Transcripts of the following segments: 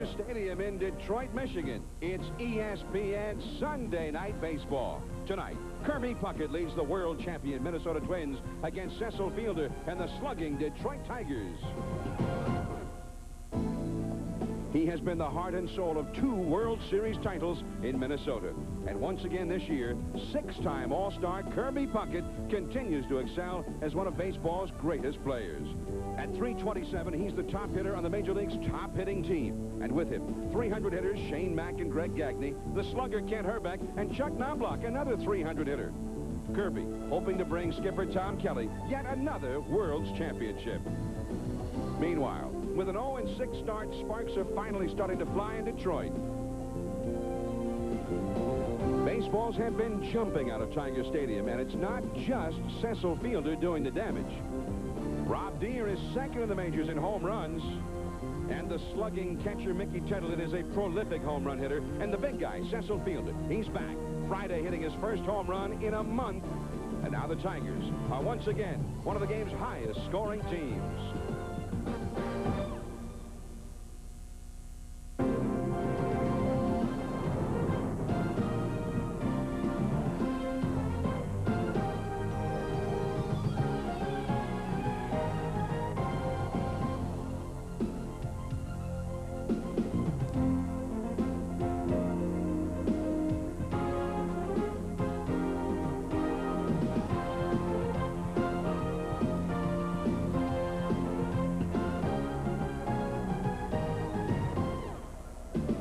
Stadium in Detroit, Michigan. It's ESPN Sunday Night Baseball. Tonight, Kirby Puckett leads the world champion Minnesota Twins against Cecil Fielder and the slugging Detroit Tigers. He has been the heart and soul of 2 World Series titles in Minnesota. And once again this year, 6-time All-Star Kirby Puckett continues to excel as one of baseball's greatest players. At .327, he's the top hitter on the Major League's top hitting team. And with him, 300 hitters Shane Mack and Greg Gagne, the slugger Kent Herbeck, and Chuck Knobloch, another 300 hitter. Kirby hoping to bring skipper Tom Kelly yet another World's Championship. Meanwhile, with an 0-6 start, sparks are finally starting to fly in Detroit. Baseballs have been jumping out of Tiger Stadium, and it's not just Cecil Fielder doing the damage. Rob Deere is second in the majors in home runs, and the slugging catcher Mickey Tettleton is a prolific home run hitter, and the big guy, Cecil Fielder, he's back. Friday hitting his first home run in a month, and now the Tigers are once again one of the game's highest scoring teams.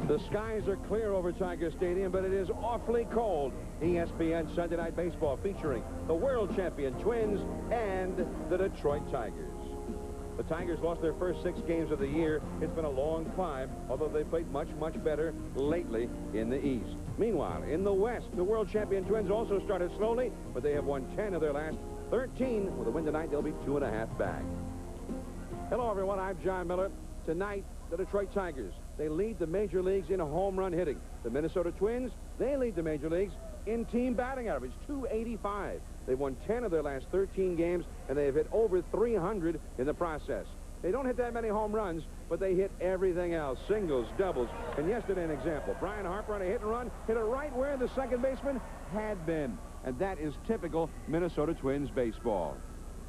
The skies are clear over Tiger Stadium, but it is awfully cold. ESPN Sunday Night Baseball featuring the world champion Twins and the Detroit Tigers. The Tigers lost their first 6 games of the year. It's been a long climb, although they played much better lately in the East. Meanwhile, in the West, the world champion Twins also started slowly, but they have won 10 of their last 13. With a win tonight, they'll be 2.5 back. Hello, everyone. I'm John Miller. Tonight, the Detroit Tigers. They lead the major leagues in home run hitting. The Minnesota Twins, they lead the major leagues in team batting average, .285. They've won 10 of their last 13 games, and they have hit over 300 in the process. They don't hit that many home runs, but they hit everything else, singles, doubles. And yesterday, an example, Brian Harper on a hit and run, hit it right where the second baseman had been. And that is typical Minnesota Twins baseball.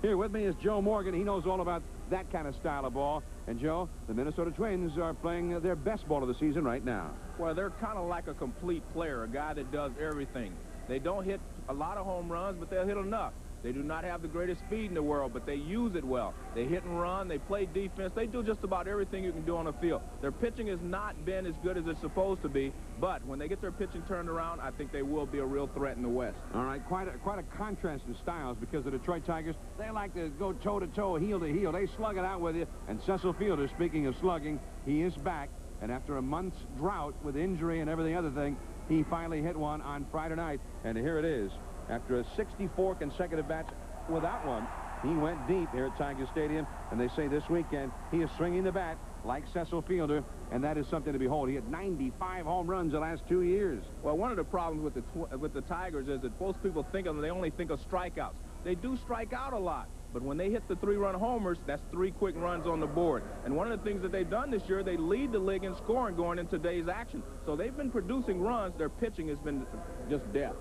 Here with me is Joe Morgan. He knows all about that kind of style of ball. And, Joe, the Minnesota Twins are playing their best ball of the season right now. Well, they're kind of like a complete player, a guy that does everything. They don't hit a lot of home runs, but they'll hit enough. They do not have the greatest speed in the world, but they use it well. They hit and run. They play defense. They do just about everything you can do on the field. Their pitching has not been as good as it's supposed to be, but when they get their pitching turned around, I think they will be a real threat in the West. All right, quite a contrast in styles, because the Detroit Tigers, they like to go toe-to-toe, heel-to-heel. They slug it out with you. And Cecil Fielder, speaking of slugging, he is back. And after a month's drought with injury and everything other thing, he finally hit one on Friday night. And here it is. After a 64 consecutive bats without one, he went deep here at Tiger Stadium, and they say this weekend he is swinging the bat like Cecil Fielder, and that is something to behold. He had 95 home runs the last 2 years. Well, one of the problems with the Tigers is that most people think of them, they only think of strikeouts. They do strike out a lot, but when they hit the 3-run homers, that's 3 quick runs on the board. And one of the things that they've done this year, they lead the league in scoring going into today's action. So they've been producing runs. Their pitching has been just death.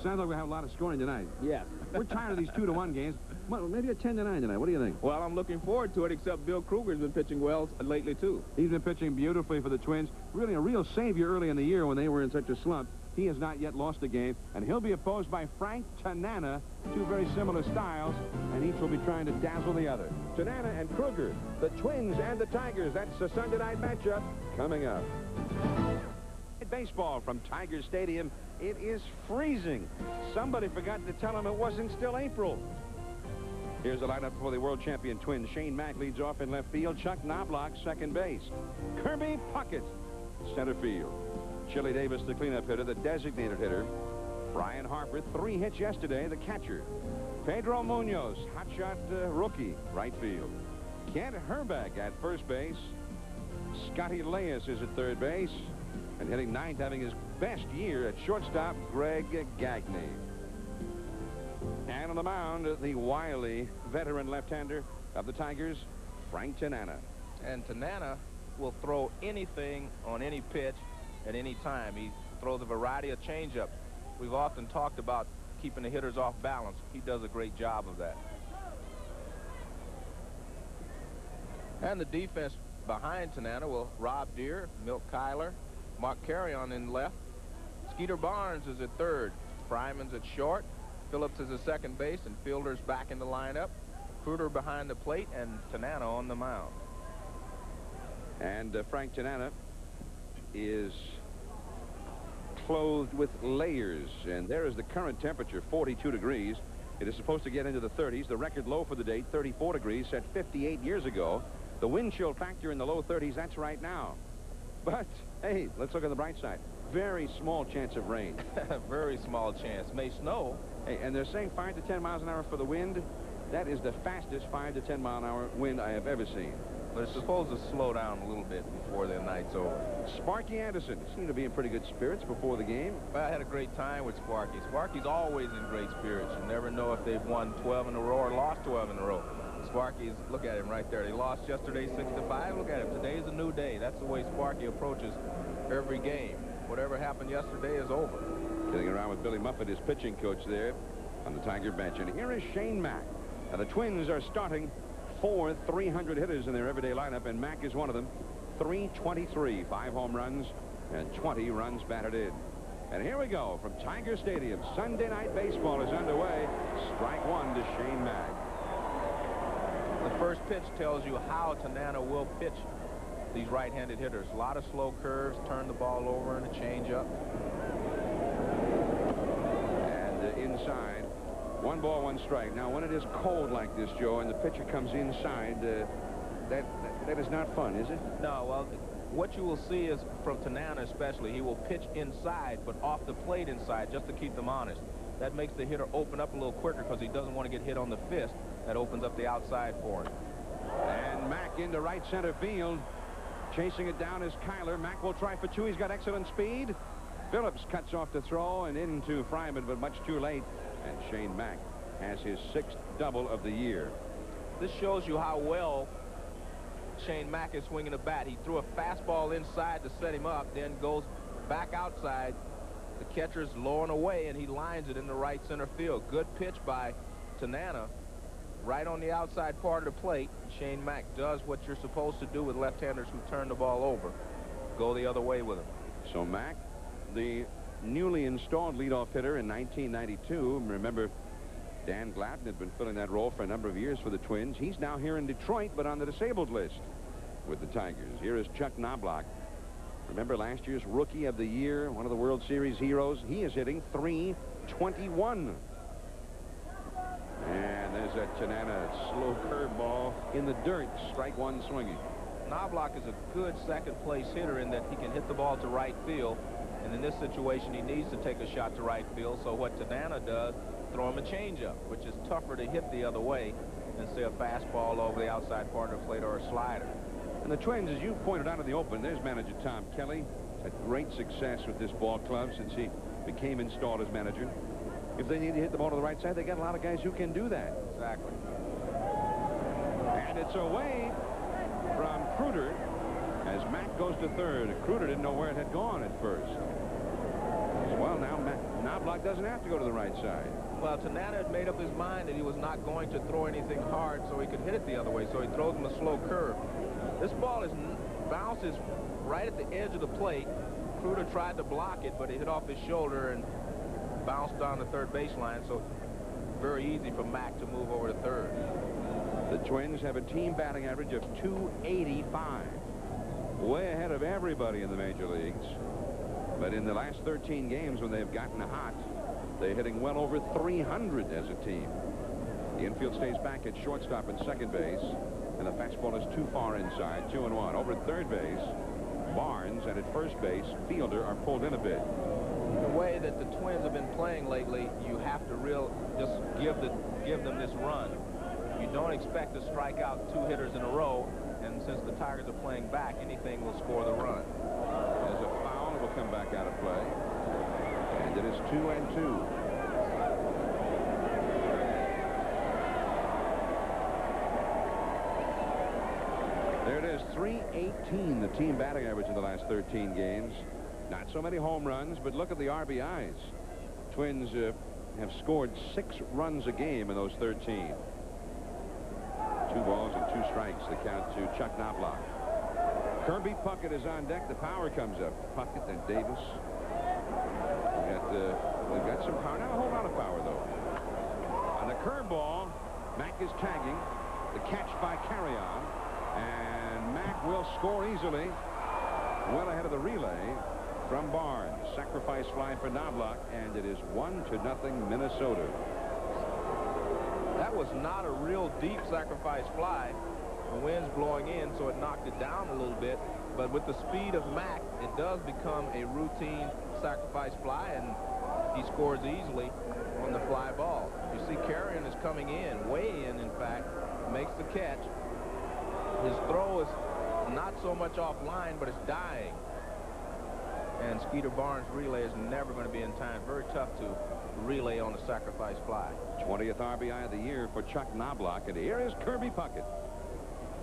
Sounds like we have a lot of scoring tonight. Yes. We're tired of these 2-1 games. Well, maybe a 10-9 tonight. What do you think? Well, I'm looking forward to it, except Bill Krueger's been pitching well lately, too. He's been pitching beautifully for the Twins. Really a real savior early in the year when they were in such a slump. He has not yet lost a game, and he'll be opposed by Frank Tanana, 2 very similar styles, and each will be trying to dazzle the other. Tanana and Krueger, the Twins and the Tigers. That's the Sunday night matchup coming up. Baseball from Tiger Stadium. It is freezing. Somebody forgot to tell him it wasn't still April. Here's the lineup for the world champion Twins. Shane Mack leads off in left field. Chuck Knobloch, second base. Kirby Puckett, center field. Chili Davis, the cleanup hitter, the designated hitter. Brian Harper, 3 hits yesterday, the catcher. Pedro Munoz, hotshot rookie, right field. Kent Herbeck at first base. Scotty Leyes is at third base. And hitting ninth, having his best year at shortstop, Greg Gagne. And on the mound, the wily veteran left-hander of the Tigers, Frank Tanana. And Tanana will throw anything on any pitch at any time. He throws a variety of changeup. We've often talked about keeping the hitters off balance. He does a great job of that. And the defense behind Tanana will Rob Deere, Milt Kyler, Mark Carrion in left. Skeeter Barnes is at third. Fryman's at short. Phillips is at second base, and Fielder's back in the lineup. Krueger behind the plate, and Tanana on the mound. And Frank Tanana is clothed with layers, and there is the current temperature, 42 degrees. It is supposed to get into the 30s. The record low for the day, 34 degrees, set 58 years ago. The wind chill factor in the low 30s, that's right now. But, hey, let's look at the bright side. Very small chance of rain. Very small chance. May snow. Hey, and they're saying 5 to 10 miles an hour for the wind. That is the fastest 5 to 10 mile an hour wind I have ever seen. But it's supposed to slow down a little bit before the night's over. Sparky Anderson seemed to be in pretty good spirits before the game. Well, I had a great time with Sparky. Sparky's always in great spirits. You never know if they've won 12 in a row or lost 12 in a row. Sparky's, look at him right there. They lost yesterday 6-5. Look at him. Today's a new day. That's the way Sparky approaches every game. Whatever happened yesterday is over. Sitting around with Billy Muffet, his pitching coach there on the Tiger bench. And here is Shane Mack. Now, the Twins are starting 4 300 hitters in their everyday lineup, and Mack is one of them. 323, 5 home runs, and 20 runs batted in. And here we go from Tiger Stadium. Sunday Night Baseball is underway. Strike one to Shane Mack. The first pitch tells you how Tanana will pitch these right-handed hitters. A lot of slow curves, turn the ball over, and a changeup. And inside, 1 ball, 1 strike. Now, when it is cold like this, Joe, and the pitcher comes inside, that is not fun, is it? No, well, what you will see is, from Tanana especially, he will pitch inside, but off the plate inside, just to keep them honest. That makes the hitter open up a little quicker because he doesn't want to get hit on the fist. That opens up the outside for him. And Mack into right center field. Chasing it down is Kyler. Mack will try for 2. He's got excellent speed. Phillips cuts off the throw and into Fryman, but much too late. And Shane Mack has his 6th double of the year. This shows you how well Shane Mack is swinging the bat. He threw a fastball inside to set him up, then goes back outside. The catcher's low and away, and he lines it in the right center field. Good pitch by Tanana. Right on the outside part of the plate. Shane Mack does what you're supposed to do with left-handers who turn the ball over. Go the other way with him. So Mack, the newly installed leadoff hitter in 1992. Remember, Dan Glatton had been filling that role for a number of years for the Twins. He's now here in Detroit, but on the disabled list with the Tigers. Here is Chuck Knobloch. Remember last year's Rookie of the Year, one of the World Series heroes? He is hitting .321. And there's that Tanana slow curveball in the dirt. Strike one swinging. Knobloch is a good second-place hitter in that he can hit the ball to right field. And in this situation, he needs to take a shot to right field. So what Tanana does, throw him a changeup, which is tougher to hit the other way than, say, a fastball over the outside part of the plate or a slider. And the Twins, as you pointed out in the open, there's manager Tom Kelly. Had great success with this ball club since he became installed as manager. If they need to hit the ball to the right side, they got a lot of guys who can do that. Exactly. And it's away from Krueger as Mack goes to third. Krueger didn't know where it had gone at first. Well, now Knobloch doesn't have to go to the right side. Well, Tanana had made up his mind that he was not going to throw anything hard so he could hit it the other way, so he throws him a slow curve. This ball bounces right at the edge of the plate. Krueger tried to block it, but it hit off his shoulder and bounced down the third baseline, so very easy for Mack to move over to third. The Twins have a team batting average of .285. Way ahead of everybody in the major leagues. But in the last 13 games when they've gotten hot, they're hitting well over .300 as a team. The infield stays back at shortstop and second base, and the fastball is too far inside, 2-1. Over at third base, Barnes, and at first base, Fielder are pulled in a bit. The way that the Twins have been playing lately, you have to just give them this run. You don't expect to strike out 2 hitters in a row, and since the Tigers are playing back, anything will score the run. There's a foul, will come back out of play, and it is 2-2. There it is, 318, the team batting average in the last 13 games. Not so many home runs, but look at the RBIs. Twins have scored 6 runs a game in those 13. 2 balls and 2 strikes, the count to Chuck Knobloch. Kirby Puckett is on deck. The power comes up. Puckett and Davis. We've got some power. Not a whole lot of power, though. On the curveball, Mack is tagging. The catch by Carrion. And Mack will score easily. Well ahead of the relay from Barnes. Sacrifice fly for Knobloch, and it is 1-0 Minnesota. That was not a real deep sacrifice fly. The wind's blowing in, so it knocked it down a little bit. But with the speed of Mack, it does become a routine sacrifice fly, and he scores easily on the fly ball. You see Carrion is coming in, way in fact, makes the catch. His throw is not so much offline, but it's dying. And Skeeter Barnes' relay is never going to be in time. Very tough to relay on a sacrifice fly. 20th RBI of the year for Chuck Knobloch. And here is Kirby Puckett.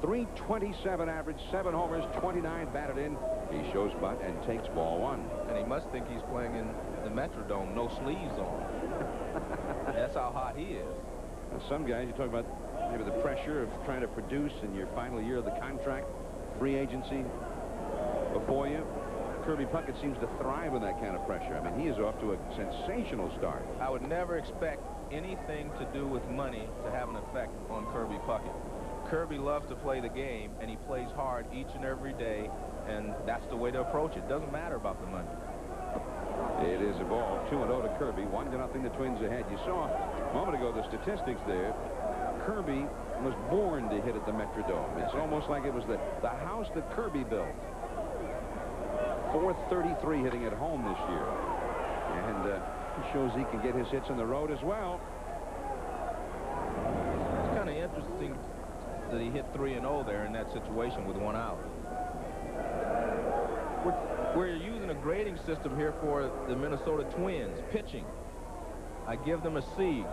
327 average, 7 homers, 29 batted in. He shows butt and takes ball 1. And he must think he's playing in the Metrodome, no sleeves on. That's how hot he is. Now, some guys, you talk about maybe the pressure of trying to produce in your final year of the contract, free agency before you. Kirby Puckett seems to thrive with that kind of pressure. I mean, he is off to a sensational start. I would never expect anything to do with money to have an effect on Kirby Puckett. Kirby loves to play the game, and he plays hard each and every day, and that's the way to approach it. Doesn't matter about the money. It is a ball. 2-0 to Kirby. 1-0 the Twins ahead. You saw a moment ago the statistics there. Kirby was born to hit at the Metrodome. It's almost like it was the house that Kirby built. 433 hitting at home this year. And he shows he can get his hits on the road as well. It's kind of interesting that he hit 3-0 there in that situation with 1 out. We're using a grading system here for the Minnesota Twins. Pitching, I give them a C,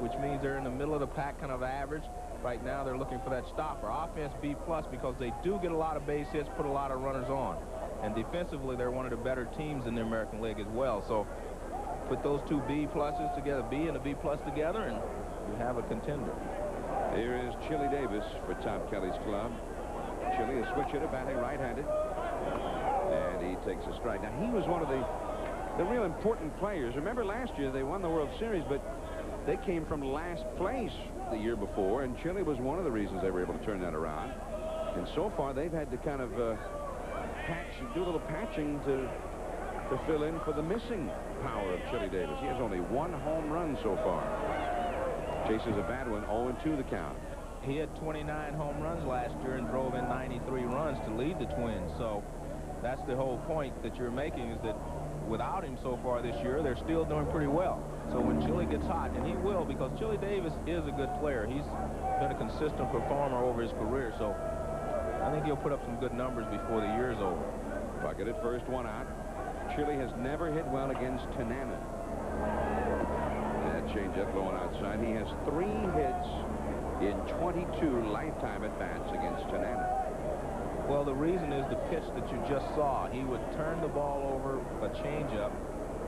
which means they're in the middle of the pack, kind of average. Right now they're looking for that stopper. Offense B+ because they do get a lot of base hits, put a lot of runners on. And defensively, they're one of the better teams in the American League as well. So put those 2 B+ together, B and a B+ together, and you have a contender. Here is Chili Davis for Tom Kelly's club. Chili, a switch hitter, batting right-handed. And he takes a strike. Now, he was one of the real important players. Remember last year they won the World Series, but they came from last place the year before, and Chili was one of the reasons they were able to turn that around. And so far, they've had to kind of do a little patching to fill in for the missing power of Chili Davis. He has only 1 home run so far. Chases a bad one, 0-2 the count. He had 29 home runs last year and drove in 93 runs to lead the Twins. So that's the whole point that you're making, is that without him so far this year, they're still doing pretty well. So when Chili gets hot, and he will, because Chili Davis is a good player. He's been a consistent performer over his career. So I think he'll put up some good numbers before the year's over. Puckett at first, 1 out. Chili has never hit well against Tanana. That changeup going outside. He has 3 hits in 22 lifetime at-bats against Tanana. Well, the reason is the pitch that you just saw. He would turn the ball over, a changeup,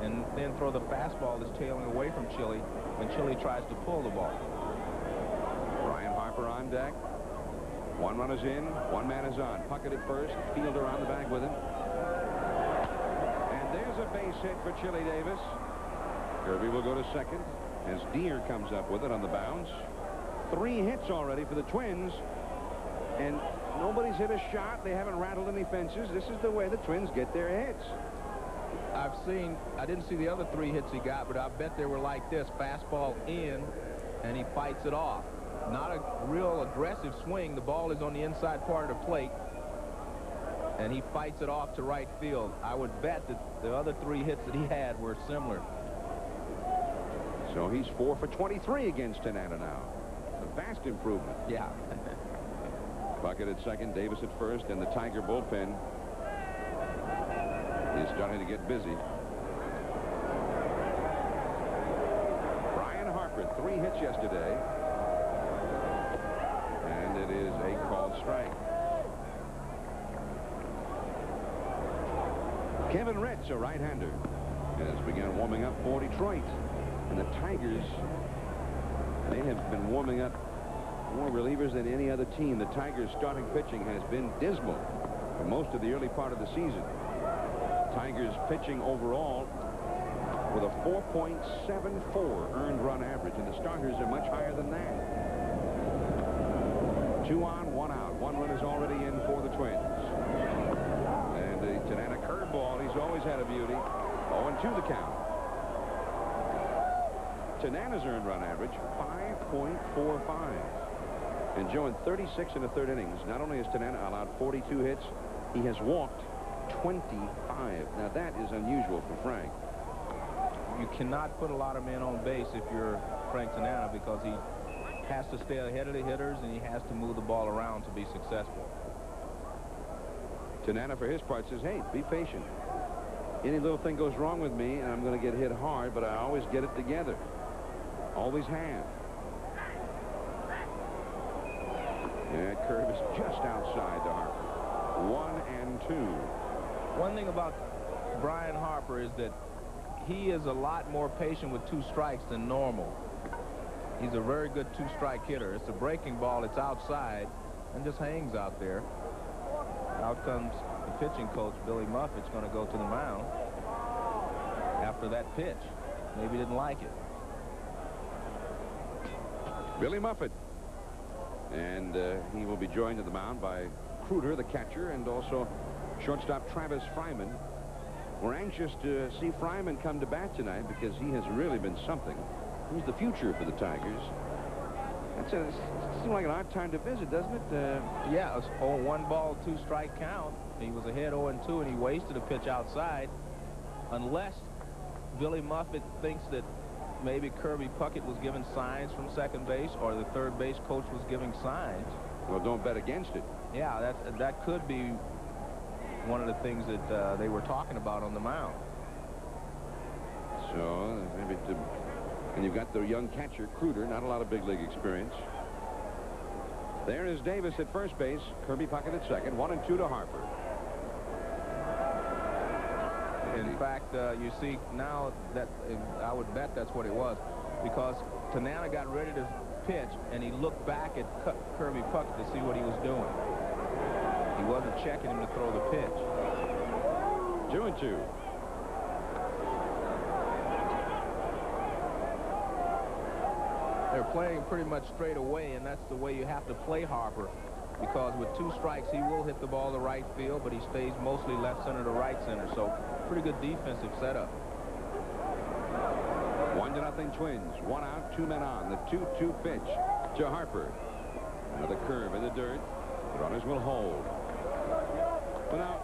and then throw the fastball that's tailing away from Chili when Chili tries to pull the ball. Ryan Harper on deck. 1 runner's in, 1 man is on. Puckett at first, Fielder on the bag with him. And there's a base hit for Chili Davis. Kirby will go to second as Deere comes up with it on the bounce. 3 hits already for the Twins, and nobody's hit a shot. They haven't rattled any fences. This is the way the Twins get their hits. I didn't see the other 3 hits he got, but I bet they were like this. Fastball in, and he fights it off. Not a real aggressive swing. The ball is on the inside part of the plate, and he fights it off to right field. I would bet that the other 3 hits that he had were similar. So he's 4 for 23 against Tanana now. A vast improvement. Yeah. Puckett at second, Davis at first, and the Tiger bullpen is starting to get busy. Brian Harper, 3 hits yesterday. And it is a called strike. Kevin Ritz, a right-hander, has begun warming up for Detroit. And the Tigers, they have been warming up more relievers than any other team. The Tigers' starting pitching has been dismal for most of the early part of the season. Tigers pitching overall with a 4.74 earned run average, and the starters are much higher than that. 2 on, 1 out. 1 run is already in for the Twins. And the Tanana curveball, he's always had a beauty. 0-2 the count. Tanana's earned run average, 5.45. And Joe, in 36 and a third innings, not only has Tanana allowed 42 hits, he has walked 25. Now, that is unusual for Frank. You cannot put a lot of men on base if you're Frank Tanana, because he has to stay ahead of the hitters and he has to move the ball around to be successful. Tanana, for his part, says, hey, be patient. Any little thing goes wrong with me, and I'm going to get hit hard, but I always get it together. Always have. And that curve is just outside to Harper. 1-2. One thing about Brian Harper is that he is a lot more patient with 2 strikes than normal. He's a very good 2-strike hitter. It's a breaking ball. It's outside and just hangs out there. Out comes the pitching coach, Billy Muffitt's going to go to the mound after that pitch. Maybe he didn't like it. Billy Muffett. And he will be joined at the mound by Krueger, the catcher, and also shortstop Travis Fryman. We're anxious to see Fryman come to bat tonight because he has really been something. He's the future for the Tigers. It seems like an odd time to visit, doesn't it? Yeah, it was 1-ball, 2-strike count. He was ahead 0-2, and he wasted a pitch outside. Unless Billy Muffett thinks that maybe Kirby Puckett was giving signs from second base, or the third base coach was giving signs. Well, don't bet against it. Yeah, that could be one of the things that they were talking about on the mound. So maybe and you've got the young catcher Krueger, not a lot of big league experience. There is Davis at first base, Kirby Puckett at second. 1-2 to Harper. In fact, you see now that I would bet that's what it was, because Tanana got ready to pitch and he looked back at Kirby Puckett to see what he was doing. He wasn't checking him to throw the pitch. 2-2. They're playing pretty much straight away, and that's the way you have to play Harper, because with 2 strikes he will hit the ball to right field, but he stays mostly left center to right center. So pretty good defensive setup. 1-0 Twins. 1 out, 2 men on. The 2-2 pitch to Harper. Another curve in the dirt. The runners will hold. But now,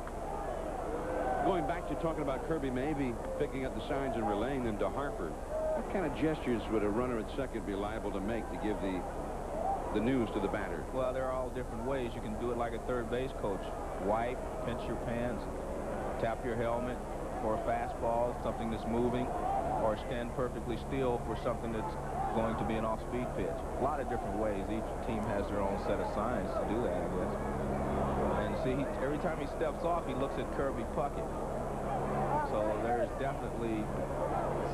going back to talking about Kirby maybe picking up the signs and relaying them to Harper, what kind of gestures would a runner at second be liable to make to give the news to the batter? Well, there are all different ways. You can do it like a third base coach. Wipe, pinch your pants, tap your helmet for a fastball, something that's moving, or stand perfectly still for something that's going to be an off-speed pitch. A lot of different ways. Each team has their own set of signs to do that, I guess. And see, every time he steps off, he looks at Kirby Puckett. So there's definitely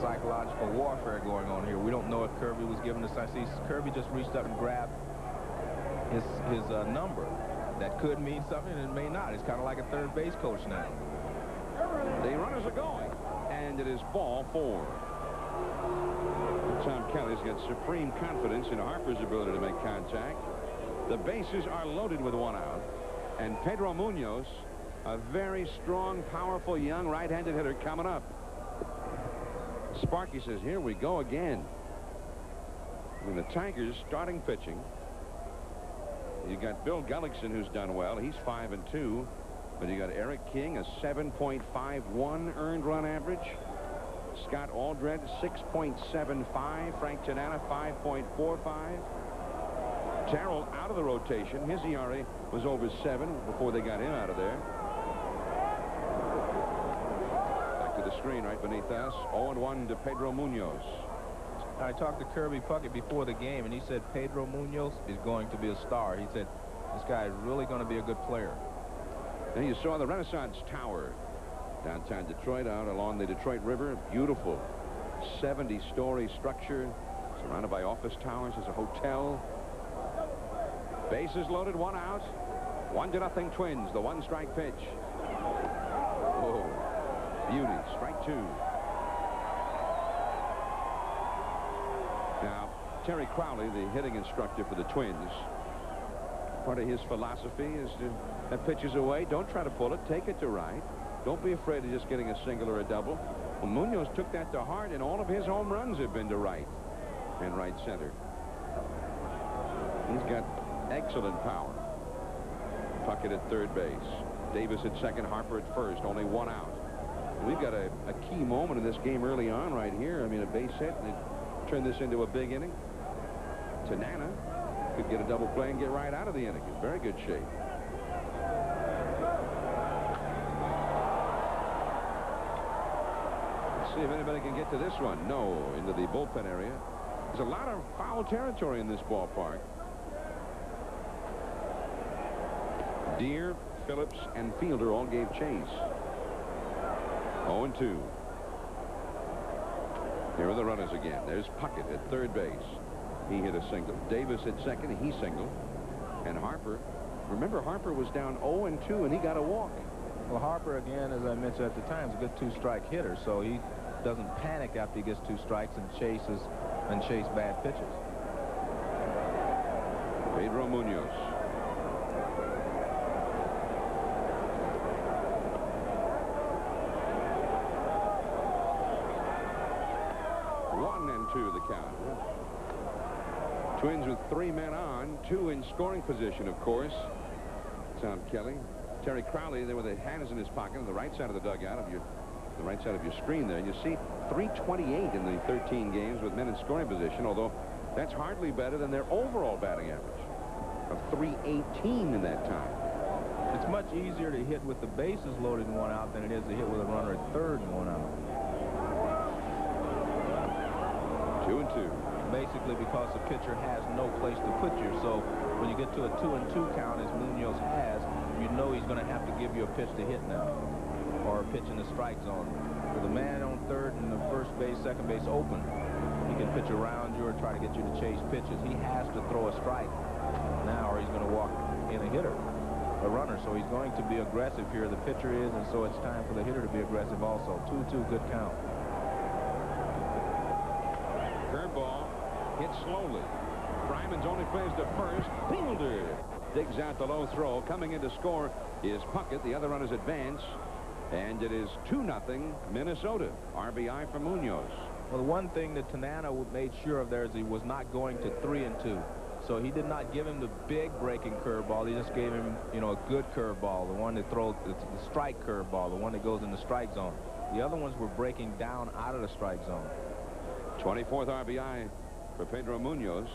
psychological warfare going on here. We don't know if Kirby was given the sign. See, Kirby just reached up and grabbed his number. That could mean something, and it may not. It's kind of like a third base coach now. The runners are going, and it is ball 4. Tom Kelly's got supreme confidence in Harper's ability to make contact. The bases are loaded with 1 out, and Pedro Munoz, a very strong, powerful, young right-handed hitter, coming up. Sparky says, here we go again. When the Tigers starting pitching, you got Bill Gullickson, who's done well. He's 5-2. But you got Eric King, a 7.51 earned run average. Scott Aldred, 6.75. Frank Tanana, 5.45. Terrell out of the rotation. His ERA was over 7 before they got him out of there. Back to the screen right beneath us. 0-1 to Pedro Munoz. I talked to Kirby Puckett before the game, and he said Pedro Munoz is going to be a star. He said this guy is really going to be a good player. And you saw the Renaissance Tower Downtown Detroit, out along the Detroit River. Beautiful 70-story structure surrounded by office towers. There's a hotel. Bases loaded, 1 out. 1-0 Twins. The 1-strike pitch. Oh, beauty. Strike 2. Now, Terry Crowley, the hitting instructor for the Twins, part of his philosophy is to have pitches away. Don't try to pull it. Take it to right. Don't be afraid of just getting a single or a double. Well, Munoz took that to heart, and all of his home runs have been to right and right center. He's got excellent power. Puckett at third base. Davis at second. Harper at first. Only 1 out. We've got a key moment in this game early on right here. I mean, a base hit, and it turned this into a big inning. Tanana could get a double play and get right out of the inning. In very good shape. Let's see if anybody can get to this one. No, into the bullpen area. There's a lot of foul territory in this ballpark. Deere, Phillips, and Fielder all gave chase. 0-2. Here are the runners again. There's Puckett at third base. He hit a single. Davis at second. He singled. And Harper. Remember, Harper was down 0-2, and he got a walk. Well, Harper, again, as I mentioned at the time, is a good 2-strike hitter, so he doesn't panic after he gets 2 strikes and chase bad pitches. Pedro Munoz. The count. Twins with 3 men on, 2 in scoring position, of course. Tom Kelly. Terry Crowley there with his hands in his pocket on the right side of the dugout the right side of your screen there. And you see 328 in the 13 games with men in scoring position, although that's hardly better than their overall batting average of 318 in that time. It's much easier to hit with the bases loaded and 1 out than it is to hit with a runner at third and 1 out. 2-2. Basically because the pitcher has no place to put you. So when you get to a 2-2 count, as Munoz has, you know he's going to have to give you a pitch to hit now, or a pitch in the strike zone. With a man on third and the first base, second base open, he can pitch around you or try to get you to chase pitches. He has to throw a strike now, or he's going to walk in a hitter, a runner. So he's going to be aggressive here. The pitcher is, and so it's time for the hitter to be aggressive also. 2-2, good count. Curveball hit slowly. Fryman's only plays to first. Fielder digs out the low throw. Coming in to score is Puckett. The other runners advance, and it is 2-0 Minnesota. RBI for Munoz. Well, the one thing that Tanana made sure of there is he was not going to 3-2. So he did not give him the big breaking curveball. He just gave him, a good curveball, the one that throws the strike curveball, the one that goes in the strike zone. The other ones were breaking down out of the strike zone. 24th RBI for Pedro Munoz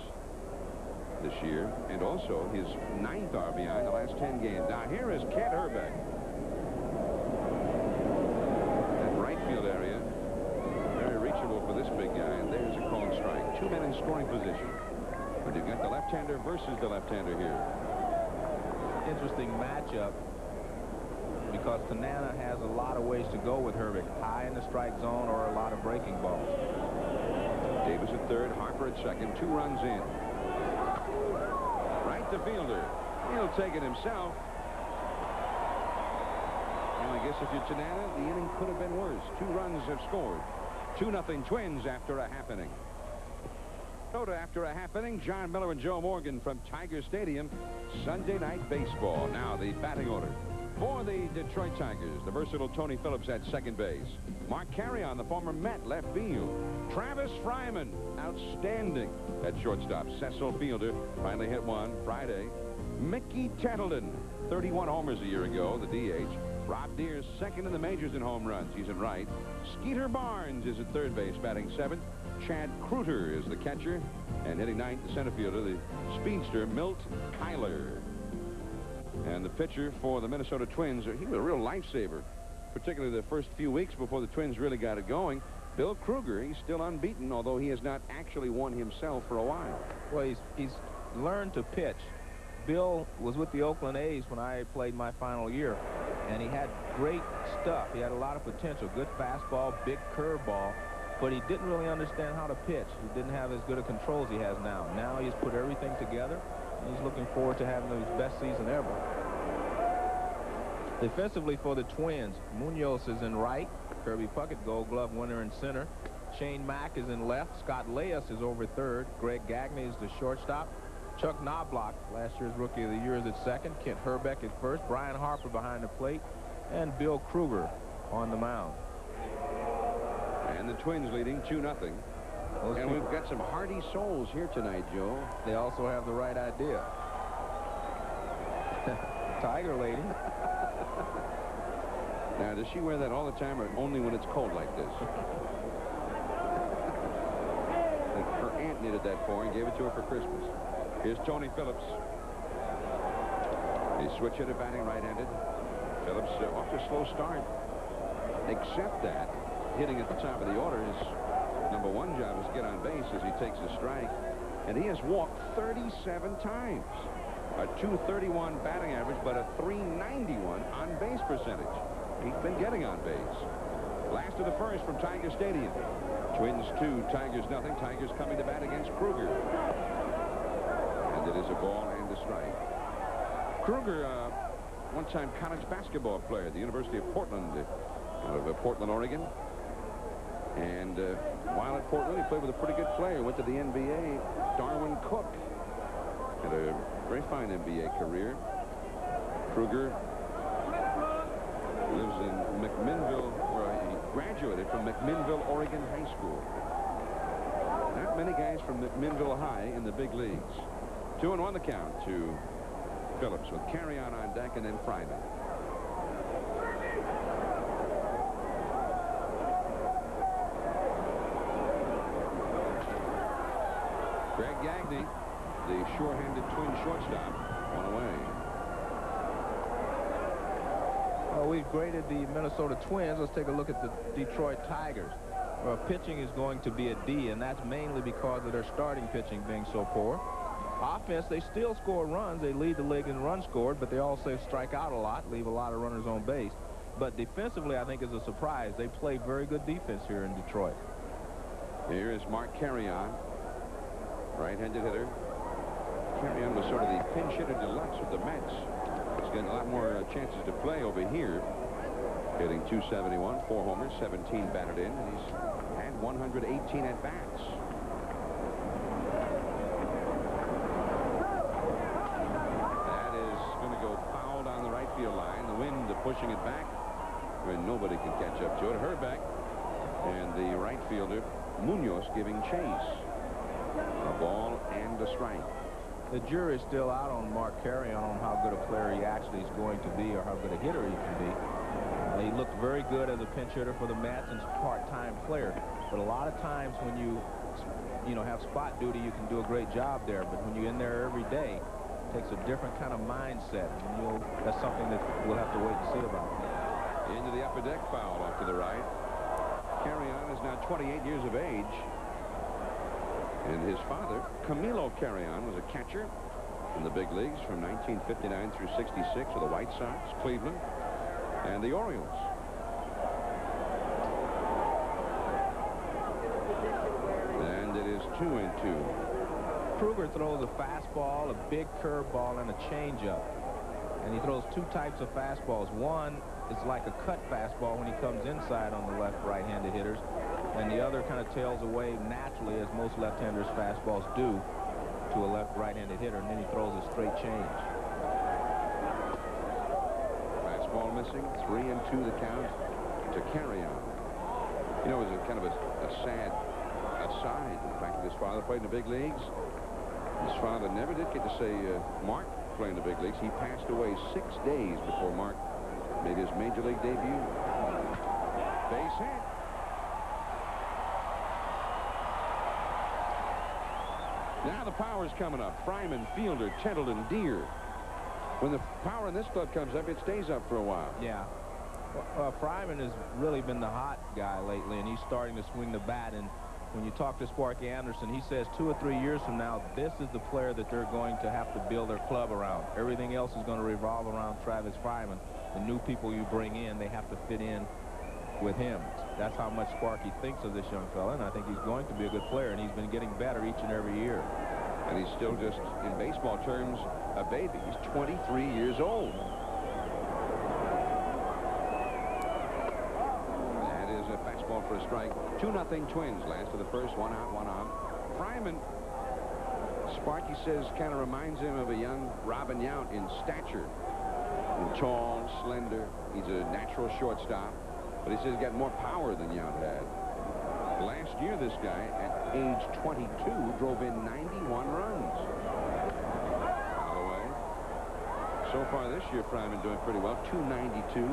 this year, and also his 9th RBI in the last 10 games. Now here is Kent Herbeck. That right field area, very reachable for this big guy, and there's a called strike. 2 men in scoring position. But you've got the left-hander versus the left-hander here. Interesting matchup, because Tanana has a lot of ways to go with Herbeck. High in the strike zone or a lot of breaking balls. Davis at third, Harper at second, 2 runs in. Right to Fielder. He'll take it himself. And I guess if you're Tanana, the inning could have been worse. 2 runs have scored. 2-0 Twins after a half inning. After a half inning, John Miller and Joe Morgan from Tiger Stadium. Sunday Night Baseball. Now the batting order. For the Detroit Tigers, the versatile Tony Phillips at second base. Mark Carrion, the former Met, left field. Travis Fryman, outstanding at shortstop. Cecil Fielder finally hit one Friday. Mickey Tettleton, 31 homers a year ago, the DH. Rob Deere's second in the majors in home runs. He's at right. Skeeter Barnes is at third base, batting 7th. Chad Krueger is the catcher, and hitting 9th, the center fielder, the speedster Milt Kyler. And the pitcher for the Minnesota Twins, he was a real lifesaver, particularly the first few weeks before the Twins really got it going. Bill Krueger, he's still unbeaten, although he has not actually won himself for a while. Well, he's learned to pitch. Bill was with the Oakland A's when I played my final year, And he had great stuff. He had a lot of potential. Good fastball, big curveball. But he didn't really understand how to pitch. He didn't have as good a control as he has now. Now he's put everything together. And he's looking forward to having his best season ever. Defensively for the Twins, Munoz is in right. Kirby Puckett, Gold Glove winner, in center. Shane Mack is in left. Scott Leyes is over third. Greg Gagne is the shortstop. Chuck Knobloch, last year's Rookie of the Year, is at second. Kent Herbeck at first. Brian Harper behind the plate. And Bill Krueger on the mound. And the Twins leading 2-0. And we've got some hardy souls here tonight, Joe. They also have the right idea. Tiger lady. Now, does she wear that all the time or only when it's cold like this? Her aunt knitted that for her and gave it to her for Christmas. Here's Tony Phillips. He switch hitter batting right-handed. Phillips off to a slow start. Except that hitting at the top of the order, his number one job is to get on base as he takes a strike. And he has walked 37 times. A .231 batting average, but a .391 on-base percentage. He's been getting on base. Last of the first from Tiger Stadium. Twins 2, Tigers nothing. Tigers coming to bat against Krueger. And it is a ball and a strike. Krueger, one-time college basketball player at the University of Portland, out of Portland, Oregon. And while at Portland, he played with a pretty good player. Went to the NBA, Darwin Cook. Had a very fine NBA career. Krueger lives in McMinnville, where he graduated from McMinnville, Oregon High School. Not many guys from McMinnville High in the big leagues. 2-1 the count to Phillips with Carrion on deck and then Fryman. Greg Gagne, the sure-handed Twin shortstop, one away. Well, we've graded the Minnesota Twins. Let's take a look at the Detroit Tigers. Well, pitching is going to be a D, and that's mainly because of their starting pitching being so poor. Offense, they still score runs. They lead the league in runs scored, but they also strike out a lot, leave a lot of runners on base. But defensively, I think, is a surprise. They play very good defense here in Detroit. Here is Mark Carrion, right-handed hitter. Carrion was sort of the pinch hitter deluxe with the Mets. He's getting a lot more chances to play over here. Hitting .271, 4 homers, 17 batted in, and he's had 118 at-bats. That is going to go fouled on the right field line. The wind pushing it back when nobody can catch up to it. Herbeck and the right fielder Munoz giving chase. A ball and a strike. The jury's still out on Mark Carrion on how good a player he actually is going to be or how good a hitter he can be. He looked very good as a pinch hitter for the Mets and part-time player. But a lot of times when you have spot duty, you can do a great job there. But when you're in there every day, it takes a different kind of mindset. And that's something that we'll have to wait and see about. Into the upper deck foul off to the right. Carrion is now 28 years of age. And his father, Camilo Carrion, was a catcher in the big leagues from 1959 through 66 with the White Sox, Cleveland, and the Orioles. And it is 2-2. Krueger throws a fastball, a big curveball, and a changeup. And he throws two types of fastballs. One is like a cut fastball when he comes inside on the left right-handed hitters. And the other kind of tails away naturally, as most left-handers' fastballs do, to a left right-handed hitter. And then he throws a straight change. Fastball missing. 3-2 the count to Carrion. You know, it was a kind of a sad aside. The fact that his father played in the big leagues. His father never did get to say Mark play in the big leagues. He passed away 6 days before Mark made his major league debut. Base hit. Now the power's coming up. Fryman, Fielder, Templeton, Deere. When the power in this club comes up, it stays up for a while. Yeah. Fryman has really been the hot guy lately, and he's starting to swing the bat. And when you talk to Sparky Anderson, he says 2 or 3 years from now, this is the player that they're going to have to build their club around. Everything else is going to revolve around Travis Fryman. the new people you bring in, they have to fit in with him. That's how much Sparky thinks of this young fella, and I think he's going to be a good player, and he's been getting better each and every year. And he's still just, in baseball terms, a baby. He's 23 years old. That is a fastball for a strike. 2-0 Twins. Last of the first, 1 out, 1 on. Fryman, Sparky says, kind of reminds him of a young Robin Yount in stature. And tall, slender. He's a natural shortstop. But he says he's got more power than Yount had. Last year, this guy, at age 22, drove in 91 runs. Foul away. So far this year, Fryman doing pretty well. 292,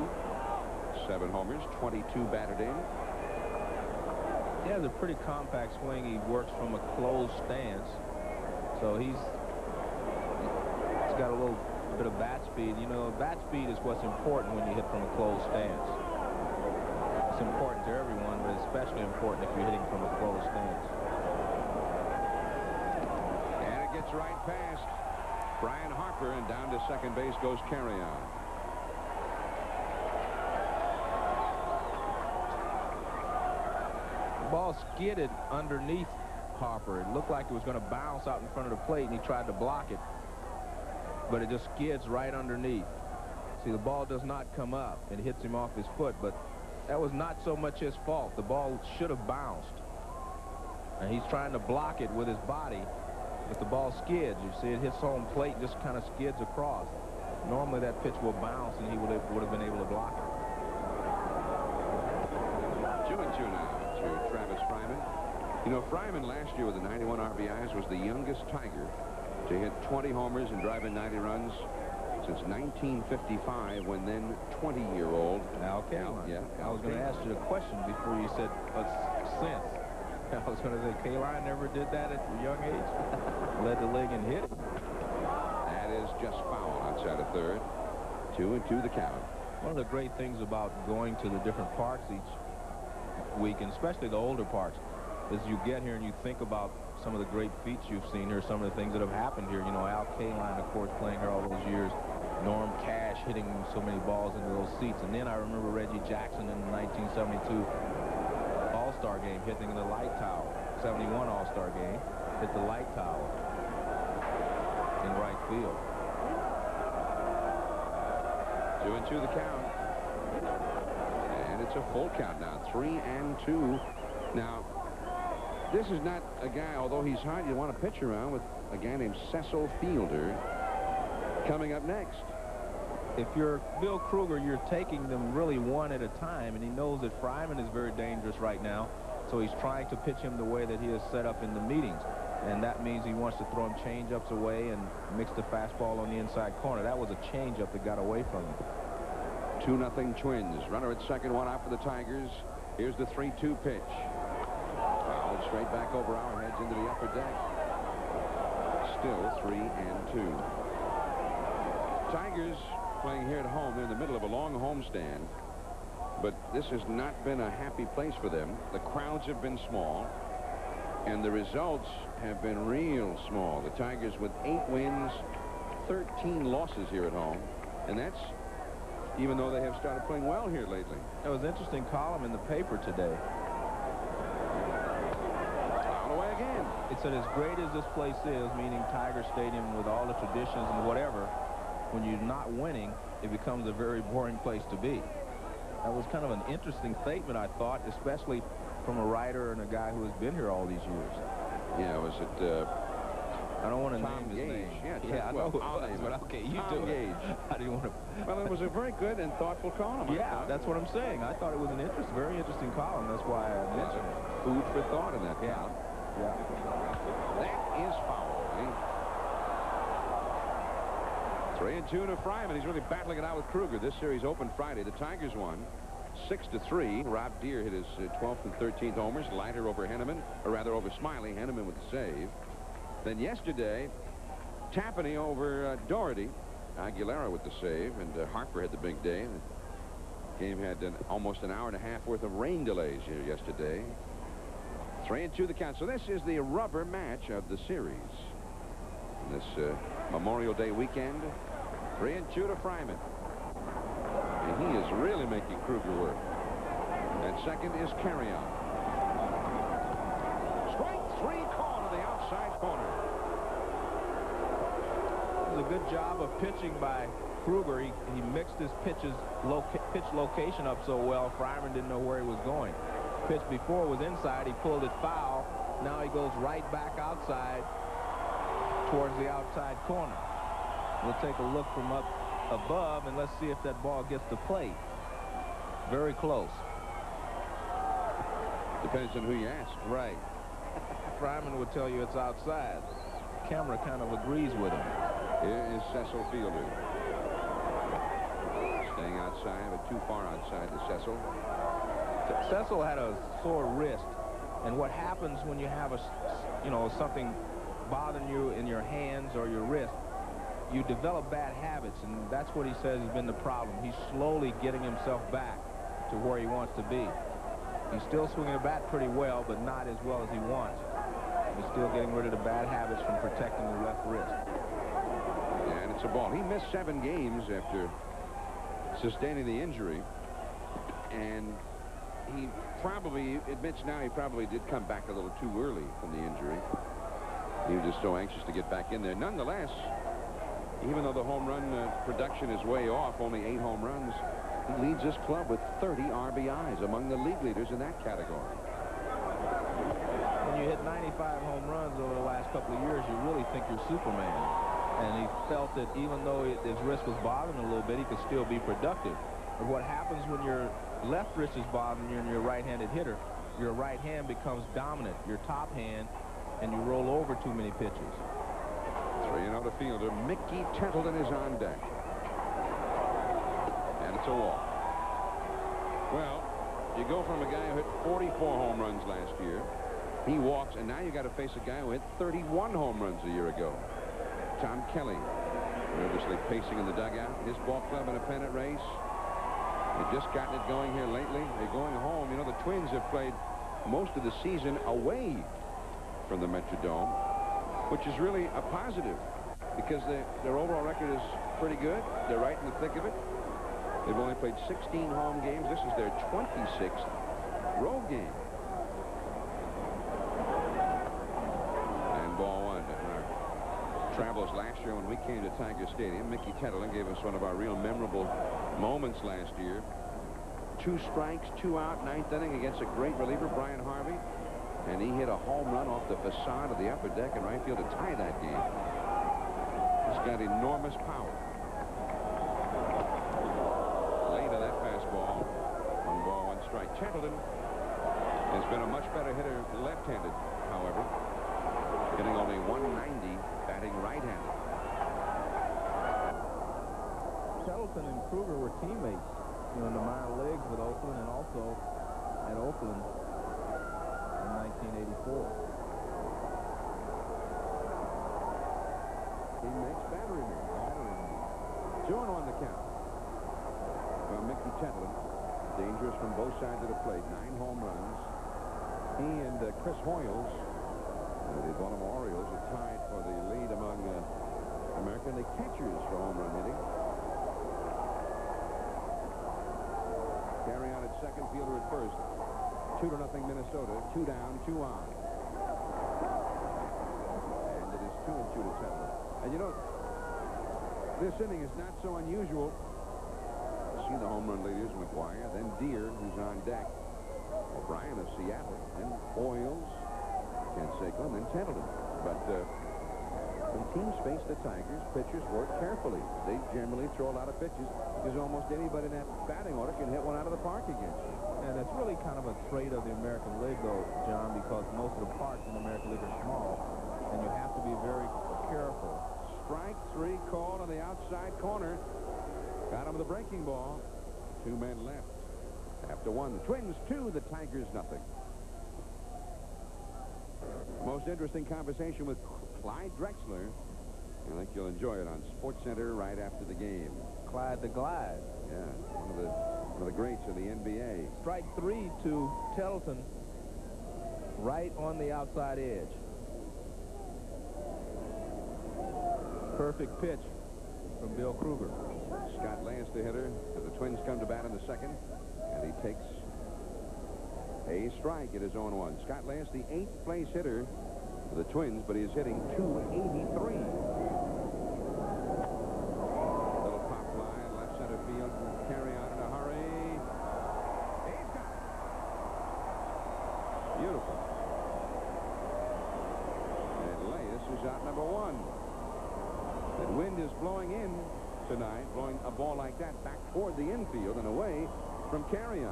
7 homers, 22 batted in. He has a pretty compact swing. He works from a closed stance. So he's got a little bit of bat speed. You know, bat speed is what's important when you hit from a closed stance. It's important to everyone, but especially important if you're hitting from a closed stance. And it gets right past Brian Harper, and down to second base goes Carrion. The ball skidded underneath Harper. It looked like it was going to bounce out in front of the plate, and he tried to block it, but it just skids right underneath. See, the ball does not come up. It hits him off his foot, but that was not so much his fault. The ball should have bounced. And he's trying to block it with his body, but the ball skids. You see, it hits home plate and just kind of skids across. Normally that pitch will bounce, and he would have been able to block it. 2-2 now to Travis Fryman. You know, Fryman last year with the 91 RBIs was the youngest Tiger to hit 20 homers and drive in 90 runs since 1955, when then 20-year-old Al Kaline. Yeah, I was going to ask you a question before you said since. I was going to say Kaline never did that at a young age. Led the league in hit. That is just foul outside of third. 2-2 the count. One of the great things about going to the different parks each week, and especially the older parks, is you get here and you think about some of the great feats you've seen here, some of the things that have happened here. You know, Al Kaline, of course, playing here all those years. Norm Cash hitting so many balls into those seats. And then I remember Reggie Jackson in the 1972 All-Star game hitting in the light tower. 71 All-Star game, hit the light tower in right field. 2-2 the count. And it's a full count now. 3-2. Now, this is not a guy, although he's hot, you want to pitch around with a guy named Cecil Fielder coming up next. If you're Bill Krueger, you're taking them really one at a time, and he knows that Fryman is very dangerous right now, so he's trying to pitch him the way that he is set up in the meetings. And that means he wants to throw him change-ups away and mix the fastball on the inside corner. That was a change-up that got away from him. 2-0 Twins. Runner at second, one out for the Tigers. Here's the 3-2 pitch. Fouled straight back over our heads into the upper deck. Still 3-2. Tigers playing here at home. They're in the middle of a long homestand. But this has not been a happy place for them. The crowds have been small, and the results have been real small. The Tigers with 8 wins, 13 losses here at home. And that's even though they have started playing well here lately. There was an interesting column in the paper today. Foul away again. It said, as great as this place is, meaning Tiger Stadium with all the traditions and whatever, when you're not winning, it becomes a very boring place to be. That was kind of an interesting statement, I thought, especially from a writer and a guy who has been here all these years. Yeah, was it I don't want to Tom name his Gage? name. Yeah, I know who it was, but okay, you Tom do it. Gage. I didn't want to. Well, it was a very good and thoughtful column. Yeah, that's what I'm saying. I thought it was an very interesting column. That's why I mentioned it. Food for thought in that column. Yeah. That is foul. 3-2 to Fryman. He's really battling it out with Krueger. This series opened Friday. The Tigers won 6-3. Rob Deere hit his 12th and 13th homers. Leiter over Henneman, or rather over Smiley. Henneman with the save. Then yesterday, Tapani over Doherty. Aguilera with the save, and Harper had the big day. The game had almost an hour and a half worth of rain delays here yesterday. 3-2 the count. So this is the rubber match of the series. This Memorial Day weekend. 3-2 to Fryman. And he is really making Krueger work. And second is Carrion. Strike 3 called on the outside corner. It was a good job of pitching by Krueger. He mixed his pitch location up so well, Fryman didn't know where he was going. Pitch before was inside. He pulled it foul. Now he goes right back outside towards the outside corner. We'll take a look from up above, and let's see if that ball gets to plate. Very close. Depends on who you ask. Right. Fryman would tell you it's outside. Camera kind of agrees with him. Here is Cecil Fielder. Staying outside, but too far outside to Cecil. Cecil had a sore wrist, and what happens when you have something bothering you in your hands or your wrist, you develop bad habits, and that's what he says has been the problem. He's slowly getting himself back to where he wants to be. He's still swinging the bat pretty well, but not as well as he wants. He's still getting rid of the bad habits from protecting the left wrist. And it's a ball. He missed 7 games after sustaining the injury, and he probably admits now he probably did come back a little too early from the injury. He was just so anxious to get back in there. Nonetheless, even though the home run production is way off, only 8 home runs, he leads his club with 30 RBIs, among the league leaders in that category. When you hit 95 home runs over the last couple of years, you really think you're Superman. And he felt that even though his wrist was bothering a little bit, he could still be productive. But what happens when your left wrist is bothering you and you're a right-handed hitter, your right hand becomes dominant, your top hand, and you roll over too many pitches. 3-0 to fielder. Mickey Templeton is on deck. And it's a walk. Well, you go from a guy who hit 44 home runs last year. He walks, and now you got to face a guy who hit 31 home runs a year ago. Tom Kelly, nervously pacing in the dugout. His ball club in a pennant race. They've just gotten it going here lately. They're going home. You know, the Twins have played most of the season away from the Metrodome, which is really a positive because their overall record is pretty good. They're right in the thick of it. They've only played 16 home games. This is their 26th road game. And ball 1. Travels last year when we came to Tiger Stadium. Mickey Templeton gave us one of our real memorable moments last year. 2 strikes, 2 out, 9th inning against a great reliever, Brian Harvey. And he hit a home run off the facade of the upper deck in right field to tie that game. He's got enormous power. Late of that fastball. 1 ball, 1 strike. Templeton has been a much better hitter left-handed, however. Hitting only 190, batting right-handed. Templeton and Krueger were teammates, in the minor leagues with Oakland and also at Oakland in 1984. Teammates, battery man. 2-1 the count. Well, Mickey Templeton, dangerous from both sides of the plate. 9 home runs. He and Chris Hoyles, the Baltimore Orioles, are tied for the lead among American League catchers for home run hitting. Carry on at second, fielder at first. 2-0 Minnesota. 2 down, 2 on. And it is 2-2 to Templeton. And you know, this inning is not so unusual. See the home run leaders, McGuire, then Deere, who's on deck. O'Brien of Seattle, then Hoyles, Canseco, and then Templeton. But when teams face the Tigers, pitchers work carefully. They generally throw a lot of pitches because almost anybody in that batting order can hit one out of the park against you. And it's really kind of a trait of the American League, though, John, because most of the parks in the American League are small, and you have to be very careful. Strike 3 called on the outside corner. Got him with a breaking ball. 2 men left. After 1, the Twins 2, the Tigers nothing. Most interesting conversation with Clyde Drexler. I think you'll enjoy it on SportsCenter right after the game. Clyde the Glide. Yeah, one of the greats of the NBA. Strike 3 to Templeton, right on the outside edge. Perfect pitch from Bill Krueger. Scott Lance, the hitter. As the Twins come to bat in the second, and he takes a strike at his own one. Scott Lance, the 8th place hitter for the Twins, but he is hitting .283. Little pop fly, left center field. Carry on in a hurry. He's got it. Beautiful. And Lance is out number 1. The wind is blowing in tonight, blowing a ball like that back toward the infield and away from Carrion.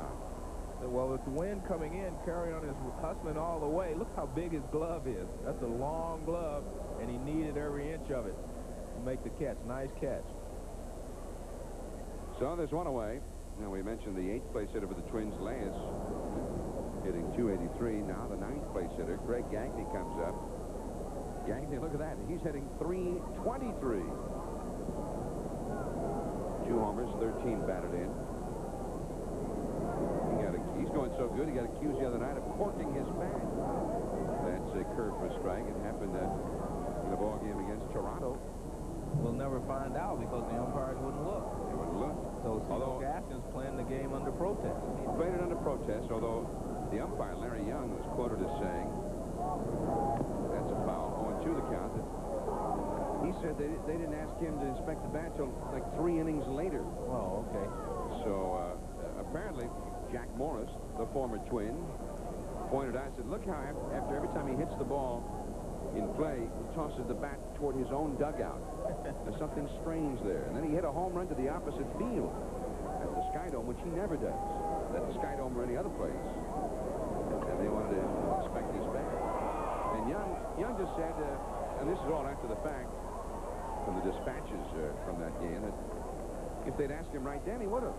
Well, with the wind coming in, Carrion is hustling all the way. Look how big his glove is. That's a long glove, and he needed every inch of it to make the catch. Nice catch. So there's one away. Now, we mentioned the 8th place hitter for the Twins, Lance, hitting .283. Now the 9th place hitter, Greg Gagne, comes up. Gagne, look at that. He's hitting .323. 2 homers, 13 batted in. He's going so good, he got accused the other night of corking his bat. That's a curve for a strike. It happened in the ball game against Toronto. We'll never find out because the umpires wouldn't look. They wouldn't look. So Gaskins playing the game under protest. He played it under protest, although the umpire, Larry Young, was quoted as saying, that's a foul. 0-2 the count. He said they didn't ask him to inspect the bat till like 3 innings later. Oh, okay. So apparently Jack Morris, the former Twin, pointed out, said, look how after every time he hits the ball in play, he tosses the bat toward his own dugout. There's something strange there. And then he hit a home run to the opposite field at the Sky Dome, which he never does. At the Sky Dome or any other place. And they wanted to inspect his bat. And Young just said, and this is all after the fact, from the dispatches from that game, that if they'd asked him right then, he would have.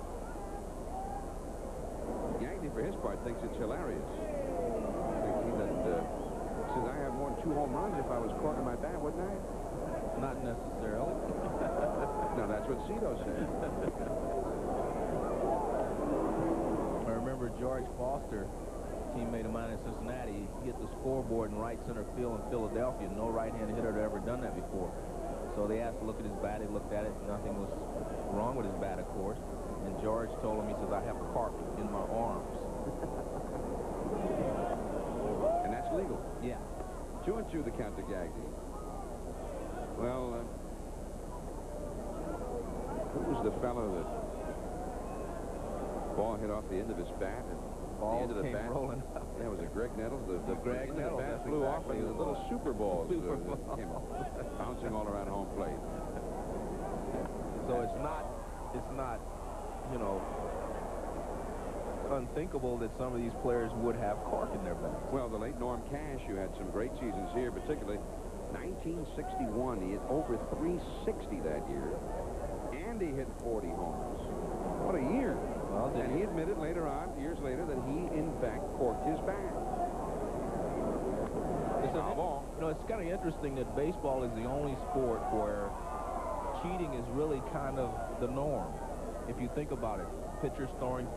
Gagne, for his part, thinks it's hilarious. Thinking that says I have more than 2 home runs if I was corking my bat, wouldn't I? Not necessarily. No, that's what Cito said. I remember George Foster, teammate of mine in Cincinnati, he hit the scoreboard in right center field in Philadelphia. No right-handed hitter had ever done that before. So they asked to look at his bat. He looked at it. Nothing was wrong with his bat, of course. And George told him, he says, I have carpet in my arms. And that's legal. Yeah. 2-2 the count to Gagne. Well, who was the fellow that ball hit off the end of his bat and Ball the end of the came bat rolling up. Yeah, was it Greg Nettles? The Greg Nettles, bat that's flew off exactly and the little super balls came bouncing all around home plate. So it's not, you know, unthinkable that some of these players would have cork in their bats. Well, the late Norm Cash, who had some great seasons here, particularly 1961, he hit over 360 that year, and he hit 40 homers. What a year. Well, and he admitted later on, years later, that he, in fact, corked his bat. You know, it's kind of interesting that baseball is the only sport where cheating is really kind of the norm. If you think about it, pitchers throwing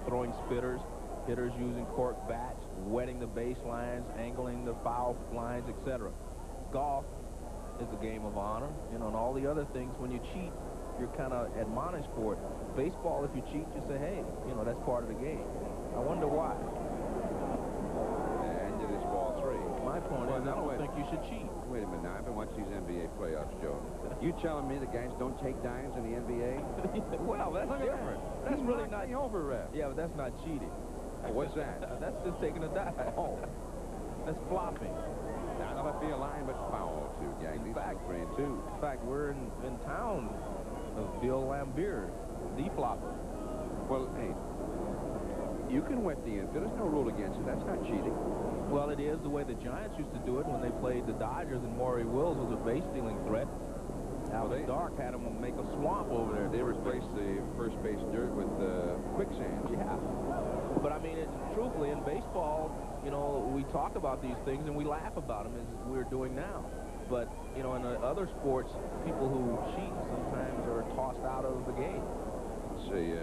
spitters, hitters using cork bats, wetting the baselines, angling the foul lines, etc. Golf is a game of honor, you know, and all the other things. When you cheat, you're kind of admonished for it. Baseball, if you cheat, you say, hey, you know, that's part of the game. I wonder why. And it is ball 3. My point is, I don't think you should cheat. Wait a minute now. I've been watching these NBA playoffs, Joe. You telling me the guys don't take dimes in the NBA? Well, that's different. That's really not over, ref. Yeah, but that's not cheating. What's that? That's just taking a dive. Oh. That's flopping. Down the left field line, but foul to Gagne. In fact, 3-2. In fact, we're in town of Bill Lambier, the flopper. Well, hey, you can wet the infield. There's no rule against it. That's not cheating. Well, it is the way the Giants used to do it when they played the Dodgers, and Maury Wills was a base-stealing threat. Alex Dark had them make a swamp over there. They replaced the first base dirt with quicksand. Yeah. But, I mean, truthfully, in baseball, you know, we talk about these things and we laugh about them as we're doing now. But, you know, in other sports, people who cheat sometimes are tossed out of the game. See,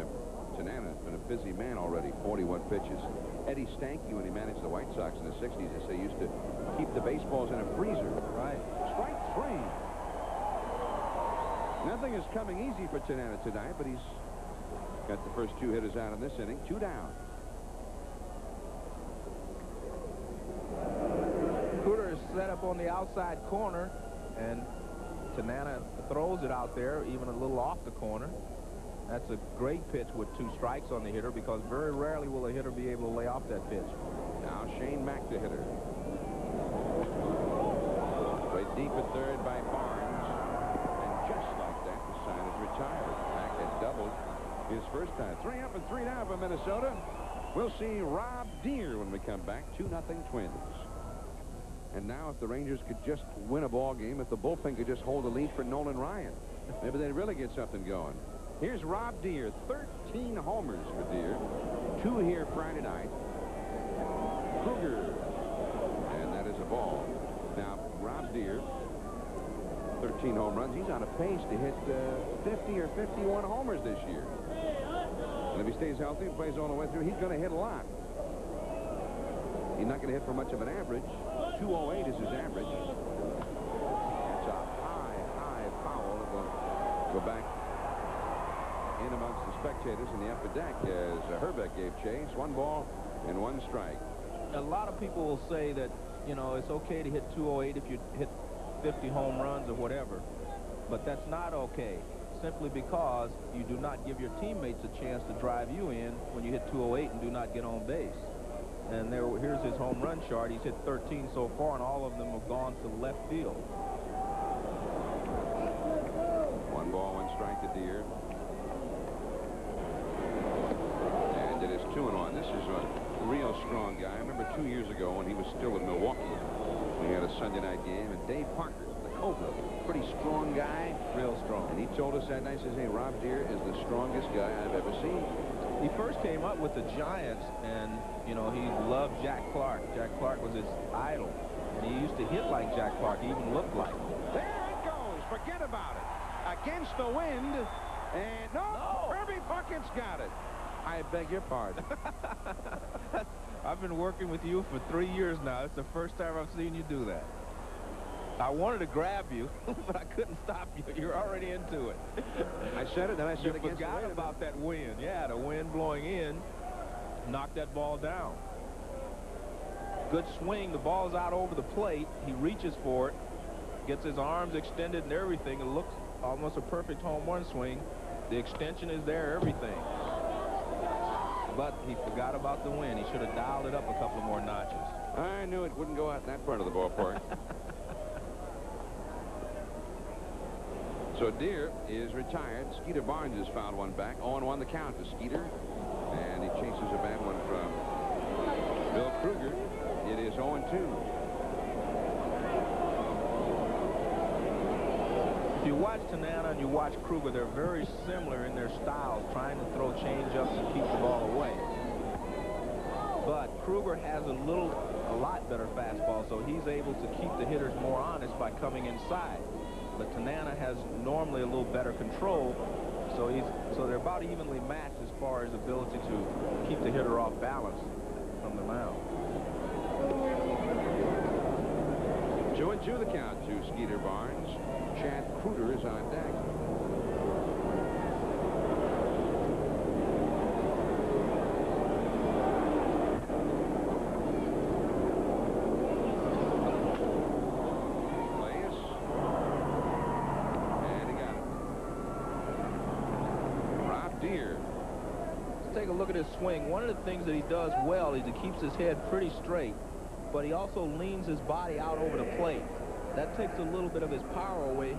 Tanana's been a busy man already, 41 pitches. Eddie Stanky, when he managed the White Sox in the 60s, they say used to keep the baseballs in a freezer. Right. Strike 3. Nothing is coming easy for Tanana tonight, but he's got the first 2 hitters out in this inning. 2 down. Krueger is set up on the outside corner, and Tanana throws it out there, even a little off the corner. That's a great pitch with 2 strikes on the hitter, because very rarely will a hitter be able to lay off that pitch. Now Shane Mack, the hitter. Played deep at third by Barnes, and just like that, the sign is retired. Mack had doubled his first time. 3 up and 3 down for Minnesota. We'll see Rob Deere when we come back. 2-0 Twins. And now if the Rangers could just win a ball game, if the bullpen could just hold a lead for Nolan Ryan, maybe they'd really get something going. Here's Rob Deere. 13 homers for Deere. 2 here Friday night. Krueger. And that is a ball. Now, Rob Deere, 13 home runs. He's on a pace to hit 50 or 51 homers this year. And if he stays healthy and plays all the way through, he's going to hit a lot. He's not going to hit for much of an average. 208 is his average. It's a high foul. It will go back in amongst the spectators in the upper deck as Herbeck gave chase. 1 ball and 1 strike. A lot of people will say that, you know, it's okay to hit 208 if you hit 50 home runs or whatever. But that's not okay, simply because you do not give your teammates a chance to drive you in when you hit 208 and do not get on base. And here's his home run chart. He's hit 13 so far, and all of them have gone to left field. 1 ball, 1 strike to Deere. And it is 2-1. This is a real strong guy. I remember 2 years ago when he was still in Milwaukee. We had a Sunday night game, and Dave Parker, the Cobra, pretty strong guy. Real strong. And he told us that night, he says, hey, Rob Deere is the strongest guy I've ever seen. He first came up with the Giants, and, you know, he loved Jack Clark. Jack Clark was his idol. And he used to hit like Jack Clark. He even looked like him. There it goes. Forget about it. Against the wind. And no. Herbie Puckett's got it. I beg your pardon. I've been working with you for 3 years now. It's the first time I've seen you do that. I wanted to grab you, but I couldn't stop you. You're already into it. I said it, then I said you against forgot about that wind. Yeah, the wind blowing in knocked that ball down. Good swing. The ball's out over the plate. He reaches for it, gets his arms extended and everything. It looks almost a perfect home run swing. The extension is there, everything. But he forgot about the wind. He should have dialed it up a couple more notches. I knew it wouldn't go out in that part of the ballpark. So Deere is retired. Skeeter Barnes has fouled 1 back. 0-1 the count to Skeeter. And he chases a bad one from Bill Krueger. It is 0-2. If you watch Tanana and you watch Krueger, they're very similar in their styles, trying to throw change-ups and keep the ball away. But Krueger has a lot better fastball, so he's able to keep the hitters more honest by coming inside. But Tanana has normally a little better control, so they're about evenly matched as far as ability to keep the hitter off balance from the mound. 2-2 the count to Skeeter Barnes. Chad Kreuter is on deck. Take a look at his swing. One of the things that he does well is he keeps his head pretty straight, but he also leans his body out over the plate. That takes a little bit of his power away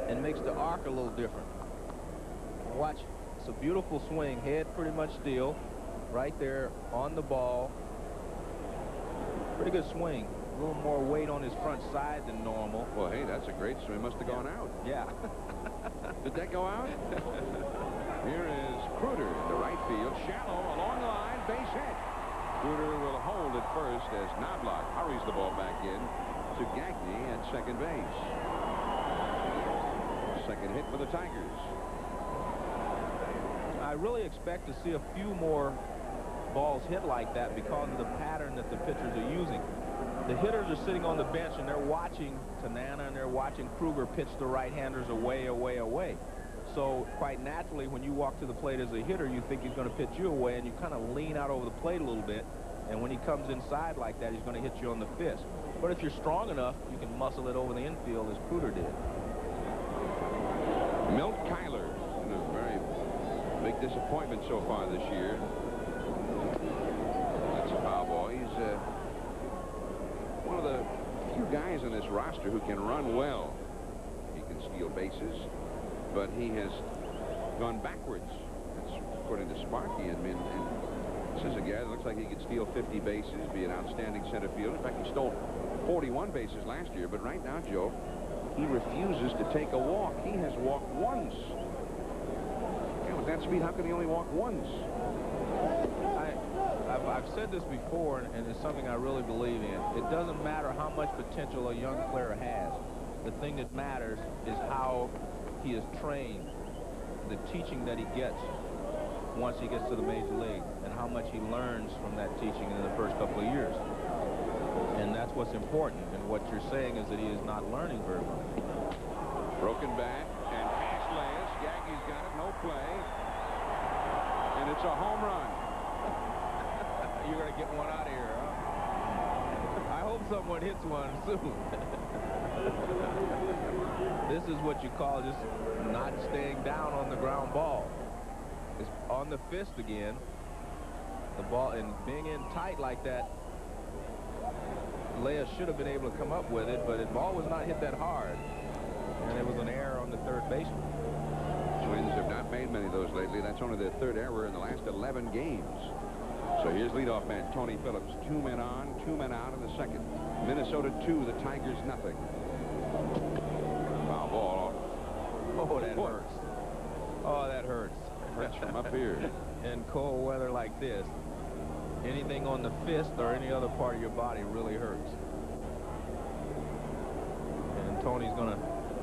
and makes the arc a little different. Watch. It's a beautiful swing. Head pretty much still. Right there on the ball. Pretty good swing. A little more weight on his front side than normal. Well, hey, that's a great swing. Must have gone out. Yeah. Did that go out? Here is Kreuter to right field. Shallow along the line. Base hit. Kreuter will hold at first as Knobloch hurries the ball back in to Gagne at second base. Second hit for the Tigers. I really expect to see a few more balls hit like that because of the pattern that the pitchers are using. the hitters are sitting on the bench and they're watching Tanana and they're watching Krueger pitch the right-handers away, away, away. So quite naturally, when you walk to the plate as a hitter, you think he's going to pitch you away, and you kind of lean out over the plate a little bit. And when he comes inside like that, he's going to hit you on the fist. But if you're strong enough, you can muscle it over the infield as Krueger did. Milt Kyler, a very big disappointment so far this year. That's a foul ball. He's one of the few guys on this roster who can run well. He can steal bases, but he has gone backwards. That's according to Sparky. And this is a guy that looks like he could steal 50 bases, be an outstanding center fielder. In fact, he stole 41 bases last year. But right now, Joe, he refuses to take a walk. He has walked once. Yeah, with that speed, how can he only walk once? I've said this before, and it's something I really believe in. It doesn't matter how much potential a young player has. The thing that matters is how he is trained, the teaching that he gets once he gets to the major league, and how much he learns from that teaching in the first couple of years. And that's what's important. And what you're saying is that he is not learning very much. Broken bat, and Ashley's. Gaggie's got it, no play. And it's a home run. You're going to get one out of here, huh? I hope someone hits one soon. This is what you call just not staying down on the ground ball. It's on the fist again. The ball, and being in tight like that, Leah should have been able to come up with it, but the ball was not hit that hard. And it was an error on the third baseman. Twins have not made many of those lately. That's only their third error in the last 11 games. So here's leadoff man Tony Phillips. 2 men on, 2 men out in the second. Minnesota 2, the Tigers nothing. Foul ball. Oh, that hurts. Oh, that hurts. Hurts from up here. In cold weather like this, anything on the fist or any other part of your body really hurts. And Tony's going to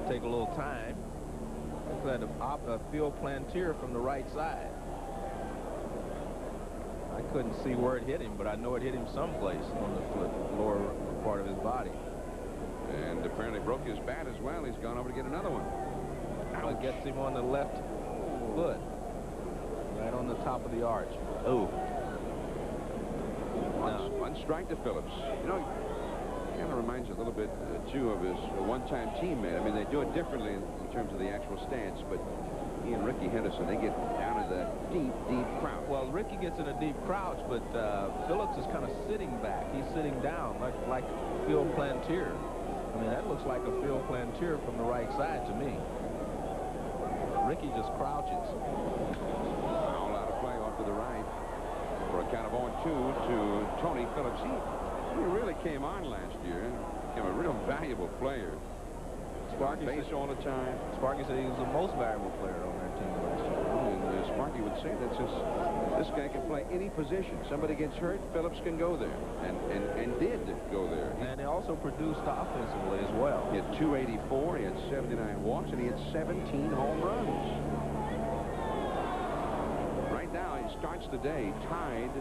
take a little time. Looks like a field plantier from the right side. I couldn't see where it hit him, but I know it hit him someplace on the lower part of his body. And apparently broke his bat as well. He's gone over to get another one. It gets him on the left foot, right on the top of the arch. Oh. One strike to Phillips. You know, kind of reminds you a little bit, too, of his one-time teammate. I mean, they do it differently in terms of the actual stance, but he and Ricky Henderson, they get down to the deep, deep crouch. Well, Ricky gets in a deep crouch, but Phillips is kind of sitting back. He's sitting down like field plantier. I mean, that looks like a field plantier from the right side to me. Ricky just crouches. Foul out of play off to the right for a count of 0-2 to Tony Phillips. He really came on last year. Became a real valuable player. Sparky base all the time. Sparky said he was the most valuable player on their team last year. And Sparky would say that since this guy can play any position. Somebody gets hurt, Phillips can go there. And did go there. And he also produced offensively as well. He had 284, he had 79 walks, and he had 17 home runs. Right now, he starts the day tied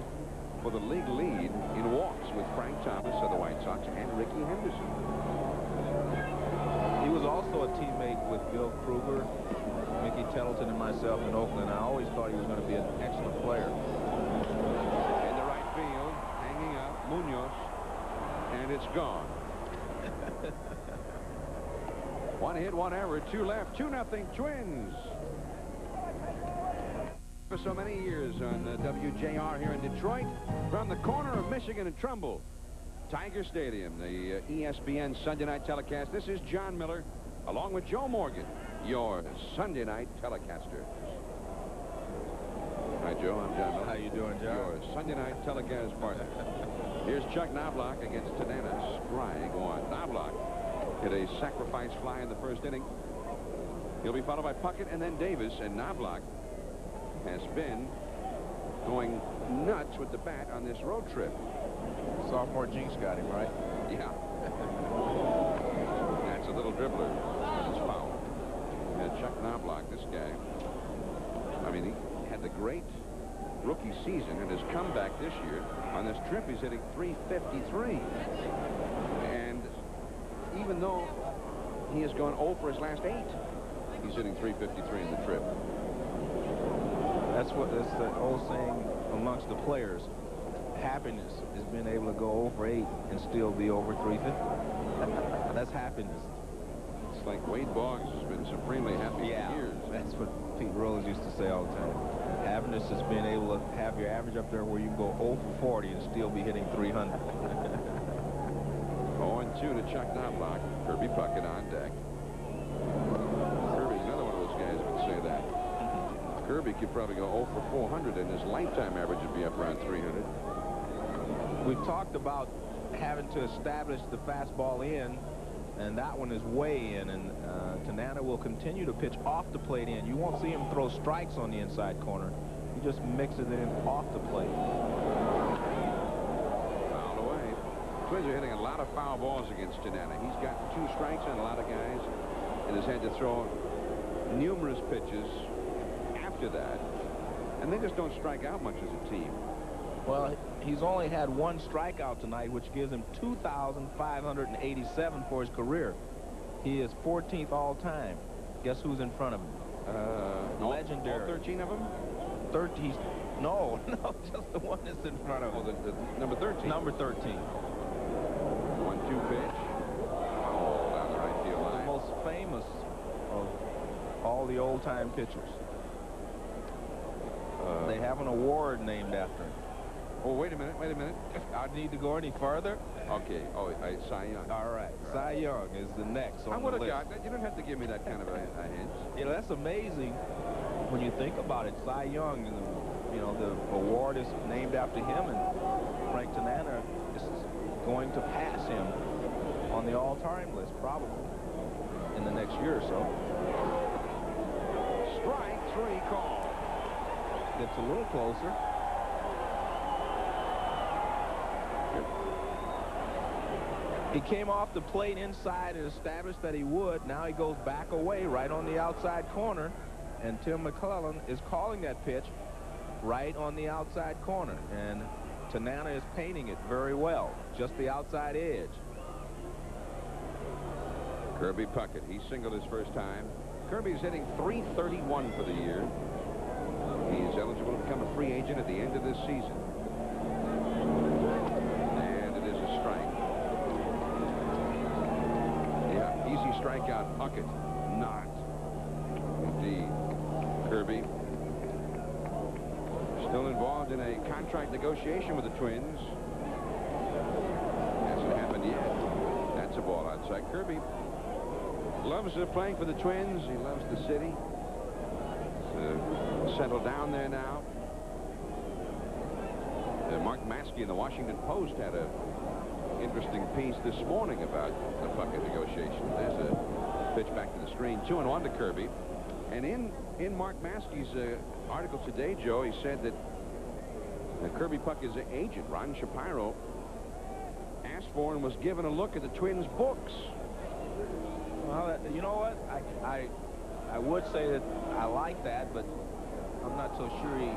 for the league lead in walks with Frank Thomas of the White Sox and Ricky Henderson. He was also a teammate with Bill Krueger, Mickey Tettleton, and myself in Oakland. I always thought he was going to be an excellent player. In the right field, hanging up, Munoz, and it's gone. 1 hit, 1 error, 2 left, 2-0 Twins. For so many years on WJR here in Detroit, from the corner of Michigan and Trumbull, Tiger Stadium, the ESPN Sunday night telecast. This is John Miller, along with Joe Morgan, your Sunday night telecaster. Hi, Joe. I'm John Miller. How you doing, Joe? Your Sunday night telecast partner. Here's Chuck Knobloch against Tanana. Scry go on. Knobloch hit a sacrifice fly in the first inning. He'll be followed by Puckett and then Davis, and Knobloch has been going nuts with the bat on this road trip. Sophomore jinx got him, right? Yeah. That's a little dribbler. It's foul. And Chuck Knobloch, this guy, I mean, he had the great rookie season and his comeback this year. On this trip, he's hitting .353. And even though he has gone 0 for his last 8, he's hitting .353 in the trip. That's the old saying amongst the players. Happiness is being able to go 0 for 8 and still be over .350. That's happiness. It's like Wade Boggs has been supremely happy for years. That's what Pete Rose used to say all the time. Happiness is being able to have your average up there where you can go 0 for 40 and still be hitting .300. 0-2 to Chuck Knobloch. Kirby Puckett on deck. Kirby's another one of those guys who can say that. Kirby could probably go 0 for 400 and his lifetime average would be up around 300. We've talked about having to establish the fastball in, and that one is way in, and Tanana will continue to pitch off the plate in. You won't see him throw strikes on the inside corner. He just mixes it in off the plate. Fouled away. Twins are hitting a lot of foul balls against Tanana. He's got 2 strikes on a lot of guys and has had to throw numerous pitches after that. And they just don't strike out much as a team. Well, he's only had 1 strikeout tonight, which gives him 2,587 for his career. He is 14th all time. Guess who's in front of him? Legendary. All 13 of them? 13. No, just the one that's in front of him. Oh, the number 13. Number 13. 1-2 pitch. Oh, down the right field line. The most famous of all the old-time pitchers. They have an award named after him. Oh, wait a minute. I need to go any further? Okay. Oh, Cy Young. All right. Cy Young is the next on the list. I would have got that. You don't have to give me that kind of a hint. You know, that's amazing when you think about it. Cy Young, you know, the award is named after him, and Frank Tanana is going to pass him on the all-time list, probably, in the next year or so. Strike 3 call. Gets a little closer. He came off the plate inside and established that he would. Now he goes back away right on the outside corner, and Tim McClellan is calling that pitch right on the outside corner, and Tanana is painting it very well, just the outside edge. Kirby Puckett, he singled his first time. Kirby's hitting .331 for the year. He's eligible to become a free agent at the end of this season. And it is a strike. Yeah, easy strikeout, Puckett. Not. Indeed. Kirby still involved in a contract negotiation with the Twins. Hasn't happened yet. That's a ball outside. Kirby loves playing for the Twins. He loves the city. Settled down there now. Mark Maskey in the Washington Post had an interesting piece this morning about the Puckett negotiation. There's a pitch back to the screen. 2-1 to Kirby. And in Mark Maskey's article today, Joe, he said that Kirby Puckett's agent, Ron Shapiro, asked for and was given a look at the Twins' books. Well, you know what? I would say that I like that, but I'm not so sure he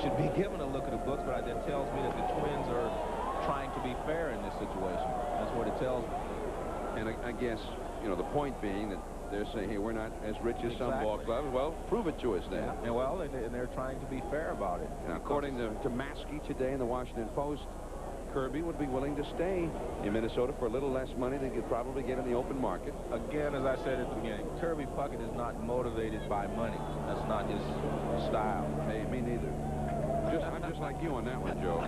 should be given a look at the books, but that tells me that the Twins are trying to be fair in this situation. That's what it tells me. And I guess, you know, the point being that they're saying, hey, we're not as rich as some ball clubs. Well, prove it to us then. Yeah. And well, and they're trying to be fair about it. And according to Maskey today in the Washington Post, Kirby would be willing to stay in Minnesota for a little less money than he could probably get in the open market. Again, as I said at the beginning, Kirby Puckett is not motivated by money. That's not his style. Hey, me neither. I'm just like you on that one, Joe.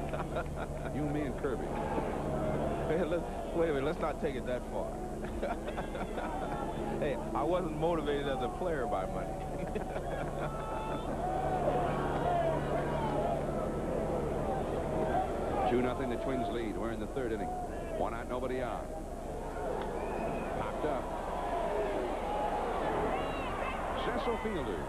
You, me, and Kirby. Hey, wait a minute. Let's not take it that far. Hey, I wasn't motivated as a player by money. 2-0, the Twins lead. We're in the 3rd inning. 1 out, nobody out. Popped up. Cecil Fielder.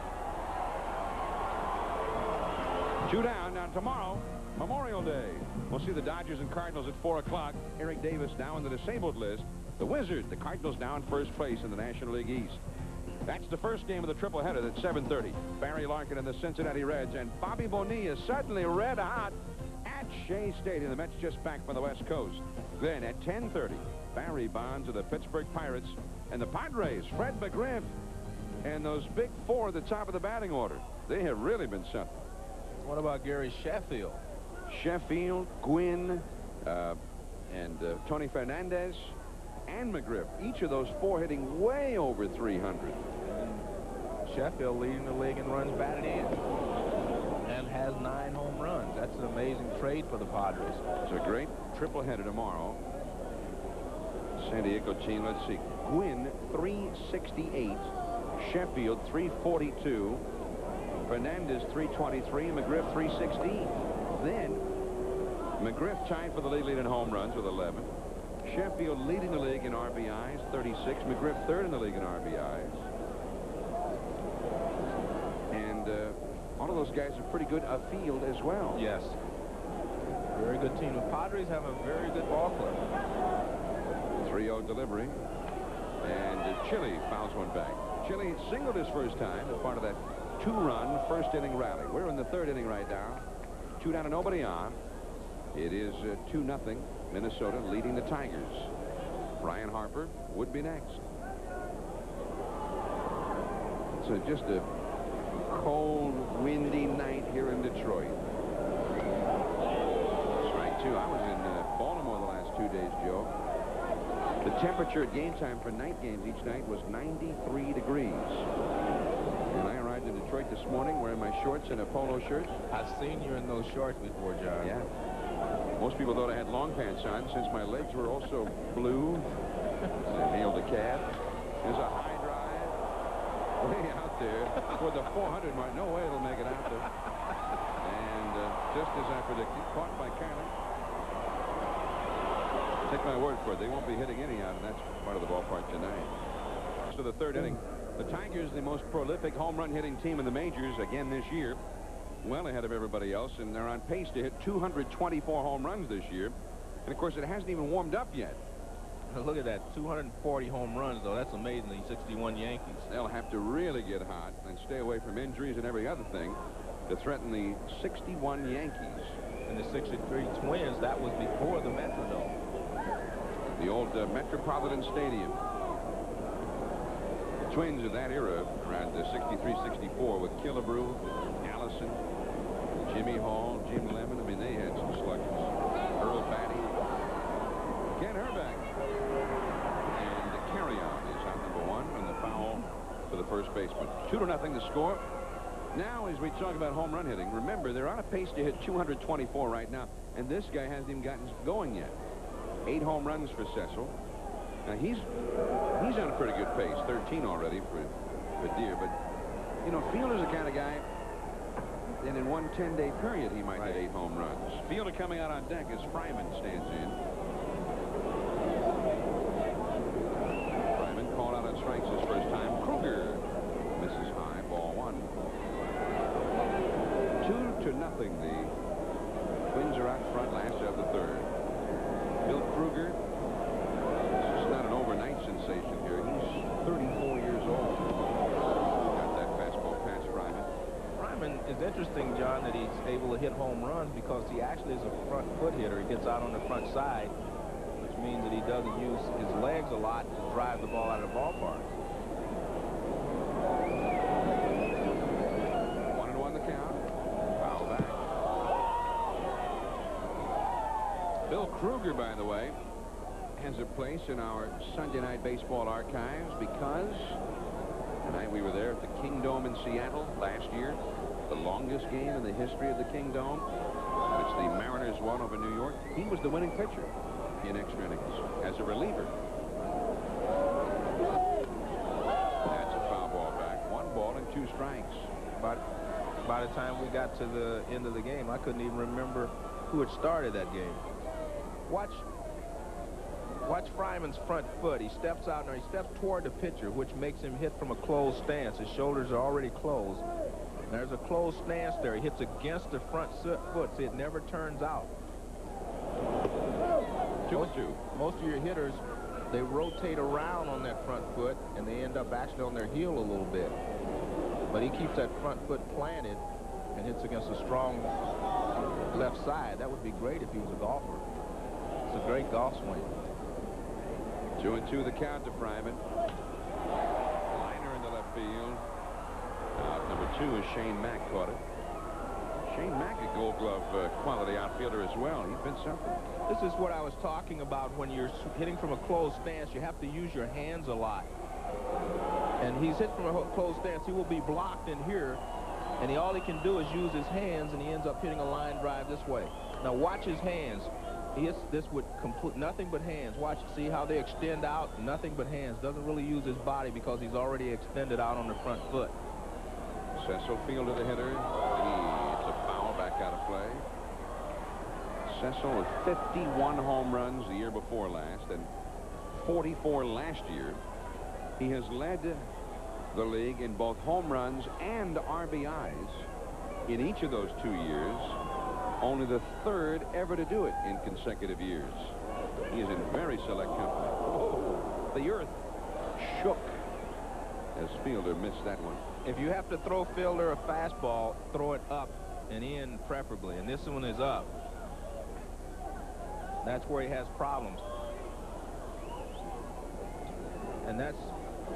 2 down. Now tomorrow, Memorial Day. We'll see the Dodgers and Cardinals at 4 o'clock. Eric Davis now on the disabled list. The Wizards, the Cardinals now in first place in the National League East. That's the first game of the triple-header at 7:30. Barry Larkin and the Cincinnati Reds, and Bobby Bonilla suddenly red hot at Shea Stadium. The Mets just back from the West Coast. Then at 10:30, Barry Bonds of the Pittsburgh Pirates and the Padres, Fred McGriff, and those big four at the top of the batting order. They have really been something. What about Gary Sheffield? Sheffield, Gwynn, and Tony Fernandez and McGriff. Each of those four hitting way over 300. Sheffield leading the league in runs batted in and has 9 home runs. That's an amazing trade for the Padres. It's a great triple-header tomorrow. San Diego team, let's see. Gwynn, 368. Sheffield, 342. Fernandez, 323. McGriff, 316. Then, McGriff tied for the league in home runs with 11. Sheffield leading the league in RBIs, 36. McGriff third in the league in RBIs. And all of those guys are pretty good afield as well. Yes. Very good team. The Padres have a very good ball club. 3-0 delivery. And Chile fouls one back. Chile singled his first time as part of that 2-run first inning rally. We're in the 3rd inning right now. 2 down and nobody on. It is 2-0. Minnesota leading the Tigers. Brian Harper would be next. It's just a cold, windy night here in Detroit. Strike 2. I was in Baltimore the last 2 days, Joe. The temperature at game time for night games each night was 93 degrees. And I arrived in Detroit this morning wearing my shorts and a polo shirt. I've seen you in those shorts before, John. Yeah. Most people thought I had long pants on since my legs were also blue. Nailed the calf. There's a high drive way out there for the 400 mark. No way it'll make it out there. And just as I predicted, caught by Kyler. Take my word for it, they won't be hitting any out, and that's part of the ballpark tonight. So the 3rd inning, the Tigers, the most prolific home run hitting team in the majors again this year, well ahead of everybody else, and they're on pace to hit 224 home runs this year. And of course, it hasn't even warmed up yet. Look at that, 240 home runs, though. That's amazing. The 61 Yankees. They'll have to really get hot and stay away from injuries and every other thing to threaten the 61 Yankees. And the 63 Twins, that was before the Metrodome. The old Metropolitan Stadium. The Twins of that era, around 63-64, with Killebrew, Allison, Jimmy Hall, Jim Lemon. I mean, they had some sluggers. Earl Batty, Ken Herbeck, and Carry-On is out number 1 on the foul for the first baseman. 2-0 the score. Now, as we talk about home run hitting, remember, they're on a pace to hit 224 right now, and this guy hasn't even gotten going yet. 8 home runs for Cecil. Now, he's on a pretty good pace, 13 already for Deere, but, you know, Fielder's the kind of guy, and in one 10-day period, he might hit 8 home runs. Fielder coming out on deck as Fryman stands in. Fryman called out on strikes his first time. Krueger misses high, ball 1. 2-0. The Twins are out front, last of the 3rd. Bill Krueger, this is not an overnight sensation here. He's 34 years old. Got that fastball past Fryman. Fryman is interesting, John, that he's able to hit home runs because he actually is a front foot hitter. He gets out on the front side, which means that he doesn't use his legs a lot to drive the ball out of the ballpark. 1-1 the count. Foul back. Bill Krueger, by the way, has a place in our Sunday Night Baseball archives because tonight we were there at the Kingdome in Seattle last year, the longest game in the history of the Kingdome, which the Mariners won over New York. He was the winning pitcher in extra innings as a reliever. That's a foul ball back. 1 ball and 2 strikes. But by the time we got to the end of the game, I couldn't even remember who had started that game. Watch Fryman's front foot. He steps out and he steps toward the pitcher, which makes him hit from a closed stance. His shoulders are already closed. There's a closed stance there. He hits against the front foot, so it never turns out. 2-2. Most of your hitters they rotate around on that front foot, and they end up actually on their heel a little bit. But he keeps that front foot planted and hits against a strong left side. That would be great if he was a golfer. It's a great golf swing. 2-2 the count to Fryman. Liner in the left field. Out number 2 is Shane Mack caught it. Shane Mack, a Gold Glove quality outfielder as well. He's been something. This is what I was talking about. When you're hitting from a closed stance, you have to use your hands a lot. And he's hit from a closed stance. He will be blocked in here, and all he can do is use his hands, and he ends up hitting a line drive this way. Now watch his hands. He hits this with nothing but hands. Watch, see how they extend out? Nothing but hands. Doesn't really use his body because he's already extended out on the front foot. Cecil fielded the hitter. It's a foul back out of play. Cecil with 51 home runs the year before last and 44 last year. He has led the league in both home runs and RBIs in each of those 2 years. Only the 3rd ever to do it in consecutive years. He is in very select company. Oh, the earth shook as Fielder missed that one. If you have to throw Fielder a fastball, throw it up and in preferably. And this one is up. That's where he has problems. And that's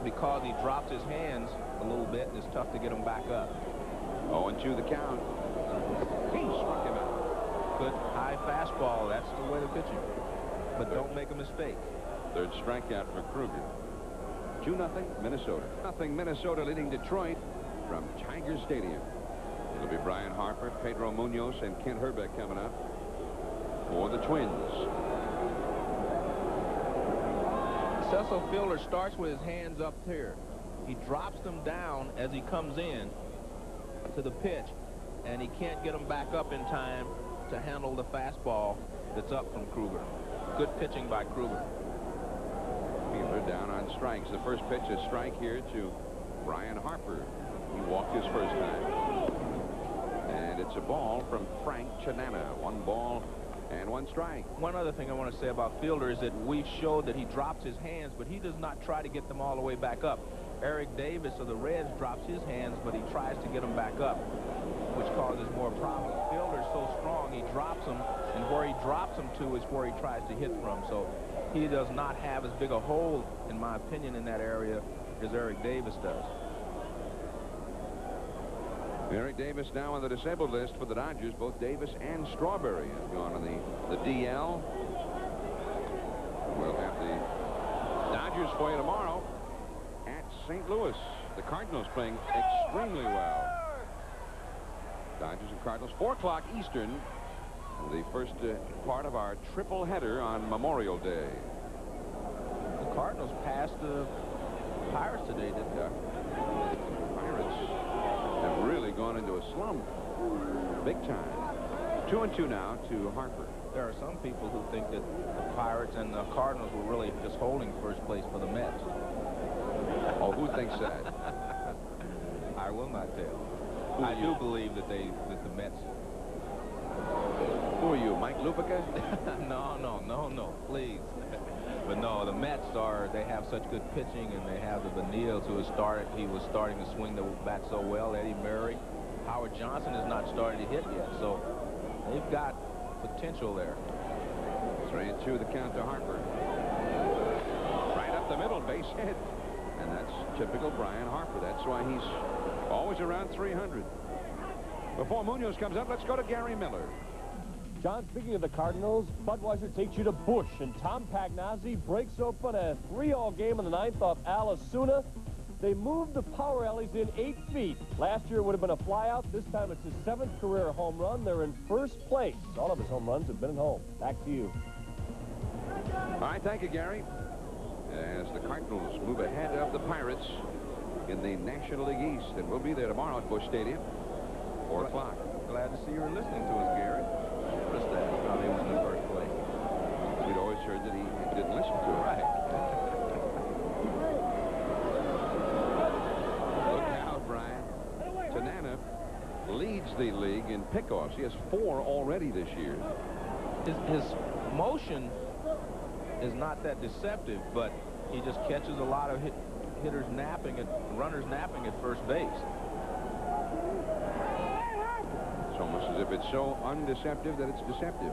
because he drops his hands a little bit, and it's tough to get him back up. 0-2 the count. He struck him out. Good high fastball. That's the way to pitch him. But don't make a mistake. 3rd strikeout for Krueger. 2-0 Minnesota. Nothing Minnesota leading Detroit from Tiger Stadium. It'll be Brian Harper, Pedro Munoz, and Kent Herbeck coming up for the Twins. Cecil Fielder starts with his hands up here. He drops them down as he comes in to the pitch, and he can't get them back up in time to handle the fastball that's up from Krueger. Good pitching by Krueger. Fielder down on strikes. The first pitch is strike here to Brian Harper. He walked his first time. And it's a ball from Frank Chanana. 1 ball and 1 strike. One other thing I want to say about Fielder is that we've showed that he drops his hands, but he does not try to get them all the way back up. Eric Davis of the Reds drops his hands, but he tries to get them back up, which causes more problems. Fielder's so strong, he drops them, and where he drops them to is where he tries to hit from. So he does not have as big a hole, in my opinion, in that area as Eric Davis does. Eric Davis now on the disabled list for the Dodgers. Both Davis and Strawberry have gone on the DL. We'll have the Dodgers for you tomorrow at St. Louis. The Cardinals playing extremely well. Dodgers and Cardinals, 4 o'clock Eastern. The first part of our triple header on Memorial Day. The Cardinals passed the Pirates today, didn't they? Pirates have really gone into a slump big time. 2-2 now to Harper. There are some people who think that the Pirates and the Cardinals were really just holding first place for the Mets. Oh, who thinks that? I will not tell. I do believe that the Mets. Who are you, Mike Lupica? No, please. But no, the Mets they have such good pitching, and they have the Benils who he was starting to swing the bat so well. Eddie Murray. Howard Johnson is not starting to hit yet, so they've got potential there. 3-2 the count to Harper. Right up the middle, base hit. And that's typical Brian Harper. That's why he's always around 300. Before Munoz comes up, let's go to Gary Miller. John, speaking of the Cardinals, Budweiser takes you to Busch, and Tom Pagnozzi breaks open a 3-all game in the 9th off Al Osuna. They moved the power alleys in 8 feet. Last year it would have been a flyout. This time it's his 7th career home run. They're in first place. All of his home runs have been at home. Back to you. All right, thank you, Gary. As the Cardinals move ahead of the Pirates in the National League East, and we'll be there tomorrow at Busch Stadium, 4 o'clock. Glad to see you were listening to us, Gary. Noticed that how they was in the first place. We'd always heard that he didn't listen to it. Right. Look out, Brian. Tanana leads the league in pickoffs. He has 4 already this year. His motion is not that deceptive, but he just catches a lot of hitters napping at runners napping at first base. It's almost as if it's so undeceptive that it's deceptive.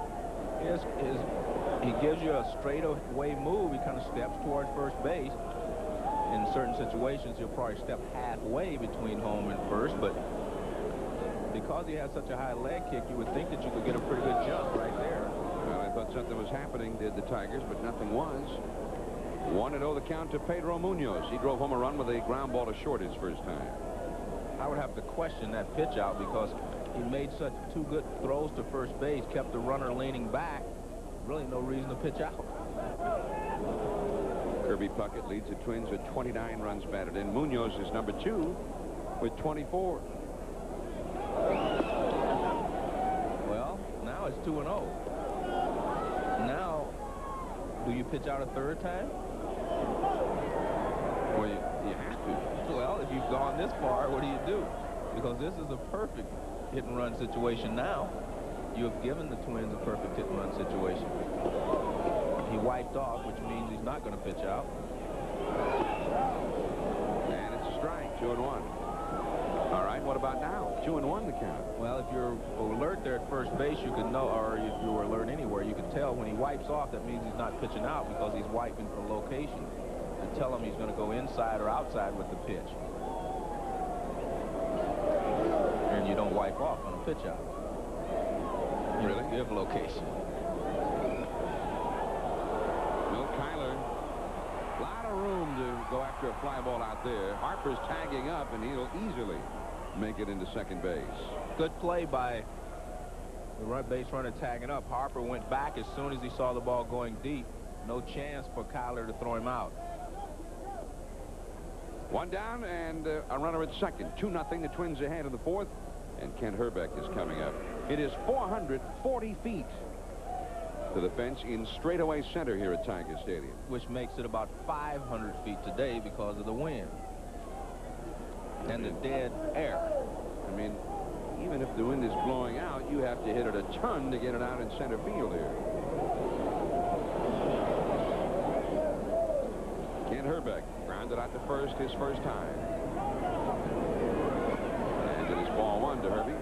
He gives you a straightaway move. He kind of steps towards first base. In certain situations, he'll probably step halfway between home and first, but because he has such a high leg kick, you would think that you could get a pretty good jump right there. Well, I thought something was happening, did the Tigers, but nothing was. 1-0 the count to Pedro Munoz. He drove home a run with a ground ball to short his first time. I would have to question that pitch out because he made such 2 good throws to first base, kept the runner leaning back. Really no reason to pitch out. Kirby Puckett leads the Twins with 29 runs batted in. Munoz is number 2 with 24. Well, now it's 2-0. Now, do you pitch out a third time? Well, you have to. Well, if you've gone this far, what do you do? Because this is a perfect hit-and-run situation now. You have given the Twins a perfect hit-and-run situation. He wiped off, which means he's not going to pitch out. And it's a strike, 2-1. All right, what about now? 2-1 the count. Well, if you're alert there at first base, you could know, or if you were alert anywhere, you could tell when he wipes off, that means he's not pitching out because he's wiping for location to tell him he's going to go inside or outside with the pitch. And you don't wipe off on a pitch out. You Really? give location. Room to go after a fly ball out there. Harper's tagging up, and he'll easily make it into second base. Good play by the base runner tagging up. Harper went back as soon as he saw the ball going deep. No chance for Kyler to throw him out. 1 down and a runner at second. 2-0. The Twins ahead in the 4th, and Kent Hrbek is coming up. It is 440 feet to the fence in straightaway center here at Tiger Stadium, which makes it about 500 feet today because of the wind and the dead air. I mean, even if the wind is blowing out, you have to hit it a ton to get it out in center field here. Kent Hrbek grounded out to first his first time, and it is ball 1 to Herbie.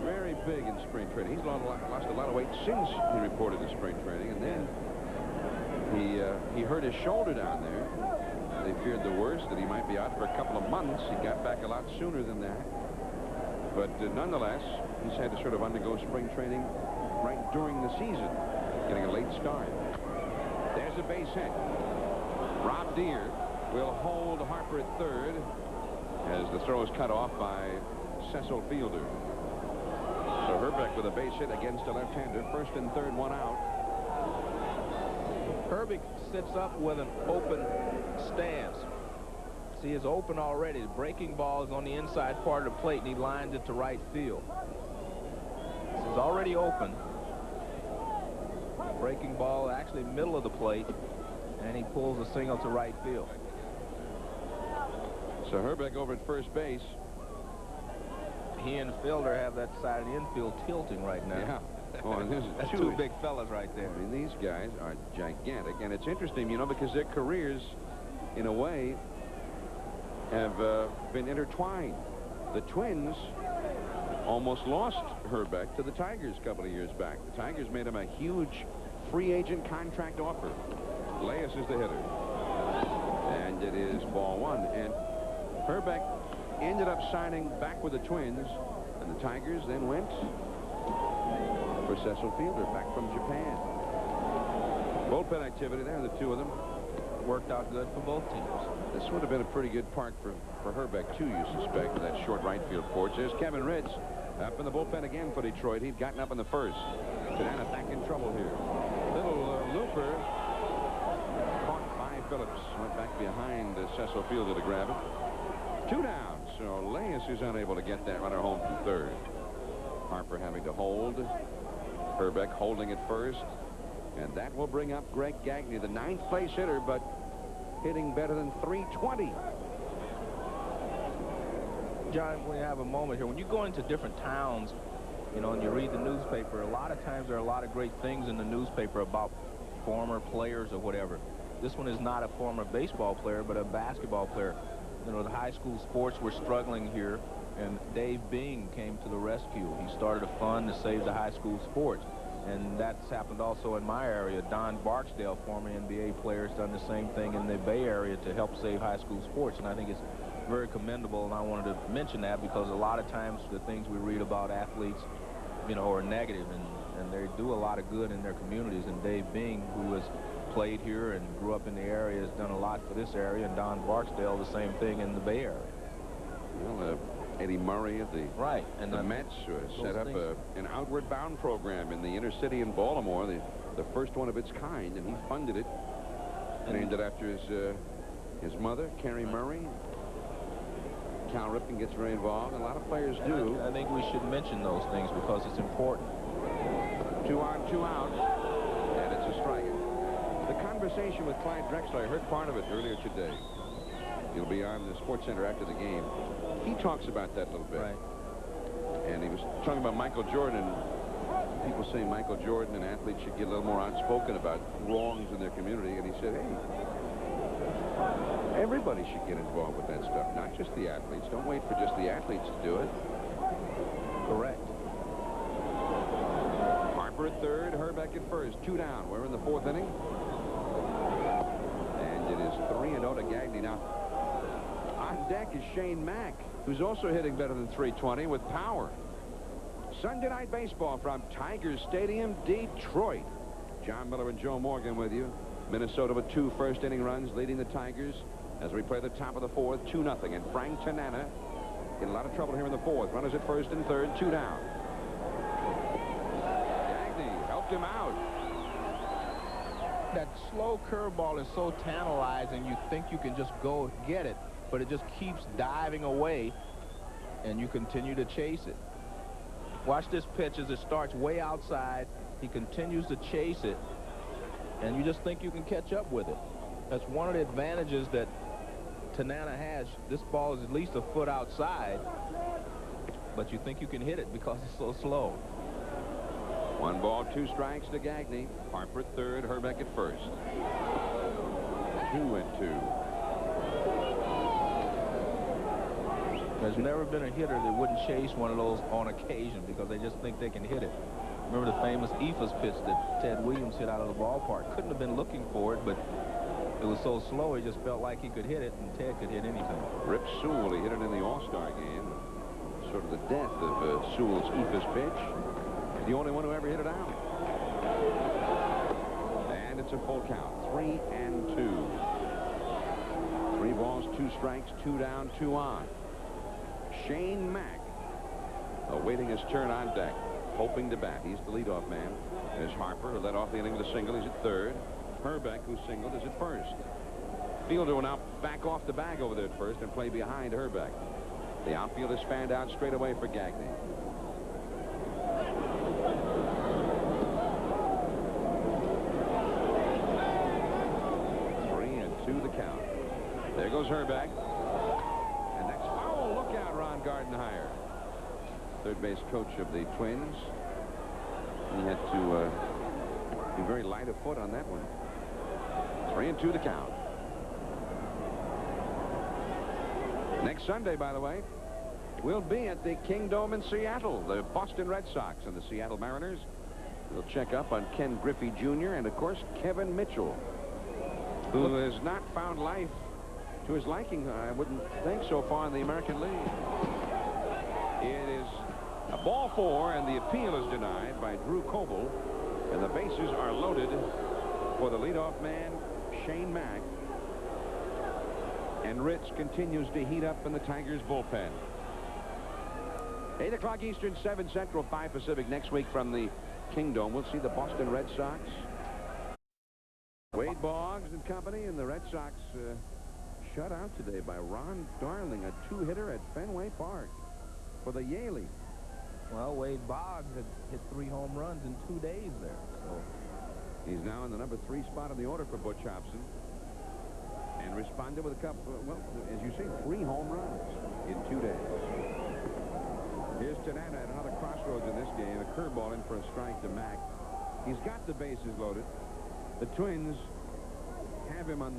Very big in spring training. He's lost a lot of weight since he reported to spring training, and then he hurt his shoulder down there. They feared the worst, that he might be out for a couple of months. He got back a lot sooner than that, but nonetheless, he's had to sort of undergo spring training right during the season, getting a late start. There's a base hit. Rob Deere will hold Harper at third as the throw is cut off by Cecil Fielder. So Hrbek with a base hit against a left-hander. First and third, 1 out. Hrbek sits up with an open stance. See, it's open already. The breaking ball is on the inside part of the plate, and he lines it to right field. This is already open. Breaking ball actually middle of the plate, and he pulls a single to right field. So Hrbek over at first base. He and the fielder have that side of the infield tilting right now. Yeah. Oh, and there's That's 2 big fellas right there. I mean, these guys are gigantic, and it's interesting, you know, because their careers, in a way, have been intertwined. The Twins almost lost Hrbek to the Tigers a couple of years back. The Tigers made him a huge free agent contract offer. Leyes is the hitter, and it is ball 1. And Hrbek ended up signing back with the Twins, and the Tigers then went for Cecil Fielder back from Japan. Bullpen activity there, the 2 of them. Worked out good for both teams. This would have been a pretty good park for Hrbek, too, you suspect, with that short right field porch. There's Kevin Ritz up in the bullpen again for Detroit. He'd gotten up in the first. Savannah back in trouble here. Little looper caught by Phillips. Went back behind Cecil Fielder to grab it. 2 down. So Leyes is unable to get that runner home from third. Harper having to hold. Hrbek holding at first. And that will bring up Greg Gagne, the 9th place hitter, but hitting better than .320. John, we have a moment here. When you go into different towns, You know, and you read the newspaper, a lot of times there are a lot of great things in the newspaper about former players or whatever. This one is not a former baseball player, but a basketball player. You know, the high school sports were struggling here, and Dave Bing came to the rescue. He started a fund to save the high school sports. And that's happened also in my area. Don Barksdale, former NBA player, has done the same thing in the Bay Area to help save high school sports. And I think it's very commendable, and I wanted to mention that because a lot of times the things we read about athletes, you know, are negative, and they do a lot of good in their communities. And Dave Bing, who has played here and grew up in the area, has done a lot for this area, and Don Barksdale, the same thing in the Bay Area. Well, Eddie Murray at the and the Mets set up an outward bound program in the inner city in Baltimore, the first one of its kind, and he funded it, named it after his mother, Carrie Murray. Cal Ripken gets very involved, and a lot of players do. I think we should mention those things because it's important. 2 on, 2 out, and it's a strike. The conversation with Clyde Drexler, I heard part of it earlier today. He'll be on the Sports Center after the game. He talks about that a little bit. Right. And he was talking about Michael Jordan, and people say Michael Jordan and athletes should get a little more outspoken about wrongs in their community. And he said, hey, everybody should get involved with that stuff, not just the athletes. Don't wait for just the athletes to do it. Correct. Harper at third, Herbeck at first. 2 down. We're in the 4th inning. And it is 3-0 to Gagne. Now, on deck is Shane Mack, who's also hitting better than .320 with power. Sunday Night Baseball from Tigers Stadium, Detroit. John Miller and Joe Morgan with you. Minnesota with 2 first-inning runs leading the Tigers as we play the top of the 4th, 2-0. And Frank Tanana in a lot of trouble here in the 4th. Runners at first and third, 2 down. Gagne helped him out. That slow curveball is so tantalizing, you think you can just go get it, but it just keeps diving away, and you continue to chase it. Watch this pitch as it starts way outside. He continues to chase it, and you just think you can catch up with it. That's one of the advantages that Tanana has. This ball is at least a foot outside, but you think you can hit it because it's so slow. 1 ball, 2 strikes to Gagne. Harper at third, Herbeck at first. 2-2. There's never been a hitter that wouldn't chase one of those on occasion because they just think they can hit it. Remember the famous Ephus pitch that Ted Williams hit out of the ballpark? Couldn't have been looking for it, but it was so slow he just felt like he could hit it, and Ted could hit anything. Rip Sewell, he hit it in the All-Star game. Sort of the death of Sewell's Ephus pitch. The only one who ever hit it out. And it's a full count. 3-2. 3 balls, 2 strikes, 2 down, 2 on. Shane Mack awaiting his turn on deck, hoping to bat. He's the leadoff man. There's Harper, who led off the inning with a single. He's at third. Herbeck, who singled, is at first. Fielder will now back off the bag over there at first and play behind Herbeck. The outfield is fanned out straight away for Gagne. The count. There goes Herbeck. And next foul. Look out, Ron Gardenhire. Third base coach of the Twins. He had to be very light of foot on that one. 3-2 the count. Next Sunday, by the way, we'll be at the Kingdome in Seattle. The Boston Red Sox and the Seattle Mariners will check up on Ken Griffey Jr. and, of course, Kevin Mitchell, who has not found life to his liking, I wouldn't think, so far in the American League. It is a ball 4, and the appeal is denied by Drew Coble, and the bases are loaded for the leadoff man, Shane Mack. And Ritz continues to heat up in the Tigers bullpen. 8 o'clock Eastern, 7 Central, 5 Pacific next week from the Kingdome. We'll see the Boston Red Sox. Wade Boggs and company, and the Red Sox shut out today by Ron Darling, a 2-hitter at Fenway Park for the Yaley. Well, Wade Boggs had hit 3 home runs in 2 days there. So he's now in the number 3 spot in the order for Butch Hobson, and responded with a couple, well, as you say, 3 home runs in 2 days. Here's Tanana at another crossroads in this game. A curveball in for a strike to Mack. He's got the bases loaded. The Twins have him on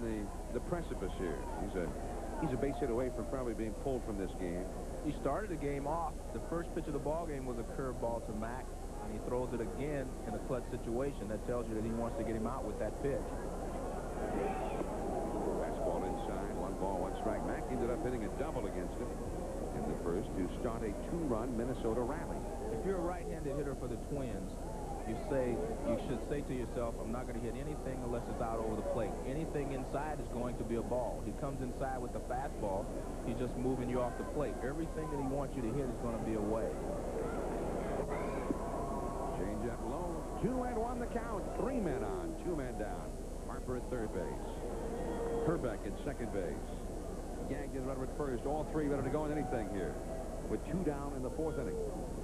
the precipice here. He's a base hit away from probably being pulled from this game. He started the game off. The first pitch of the ball game was a curveball to Mack, and he throws it again in a clutch situation. That tells you that he wants to get him out with that pitch. Fastball inside, 1 ball, 1 strike. Mack ended up hitting a double against him in the first to start a 2-run Minnesota rally. If you're a right-handed hitter for the Twins, you should say to yourself, I'm not going to hit anything unless it's out over the plate. Anything inside is going to be a ball. He comes inside with the fastball. He's just moving you off the plate. Everything that he wants you to hit is going to be away. Change up low. 2-1 the count. 3 men on, 2 men down. Harper at third base. Herbeck at second base. Gagnon runner at first. All 3 ready to go in anything here. With 2 down in the 4th inning.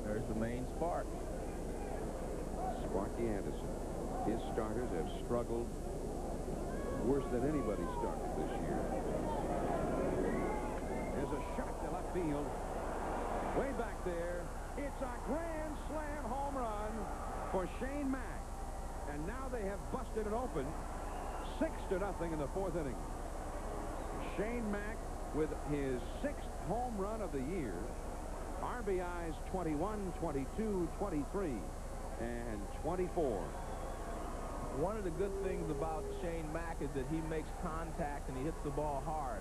There's the main spark. Sparky Anderson. His starters have struggled worse than anybody started this year. There's a shot to left field. Way back there. It's a grand slam home run for Shane Mack. And now they have busted it open. 6-0 in the 4th inning. Shane Mack with his 6th home run of the year. RBIs 21, 22, 23. And 24. One of the good things about Shane Mack is that he makes contact and he hits the ball hard.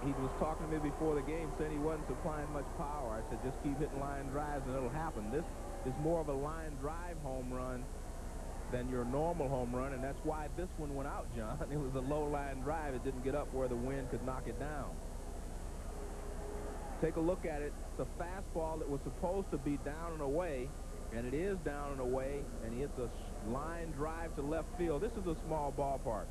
He was talking to me before the game saying he wasn't supplying much power. I said, just keep hitting line drives and it'll happen. This is more of a line drive home run than your normal home run, and that's why this one went out, John. It was a low line drive. It didn't get up where the wind could knock it down. Take a look at it. It's a fastball that was supposed to be down and away, and it is down and away, and he hits a line drive to left field. This is a small ballpark,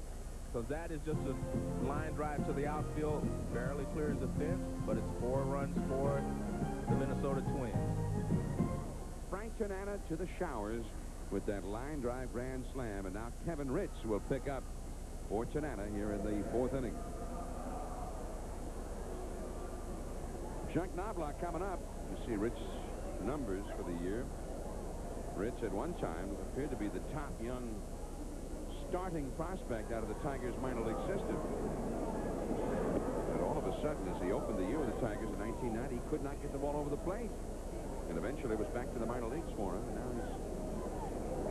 because that is just a line drive to the outfield. Barely clears the fence, but it's 4 runs for the Minnesota Twins. Frank Tanana to the showers with that line drive grand slam, and now Kevin Ritz will pick up for Tanana here in the 4th inning. Chuck Knobloch coming up. You see Ritz's numbers for the year. Ritz at one time appeared to be the top young starting prospect out of the Tigers minor league system. And all of a sudden, as he opened the year with the Tigers in 1990, he could not get the ball over the plate. And eventually it was back to the minor leagues for him, and now he's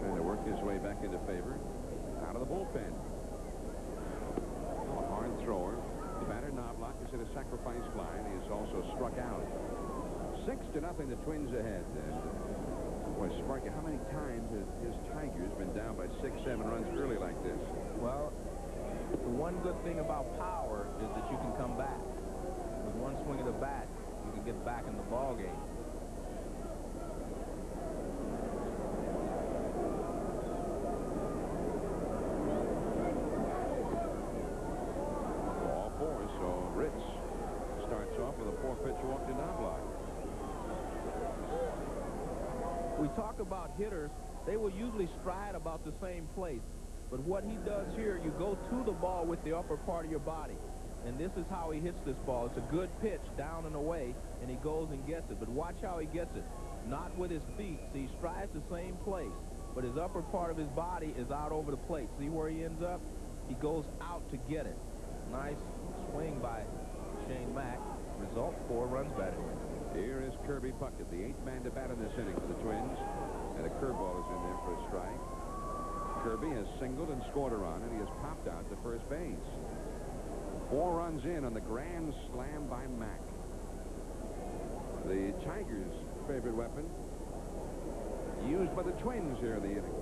trying to work his way back into favor out of the bullpen. A hard thrower. The batter Knobloch has hit a sacrifice fly, and he has also struck out. 6-0, the Twins ahead. And boy, Sparky, how many times has his Tigers been down by 6-7 runs early like this? Well, the one good thing about power is that you can come back. With one swing of the bat, you can get back in the ball game. All 4, so Ritz starts off with a 4-pitch walk to Knobloch. We talk about hitters, they will usually stride about the same place. But what he does here, you go to the ball with the upper part of your body. And this is how he hits this ball. It's a good pitch down and away, and he goes and gets it. But watch how he gets it. Not with his feet. See, he strides the same place, but his upper part of his body is out over the plate. See where he ends up? He goes out to get it. Nice swing by Shane Mack. Result, 4 runs batted in. Here is Kirby Puckett, the 8th man to bat in this inning for the Twins. And a curveball is in there for a strike. Kirby has singled and scored a run, and he has popped out to first base. 4 runs in on the grand slam by Mack. The Tigers' favorite weapon used by the Twins here in the inning.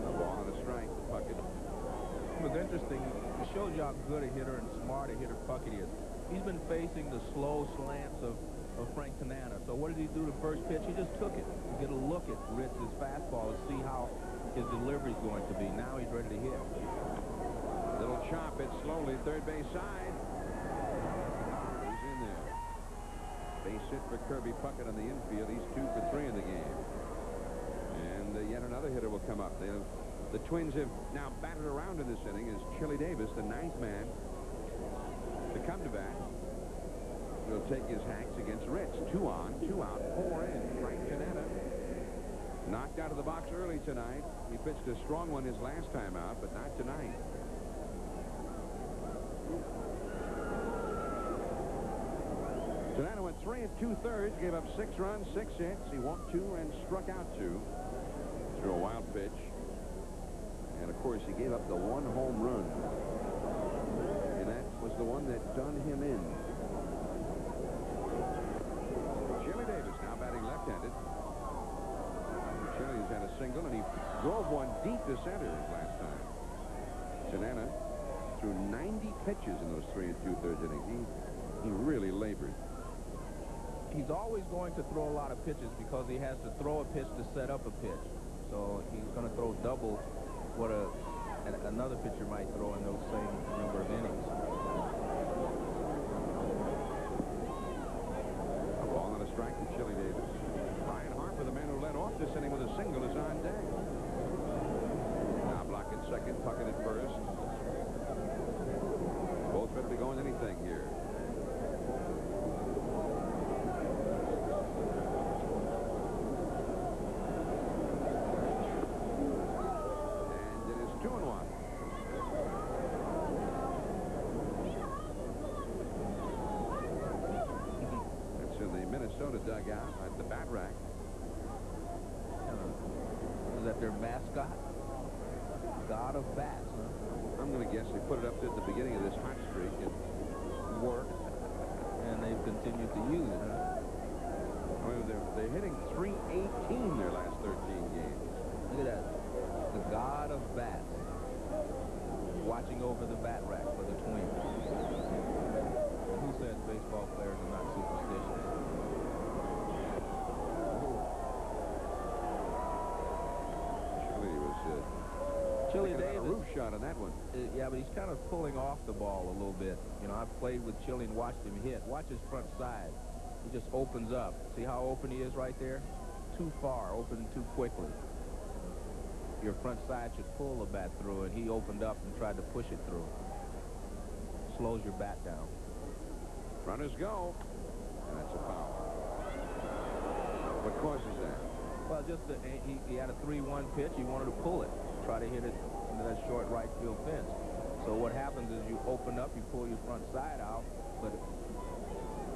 A ball and a strike to Puckett. It was interesting. It shows you how good a hitter and smart a hitter Puckett is. He's been facing the slow slants of Frank Tanana. So what did he do the first pitch? He just took it to get a look at Ritz's fastball to see how his delivery is going to be. Now he's ready to hit. Little chop it slowly, third base side. He's in there. Base hit for Kirby Puckett on the infield. He's 2 for 3 in the game. And yet another hitter will come up. The Twins have now batted around in this inning as Chili Davis, the 9th man to come to bat. He'll take his hacks against Ritz. 2 on, 2 out, 4 in. Frank Janetta knocked out of the box early tonight. He pitched a strong one his last time out, but not tonight. Janetta went 3 2/3, gave up 6 runs, 6 hits. He walked 2 and struck out 2. Threw a wild pitch. And, of course, he gave up the 1 home run. And that was the one that done him in. Chili Davis now batting left-handed. Chili's had a single, and he drove one deep to center his last time. Janetta threw 90 pitches in those 3 2/3 innings. He really labored. He's always going to throw a lot of pitches because he has to throw a pitch to set up a pitch. So he's going to throw double what another pitcher might throw in those same number of innings. A ball and a strike to Chili Davis. Brian Harper, the man who led off this inning with a single, is on deck. Now Block at second, Puckett at first. Both better be going anything here. Dugout at the bat rack. Is that their mascot? God of bats, huh? I'm going to guess they put it up at the beginning of this hot streak. It worked, and they've continued to use it, huh? I mean, they're hitting .318 their last 13 games. Look at that. The God of bats watching over the bat rack for the Twins. Who says baseball players are not superstitious? Chili Davis. A roof shot on that one. Yeah, but he's kind of pulling off the ball a little bit. You know, I've played with Chili and watched him hit. Watch his front side. He just opens up. See how open he is right there? Too far, open too quickly. Your front side should pull the bat through, and he opened up and tried to push it through. Slows your bat down. Runners go. And that's a foul. What causes that? Well, just he had a 3-1 pitch. He wanted to pull it, try to hit it into that short right field fence. So what happens is you open up, you pull your front side out, but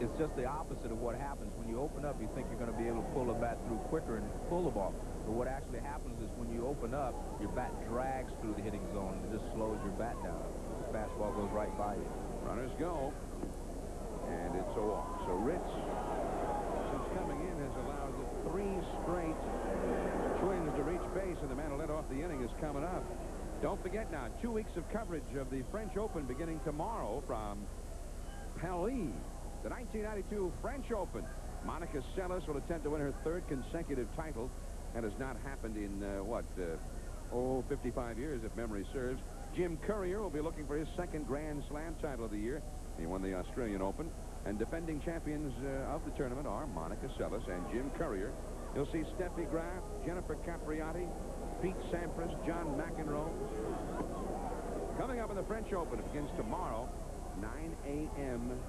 it's just the opposite of what happens. When you open up, you think you're going to be able to pull the bat through quicker and pull the ball. But what actually happens is when you open up, your bat drags through the hitting zone. It just slows your bat down. The fastball goes right by you. Runners go. And it's a walk. So Ritz, since coming in, has allowed 3 straight Twins to reach base, and the man who led off the inning is coming up. Don't forget now, 2 weeks of coverage of the French Open beginning tomorrow from Paris. The 1992 French Open. Monica Seles will attempt to win her 3rd consecutive title. That has not happened in, 55 years, if memory serves. Jim Courier will be looking for his 2nd Grand Slam title of the year. He won the Australian Open. And defending champions of the tournament are Monica Seles and Jim Courier. You'll see Steffi Graf, Jennifer Capriati, Pete Sampras, John McEnroe. Coming up in the French Open, it begins tomorrow, 9 a.m.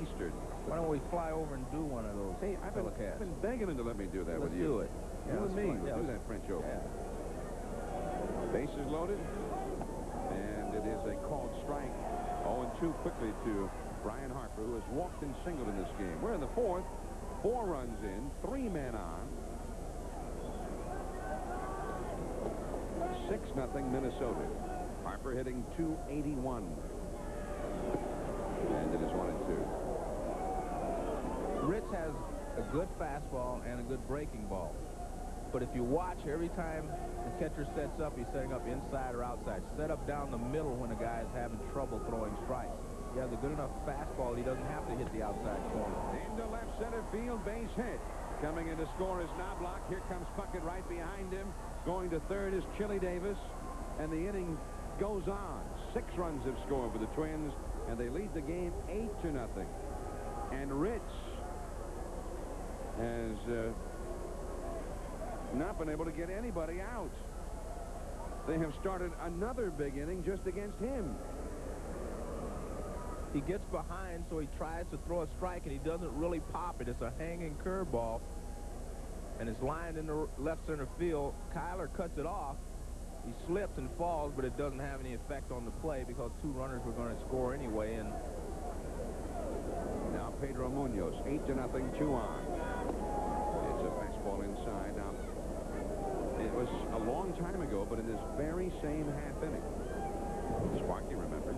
Eastern. Why don't we fly over and do one of those telecasts? I've been begging him to let me do that Let's with you. do it. You and me, we'll do that French Open. Yeah. Bases loaded. And it is a called strike. 0-2 quickly to Brian Harper, who has walked and singled in this game. We're in the 4th. 4 runs in, 3 men on. 6-0 Minnesota. Harper hitting .281. And it is 1-2. Ritz has a good fastball and a good breaking ball. But if you watch, every time the catcher sets up, he's setting up inside or outside. Set up down the middle when a guy is having trouble throwing strikes. He has a good enough fastball, he doesn't have to hit the outside corner. Into left center field, base hit. Coming in to score is Knobloch. Here comes Puckett right behind him. Going to third is Chili Davis. And the inning goes on. 6 runs have scored for the Twins, and they lead the game 8-0. And Ritz has not been able to get anybody out. They have started another big inning just against him. He gets behind, so he tries to throw a strike, and he doesn't really pop it. It's a hanging curveball, and it's lined in the left center field. Kyler cuts it off. He slips and falls, but it doesn't have any effect on the play because 2 runners were going to score anyway. And now Pedro Munoz, 8-0, 2 on. It's a fastball inside. Now, it was a long time ago, but in this very same half inning, Sparky remembers,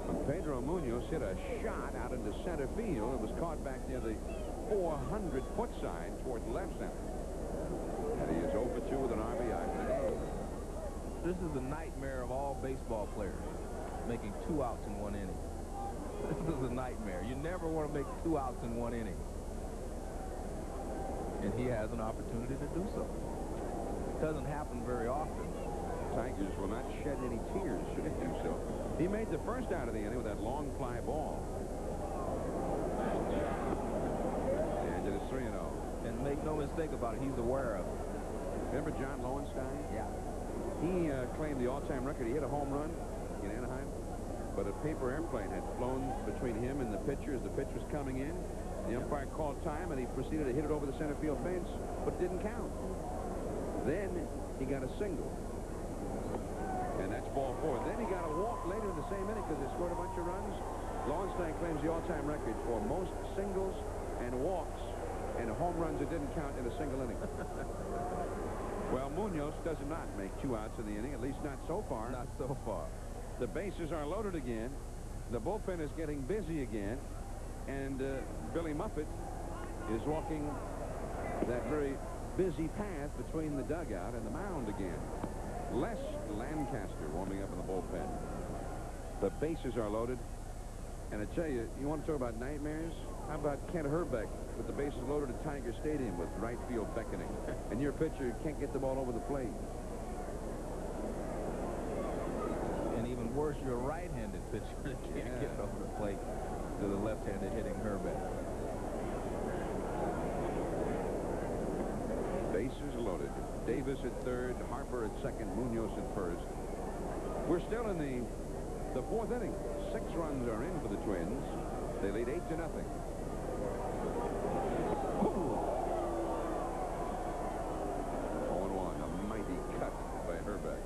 when Pedro Munoz hit a shot out into center field. It was caught back near the 400-foot side toward left center. And he is 0 for 2 with an RBI today. This is the nightmare of all baseball players, making 2 outs in 1 inning. This is a nightmare. You never want to make 2 outs in 1 inning. And he has an opportunity to do so. It doesn't happen very often. Tigers will not shed any tears should he do so. He made the first out of the inning with that long fly ball. And it is 3-0. And make no mistake about it, he's aware of it. Remember John Lowenstein? Yeah. He claimed the all-time record. He hit a home run in Anaheim, but a paper airplane had flown between him and the pitcher as the pitch was coming in. The umpire called time, and he proceeded to hit it over the center field fence, but it didn't count. Then he got a single. And that's ball 4. Then he got a walk later in the same inning because they scored a bunch of runs. Lowenstein claims the all-time record for most singles and walks and home runs that didn't count in a single inning. Well, Munoz does not make 2 outs in the inning, at least not so far. Not so far. The bases are loaded again. The bullpen is getting busy again. And Billy Muffet is walking that very busy path between the dugout and the mound again. Les Lancaster warming up in the bullpen. The bases are loaded. And I tell you, you want to talk about nightmares? How about Kent Herbeck with the bases loaded at Tiger Stadium with right field beckoning? And your pitcher can't get the ball over the plate. And even worse, your right-handed pitcher can't get over the plate to the left-handed hitting Herbeck. Bases loaded. Davis at third, Harper at second, Munoz at first. We're still in the 4th inning. 6 runs are in for the Twins. They lead 8-0. 0-1, a mighty cut by Herbeck.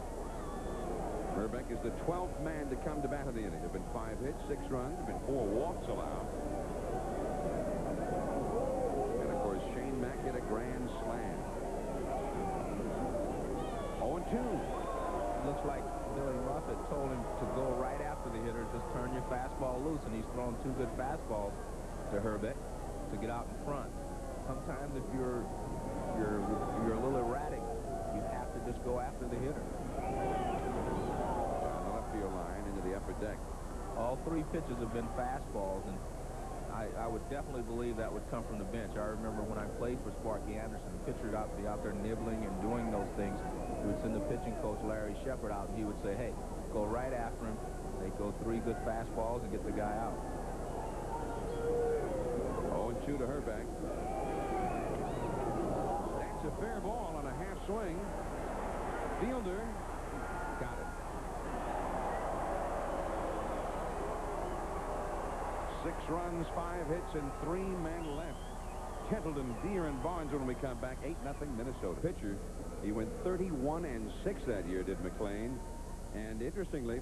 Herbeck is the 12th man to come to bat in the inning. There have been 5 hits, 6 runs, there have been 4 walks allowed. And of course, Shane Mack hit a grand slam. 0-2. Looks like Billy Muffet told him to go right after the hitter, just turn your fastball loose, and he's thrown 2 good fastballs to Herbeck to get out in front. Sometimes if you're a little erratic, you have to just go after the hitter. Down the left field line into the upper deck. All 3 pitches have been fastballs, and I would definitely believe that would come from the bench. I remember when I played for Sparky Anderson, the pitcher would be out there nibbling and doing those things. We would send the pitching coach, Larry Shepard, out, and he would say, hey, go right after him. They'd go 3 good fastballs and get the guy out. 0-2 to Herbeck. That's a fair ball on a half swing. Fielder got it. 6 runs, 5 hits, and 3 men left. Templeton, Deere, and Barnes when we come back. 8-0 Minnesota. Pitcher, he went 31-6 that year, did McLean. And interestingly,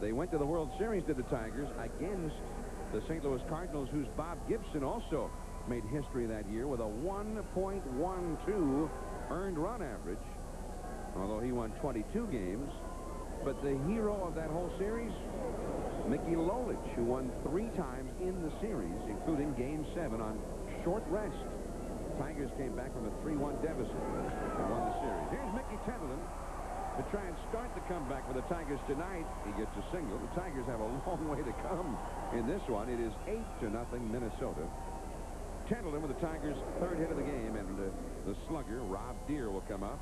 they went to the World Series, did the Tigers, against the St. Louis Cardinals, whose Bob Gibson also made history that year with a 1.12 earned run average, although he won 22 games. But the hero of that whole series, Mickey Lolich, who won 3 times in the series, including Game 7 on short rest. Tigers came back from a 3-1 deficit and won the series. Here's Mickey Templeton to try and start the comeback for the Tigers tonight. He gets a single. The Tigers have a long way to come in this one. It is 8-0 Minnesota. Templeton with the Tigers' 3rd hit of the game, and the slugger, Rob Deere, will come up.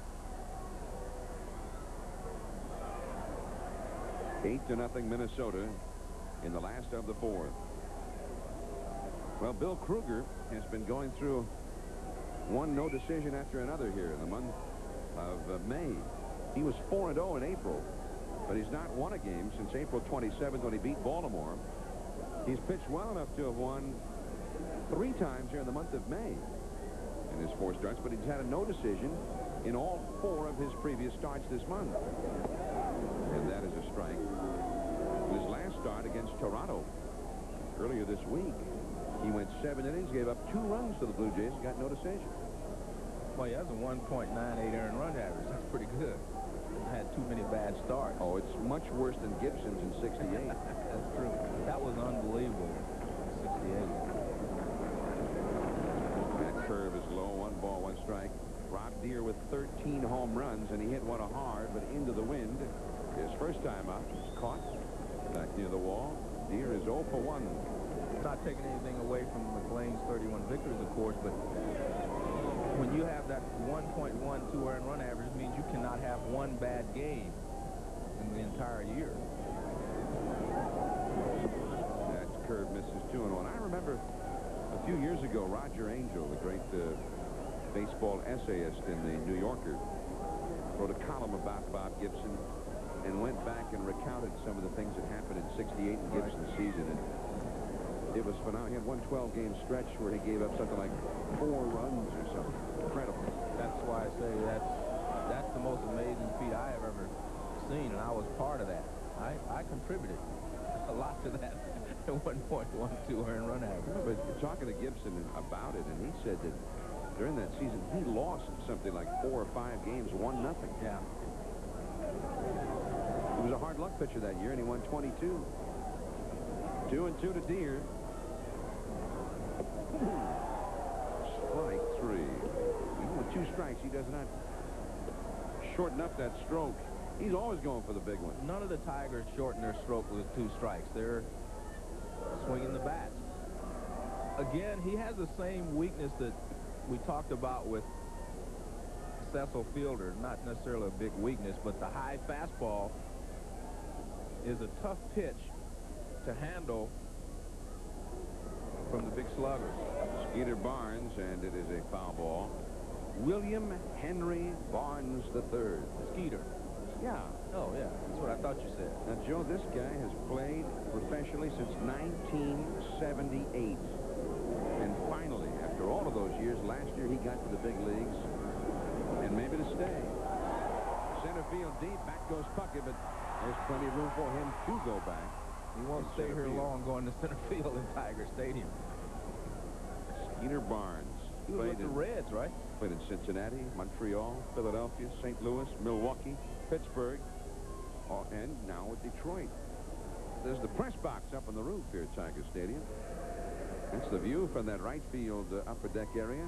8-0 Minnesota in the last of the 4th. Well, Bill Krueger has been going through one no decision after another here in the month of May. He was 4-0 in April, but he's not won a game since April 27th when he beat Baltimore. He's pitched well enough to have won 3 times here in the month of May in his 4 starts, but he's had a no decision in all 4 of his previous starts this month. And that is a strike. His last start against Toronto earlier this week, he went 7 innings, gave up 2 runs to the Blue Jays, and got no decision. Well, he has a 1.98 earned run average. That's pretty good. Hasn't had too many bad starts. Oh, it's much worse than Gibson's in 68. That's true. That was unbelievable. 68. That curve is low. 1 ball, 1 strike. Rob Deere with 13 home runs, and he hit one hard, but into the wind. His first time up, he's caught back near the wall. Deere is 0 for 1. It's not taking anything away from McLean's 31 victories, of course, but when you have that 1.12 earned run average, it means you cannot have 1 bad game in the entire year. That curve misses 2 and 1. I remember a few years ago, Roger Angel, the great baseball essayist in the New Yorker, wrote a column about Bob Gibson and went back and recounted some of the things that happened in 68 in Gibson's season. And it was phenomenal. He had one 12-game stretch where he gave up something like 4 runs or something. Incredible. That's why I say that's the most amazing feat I have ever seen, and I was part of that. I contributed a lot to that 1.12 earned run average. But talking to Gibson about it, and he said that during that season he lost something like 4 or 5 games, 1-0. Yeah. He was a hard luck pitcher that year, and he won 22. 2-2 to Deere. Strike 3. Even with 2 strikes, he does not shorten up that stroke. He's always going for the big one. None of the Tigers shorten their stroke with 2 strikes. They're swinging the bats. Again, he has the same weakness that we talked about with Cecil Fielder. Not necessarily a big weakness, but the high fastball is a tough pitch to handle from the big sluggers. Skeeter Barnes, and it is a foul ball. William Henry Barnes III. Skeeter. Yeah. Oh, yeah. That's what I thought you said. Now, Joe, this guy has played professionally since 1978. And finally, after all of those years, last year he got to the big leagues, and maybe to stay. Center field deep, back goes Puckett, but there's plenty of room for him to go back. He won't stay here long going to center field in Tiger Stadium. Skeeter Barnes. He was with the Reds, right? Played in Cincinnati, Montreal, Philadelphia, St. Louis, Milwaukee, Pittsburgh, and now with Detroit. There's the press box up on the roof here at Tiger Stadium. That's the view from that right field upper deck area.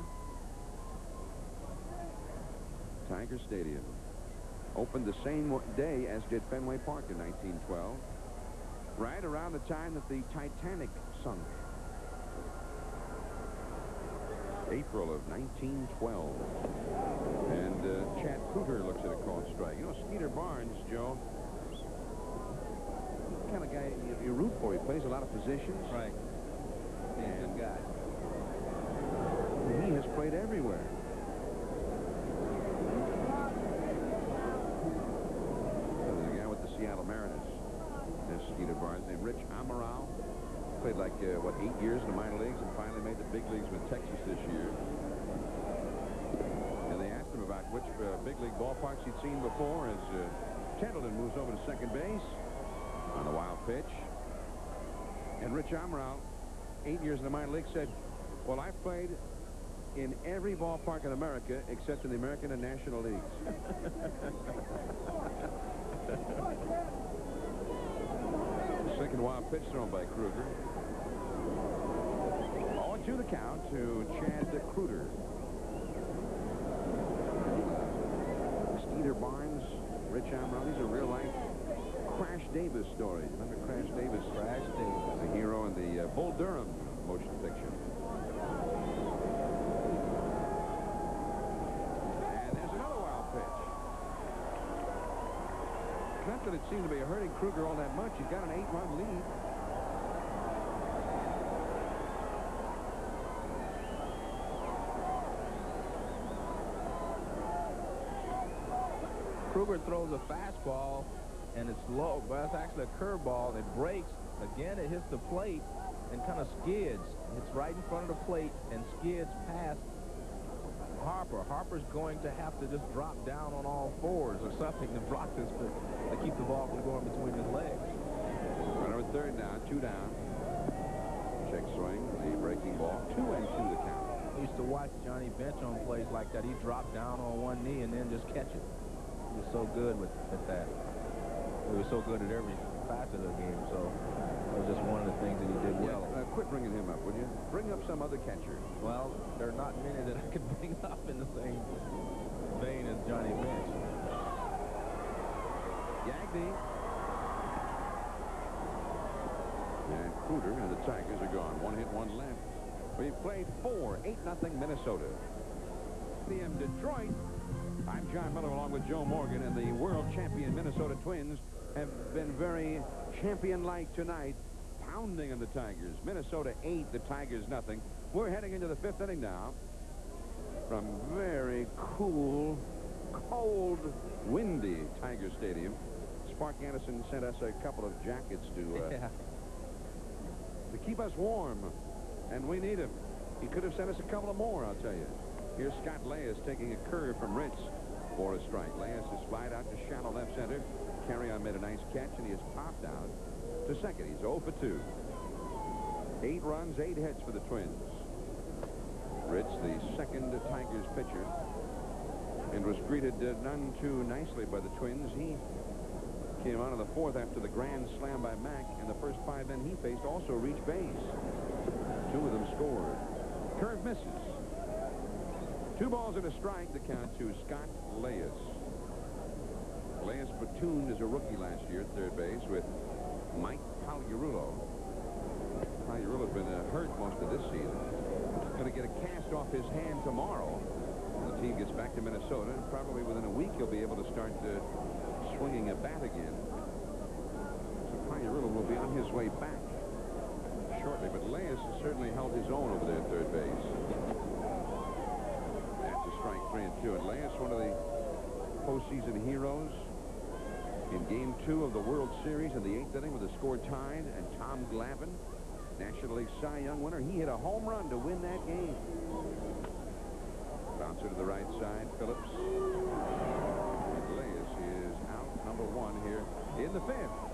Tiger Stadium. Opened the same day as did Fenway Park in 1912. Right around the time that the Titanic sunk. April of 1912. And Chad Krueger looks at a called strike. You know, Skeeter Barnes, Joe, the kind of guy you root for. He plays a lot of positions. Right. He's a good guy. He has played everywhere. There's a guy with the Seattle Mariners. There's Skeeter Barnes named Rich Amaral. Played like, 8 years in the minor leagues and finally made the big leagues with Texas this year. And they asked him about which big league ballparks he'd seen before as Tendleton moves over to second base on a wild pitch. And Rich Amaral, 8 years in the minor league, said, well, I've played in every ballpark in America except in the American and National Leagues. Second wild pitch thrown by Krueger. 0-2 the count to Chad Krueger. Skeeter Barnes, Rich Amaral. These are real-life Crash Davis stories. Remember Crash Davis? Crash Davis. The hero in the Bull Durham motion picture. And there's another wild pitch. Not that it seemed to be hurting Krueger all that much. He's got an 8-run lead. Krueger throws a fastball, and it's low, but it's actually a curveball. It breaks. Again, it hits the plate, and kind of skids. It's right in front of the plate and skids past Harper. Harper's going to have to just drop down on all fours or something to block this, to keep the ball from going between his legs. Runner at third now, 2 down. Check swing, the breaking ball, 2-2 the count. I used to watch Johnny Bench on plays like that. He dropped down on one knee and then just catch it. He was so good at that. He was so good at every facet of the game, so that was just one of the things that he did well. Quit bringing him up, would you? Bring up some other catcher. Well, there are not many that I could bring up in the same vein as Johnny Bench. Gagne. And Krueger and the Tigers are gone. 1 hit, 1 left. We've played 4, 8-0 Minnesota. In Detroit, I'm John Miller along with Joe Morgan, and the world champion Minnesota Twins have been very champion-like tonight, pounding on the Tigers. Minnesota 8, the Tigers nothing. We're heading into the 5th inning now from very cool, cold, windy Tiger Stadium. Spark Anderson sent us a couple of jackets to keep us warm, and we need him. He could have sent us a couple of more, I'll tell you. Here's Scott Leyes taking a curve from Ritz for a strike. Leyes is flied out to shallow left center. Carrion made a nice catch, and he has popped out to second. He's 0 for 2. 8 runs, 8 hits for the Twins. Ritz, the second Tigers pitcher, and was greeted none too nicely by the Twins. He came out of the 4th after the grand slam by Mack, and the first 5 men he faced also reached base. 2 of them scored. Curve misses. 2 balls and a strike, the count to Scott Leyes. Leyes platooned as a rookie last year at third base with Mike Pagliarulo. Pagliarulo's been hurt most of this season. Going to get a cast off his hand tomorrow. The team gets back to Minnesota, and probably within a week he'll be able to start swinging a bat again. So Pagliarulo will be on his way back shortly, but Leyes has certainly held his own over there at third base. That's a strike, 3 and 2. And Leyes, one of the postseason heroes in Game 2 of the World Series in the 8th inning with a score tied, and Tom Glavine, National League Cy Young winner, he hit a home run to win that game. Bouncer to the right side, Phillips. And Leyes is out, number 1 here in the 5th.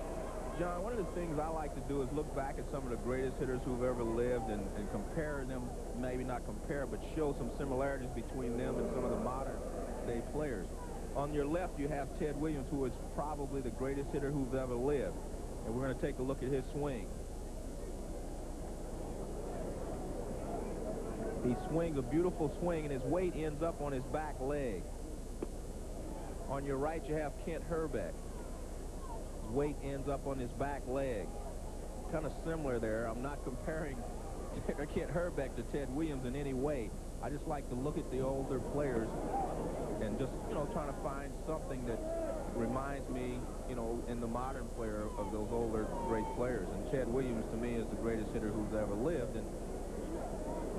John, one of the things I like to do is look back at some of the greatest hitters who've ever lived and compare them, maybe not compare, but show some similarities between them and some of the modern day players. On your left, you have Ted Williams, who is probably the greatest hitter who's ever lived. And we're going to take a look at his swing. He swings a beautiful swing, and his weight ends up on his back leg. On your right, you have Kent Herbeck. His weight ends up on his back leg. Kind of similar there. I'm not comparing Kent Herbeck to Ted Williams in any way. I just like to look at the older players and just, trying to find something that reminds me, in the modern player of those older great players. And Ted Williams, to me, is the greatest hitter who's ever lived. And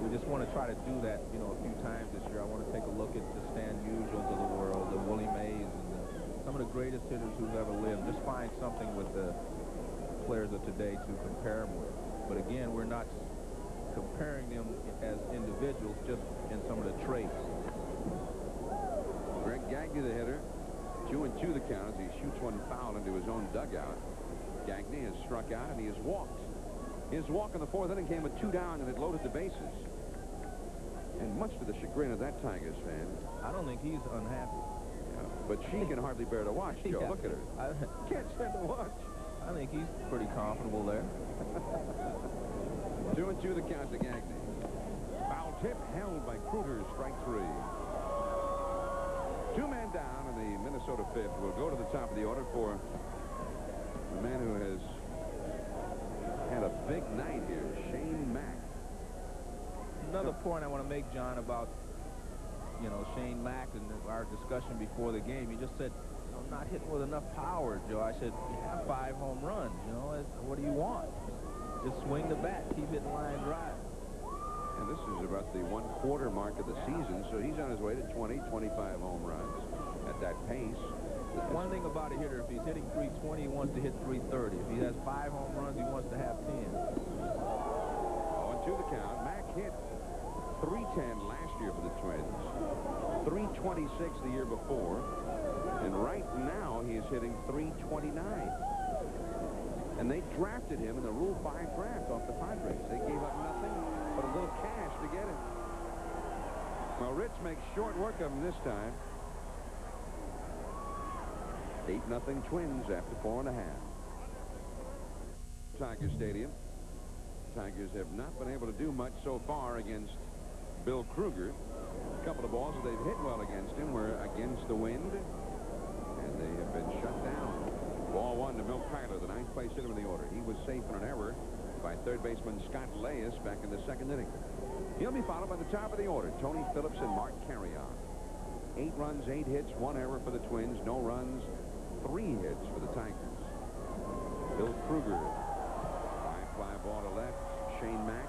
we just want to try to do that, a few times this year. I want to take a look at the Stan Musials of the world, the Willie Mays, and some of the greatest hitters who've ever lived. Just find something with the players of today to compare them with. But again, we're not comparing them as individuals, just in some of the traits. Greg Gagne, the hitter. 2 and 2 the count as he shoots one foul into his own dugout. Gagne has struck out, and he has walked. His walk in the 4th inning came with 2 down, and it loaded the bases. And much to the chagrin of that Tigers fan. I don't think he's unhappy. Yeah, but she can hardly bear to watch, Joe. Yeah. Look at her. I Can't stand to watch. I think he's pretty comfortable there. 2 and 2 the count to Gagne. Foul tip held by Krueger, strike 3. 2 men down in the Minnesota 5th. We'll go to the top of the order for the man who has had a big night here, Shane Mack. Another point I want to make, John, about, Shane Mack and our discussion before the game. You just said, not hitting with enough power, Joe. I said, you have 5 home runs. What do you want? Just swing the bat, keep hitting line drive. And this is about the 1/4 mark of the season, so he's on his way to 20, 25 home runs at that pace. One thing about a hitter, if he's hitting 320, he wants to hit 330. If he has 5 home runs, he wants to have 10. 2 the count. Mack hit .310 last year for the Twins, .326 the year before, and right now he is hitting .329. And they drafted him in the Rule 5 draft off the Padres. They gave up nothing but a little cash to get him. Well, Rich makes short work of him this time. 8-0 Twins after 4.5. Tiger Stadium. Tigers have not been able to do much so far against Bill Krueger. A couple of balls that they've hit well against him were against the wind, and they have been shut down. Ball 1 to Milt Tyler, the 9th place hitter in the order. He was safe in an error by third baseman Scott Leyes back in the 2nd inning. He'll be followed by the top of the order, Tony Phillips and Mark Carrion. 8 runs, 8 hits, 1 error for the Twins. No runs, 3 hits for the Tigers. Bill Krueger, high fly ball to left. Shane Mack,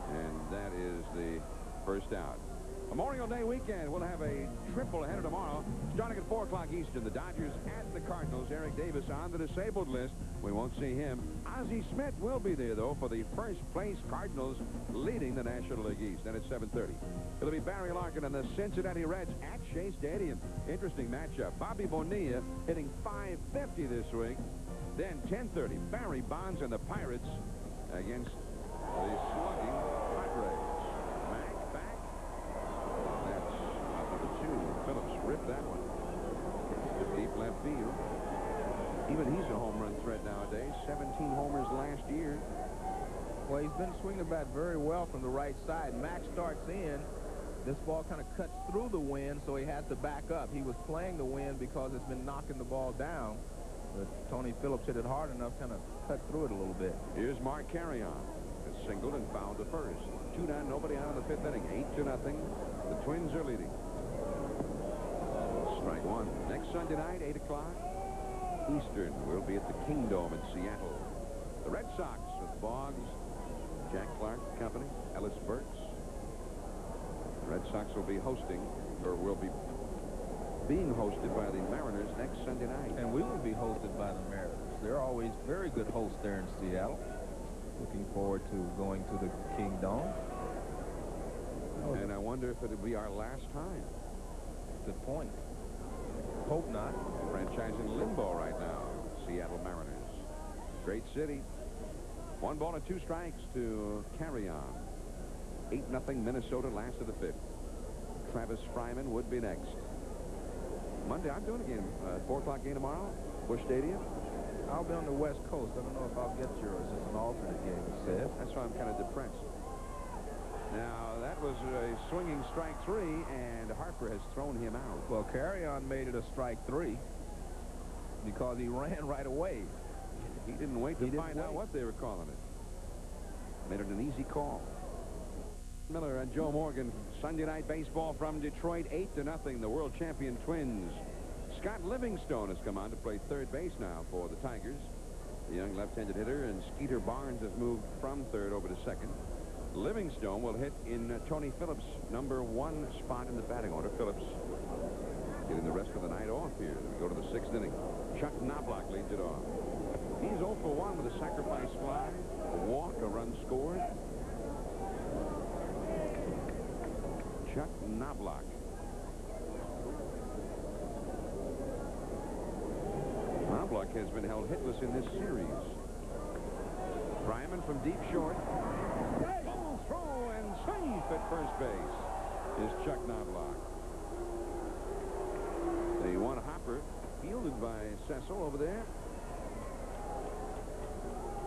and that is the first out. Memorial Day weekend, we'll have a triple header tomorrow, starting at 4 o'clock Eastern. The Dodgers at the Cardinals. Eric Davis on the disabled list. We won't see him. Ozzie Smith will be there, though, for the first-place Cardinals leading the National League East. Then at 7:30. It'll be Barry Larkin and the Cincinnati Reds at Shea Stadium. Interesting matchup. Bobby Bonilla hitting .550 this week. Then 10:30, Barry Bonds and the Pirates against the slugging Padres. Mack back. That's out number 2. Phillips ripped that one to deep left field. Even he's a home run threat nowadays. 17 homers last year. Well, he's been swinging the bat very well from the right side. Mack starts in. This ball kind of cuts through the wind, so he has to back up. He was playing the wind because it's been knocking the ball down. But Tony Phillips hit it hard enough, kind of cut through it a little bit. Here's Mark Carrion. Has singled and fouled to first. 2-9, nobody out in the 5th inning. 8-0. The Twins are leading. Strike 1. Next Sunday night, 8 o'clock Eastern. We'll be at the Kingdome in Seattle. The Red Sox with Boggs, Jack Clark Company, Ellis Burks. The Red Sox will be hosting, or will be being hosted by the Mariners next Sunday night. And we will be hosted by the Mariners. They're always very good hosts there in Seattle. Looking forward to going to the Kingdome. And I wonder if it'll be our last time. Good point. Hope not. Franchise in limbo right now. Seattle Mariners. Great city. 1 ball and 2 strikes to Carrion. 8-0 Minnesota, last of the 5th. Travis Fryman would be next. Monday, I'm doing a game. 4 o'clock game tomorrow. Busch Stadium. I'll be on the West Coast. I don't know if I'll get yours. It's an alternate game, it said. That's why I'm kind of depressed. Now, that was a swinging strike 3, and Harper has thrown him out. Well, Carrion made it a strike 3 because he ran right away. He didn't wait to find out what they were calling it. Made it an easy call. Miller and Joe Morgan. Sunday night baseball from Detroit, 8-0. The world champion Twins. Scott Livingstone has come on to play third base now for the Tigers. The young left-handed hitter, and Skeeter Barnes has moved from third over to second. Livingstone will hit in Tony Phillips' number 1 spot in the batting order. Phillips getting the rest of the night off here. We go to the 6th inning. Chuck Knobloch leads it off. He's 0 for 1 with a sacrifice fly, a walk, a run scored. Chuck Knobloch. Knobloch has been held hitless in this series. Fryman from deep short. Ball throw and safe at first base is Chuck Knobloch. The one hopper fielded by Cecil over there.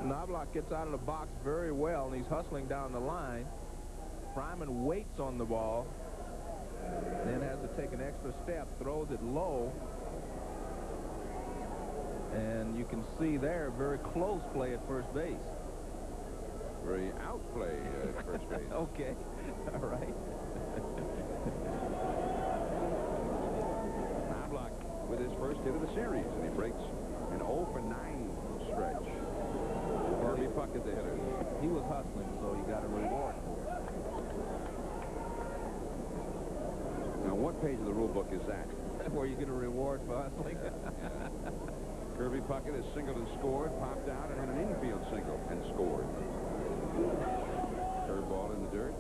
Knobloch gets out of the box very well, and he's hustling down the line. Fryman waits on the ball, then has to take an extra step, throws it low. And you can see there, very close play at first base. Very outplay at first base. Okay. All right. Knobloch with his first hit of the series, and he breaks an 0 for 9 stretch. Kirby Puckett, the hitter. He was hustling, so he got a reward for it. Now, what page of the rule book is that? Where you get a reward for hustling? Kirby Puckett has singled and scored, popped out, and had an infield single and scored. Curveball in the dirt.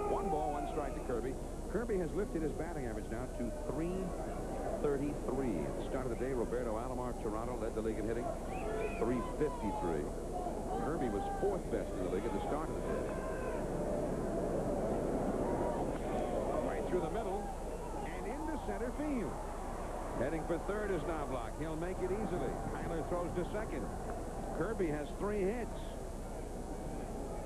1 ball, 1 strike to Kirby. Kirby has lifted his batting average now to .333. At the start of the day, Roberto Alomar, Toronto, led the league in hitting. .353. Kirby was 4th best in the league at the start of the day. Right through the middle and into center field. Heading for third is Knobloch. He'll make it easily. Tyler throws to second. Kirby has 3 hits.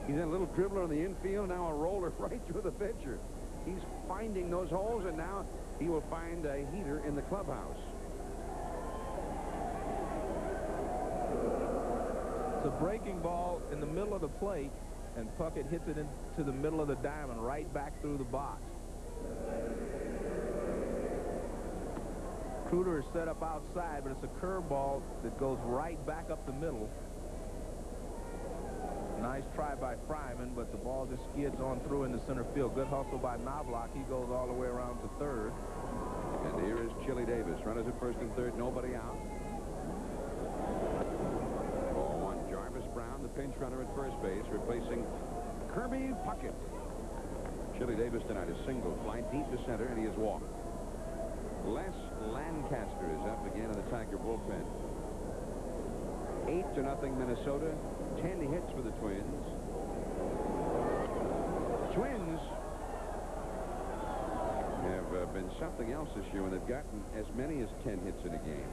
He's had a little dribbler on the infield, now a roller right through the pitcher. He's finding those holes, and now he will find a heater in the clubhouse. It's a breaking ball in the middle of the plate, and Puckett hits it into the middle of the diamond, right back through the box. Krueger is set up outside, but it's a curveball that goes right back up the middle. Nice try by Fryman, but the ball just skids on through into center field. Good hustle by Knobloch. He goes all the way around to third. And here is Chili Davis. Runners at first and third, nobody out. 0-1. Jarvis Brown, the pinch runner at first base, replacing Kirby Puckett. Chili Davis tonight is single, fly deep to center, and he is walked. Les Lancaster is up again in the Tiger bullpen. 8-0 Minnesota. 10 hits for the Twins. Twins have been something else this year when they've gotten as many as 10 hits in a game.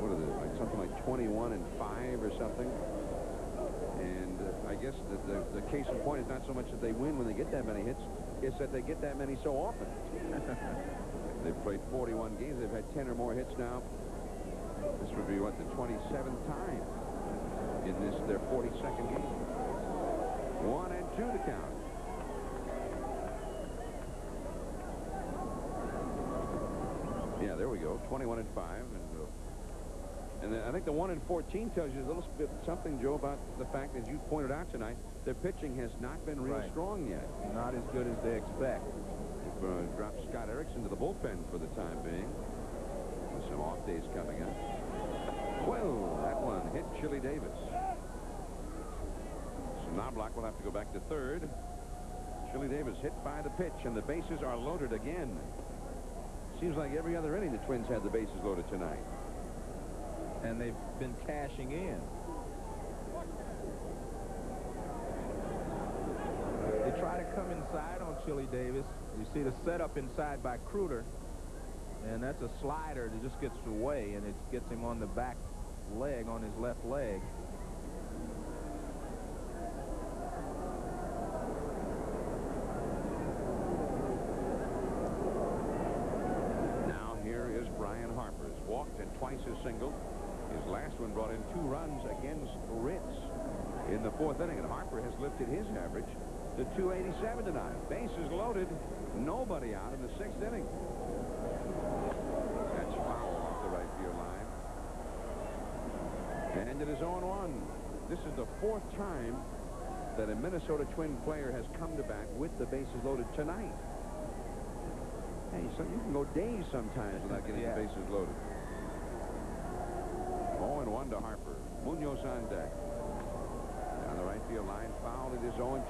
What are they, like something like 21-5 or something? And I guess the case in point is not so much that they win when they get that many hits, it's that they get that many so often. They've played 41 games. They've had 10 or more hits now. This would be, what, the 27th time in this, their 42nd game. 1-2 to count. Yeah, there we go. 21-5. And I think the 1-14 tells you a little bit something, Joe, about the fact, as you pointed out tonight, their pitching has not been real strong yet. Not as good as they expect. They've dropped Scott Erickson to the bullpen for the time being. With some off days coming up. Well, that one hit Chili Davis. So Knobloch will have to go back to third. Chili Davis hit by the pitch, and the bases are loaded again. Seems like every other inning the Twins had the bases loaded tonight. And they've been cashing in. They try to come inside on Chili Davis. You see the setup inside by Krueger. And that's a slider that just gets away, and it gets him on the back leg, on his left leg. Now here is Brian Harper. He's walked and twice his single. His last one brought in 2 runs against Ritz in the 4th inning, and Harper has lifted his average to 287 tonight. Bases loaded, nobody out in the 6th inning. That's foul off the right field line. And it is 0-1. This is the 4th time that a Minnesota Twin player has come to bat with the bases loaded tonight. Hey, so you can go days sometimes without getting the bases loaded. 0-1 to Harper. Munoz on deck. Down the right field line, foul. It is 0-2.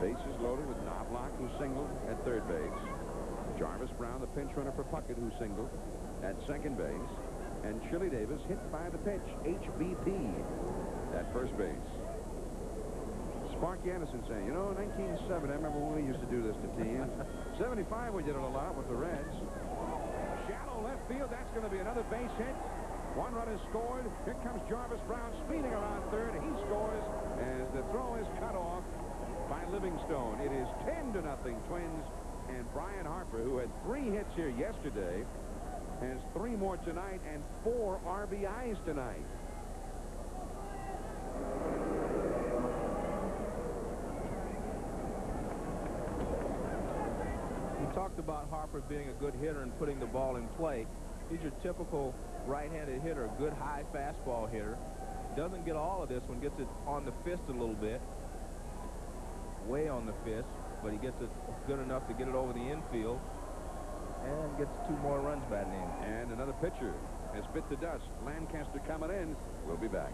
Bases loaded with Knobloch, who singled at third base. Jarvis Brown, the pinch runner for Puckett, who singled at second base. And Chili Davis hit by the pitch, HBP, at first base. Sparky Anderson saying, you know, 1970, I remember when we used to do this to teams. 75, we did it a lot with the Reds. Shallow left field, that's going to be another base hit. 1 run is scored. Here comes Jarvis Brown speeding around third. He scores as the throw is cut off by Livingstone. It is 10-0 Twins. And Brian Harper, who had 3 hits here yesterday, has 3 more tonight and 4 RBIs tonight. You talked about Harper being a good hitter and putting the ball in play. He's your typical right-handed hitter, good high fastball hitter. Doesn't get all of this one, gets it on the fist a little bit. Way on the fist, but he gets it good enough to get it over the infield and gets 2 more runs batting in. And another pitcher has bit the dust. Lancaster coming in. We'll be back.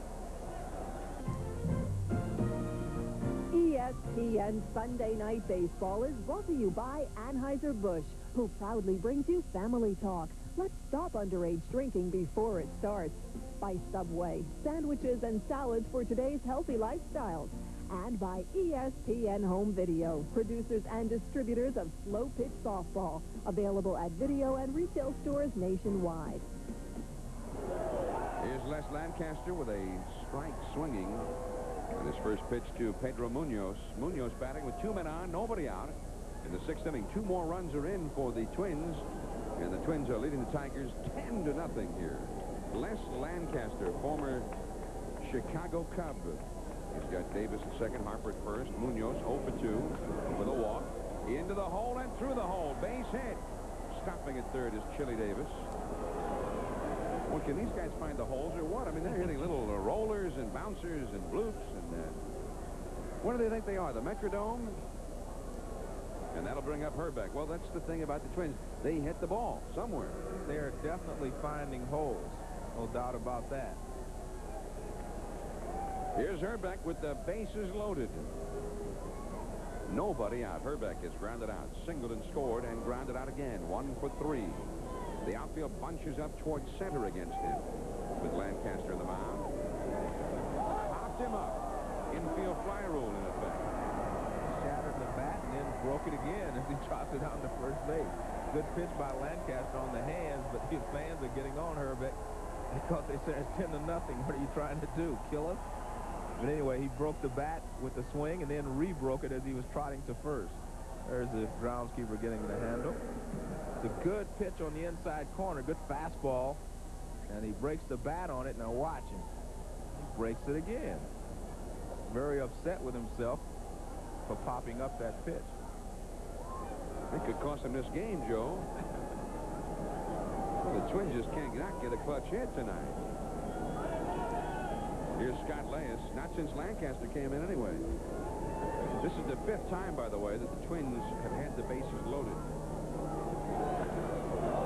ESPN Sunday Night Baseball is brought to you by Anheuser-Busch, who proudly brings you Family Talk. Let's stop underage drinking before it starts. By Subway, sandwiches and salads for today's healthy lifestyles. And by ESPN Home Video, producers and distributors of slow-pitch softball. Available at video and retail stores nationwide. Here's Les Lancaster with a strike swinging. And his first pitch to Pedro Munoz. Munoz batting with 2 men on, nobody out. In the 6th inning, 2 more runs are in for the Twins. And the Twins are leading the Tigers 10-0 here. Les Lancaster, former Chicago Cub. He's got Davis at second, Harper at first. Munoz 0 for 2 with a walk. Into the hole and through the hole. Base hit. Stopping at third is Chili Davis. Well, can these guys find the holes or what? I mean, they're hitting little rollers and bouncers and bloops. And what do they think they are, the Metrodome? And that'll bring up Herbeck. Well, that's the thing about the Twins. They hit the ball somewhere. They're definitely finding holes. No doubt about that. Here's Herbeck with the bases loaded. Nobody out. Herbeck is grounded out. Singled and scored and grounded out again. 1 for 3. The outfield bunches up towards center against him with Lancaster in the mound. Popped him up. Infield fly rule in effect. Shattered the bat and then broke it again as he dropped it out to first base. Good pitch by Lancaster on the hands, but his fans are getting on Herbeck because they say it's 10-0. What are you trying to do? Kill us? But anyway, he broke the bat with the swing and then re-broke it as he was trotting to first. There's the groundskeeper getting the handle. It's a good pitch on the inside corner, good fastball, and he breaks the bat on it. Now watch him. He breaks it again. Very upset with himself for popping up that pitch. It could cost him this game, Joe. Well, the Twins just can't get a clutch hit tonight. Here's Scott Leyes, not since Lancaster came in anyway. This is the 5th time, by the way, that the Twins have had the bases loaded.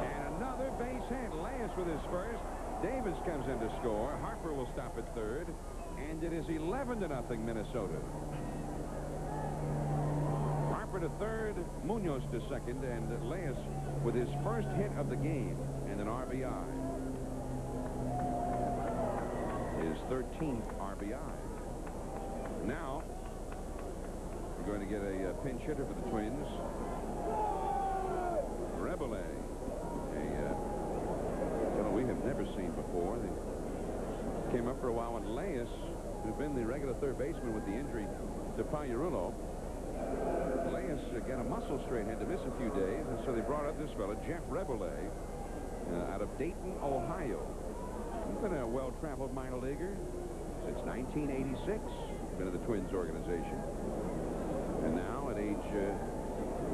And another base hit. Leyes with his first. Davis comes in to score. Harper will stop at third. And it is 11-0 Minnesota. Harper to third, Munoz to second, and Leyes with his first hit of the game and an RBI. His 13th RBI. Now, we're going to get a pinch hitter for the Twins. Rebele, a we have never seen before. They came up for a while when Leyes, who'd been the regular third baseman with the injury to Pagliarulo. Leyes got a muscle strain, had to miss a few days, and so they brought up this fellow, Jeff Rebele, out of Dayton, Ohio. He's been a well-traveled minor leaguer since 1986. Been in the Twins organization. And now at age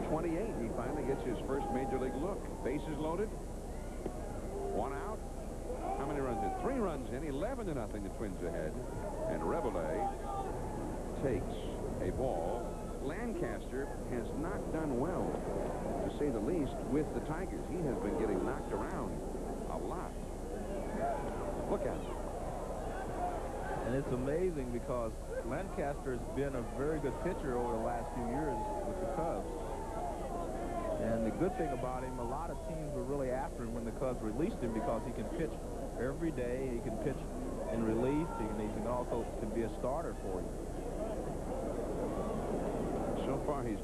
28, he finally gets his first major league look. Bases loaded. 1 out. How many runs in? 3 runs in. 11-0. The Twins ahead. And Rebele takes a ball. Lancaster has not done well, to say the least, with the Tigers. He has been getting knocked around a lot. Look at him. And it's amazing because Lancaster has been a very good pitcher over the last few years with the Cubs. And the good thing about him, a lot of teams were really after him when the Cubs released him because he can pitch every day. He can pitch in relief. He can also be a starter for you. So far, he's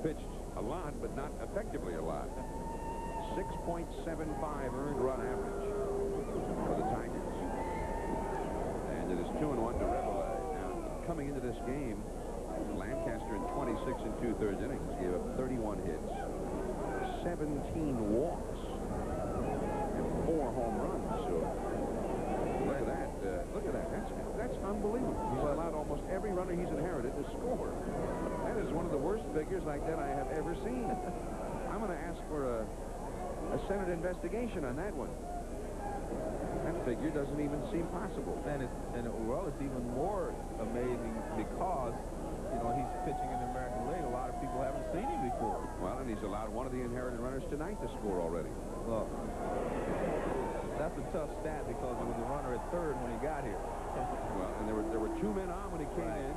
pitched a lot, but not effectively a lot. 6.75 earned run average for the Tigers. And it is 2-1 to Rebele. Now, coming into this game, Lancaster in 26 2/3 innings gave up 31 hits, 17 walks, and 4 home runs. So look at that. Look at that. That's unbelievable. He's allowed almost every runner he's inherited to score. That is one of the worst figures like that I have ever seen. I'm going to ask for a Senate investigation on that one. That figure doesn't even seem possible. Well, it's even more amazing because, you know, he's pitching in the American League. A lot of people haven't seen him before. Well, and he's allowed one of the inherited runners tonight to score already. Well, that's a tough stat because there was a runner at third when he got here. Well, and there were 2 men on when he came in.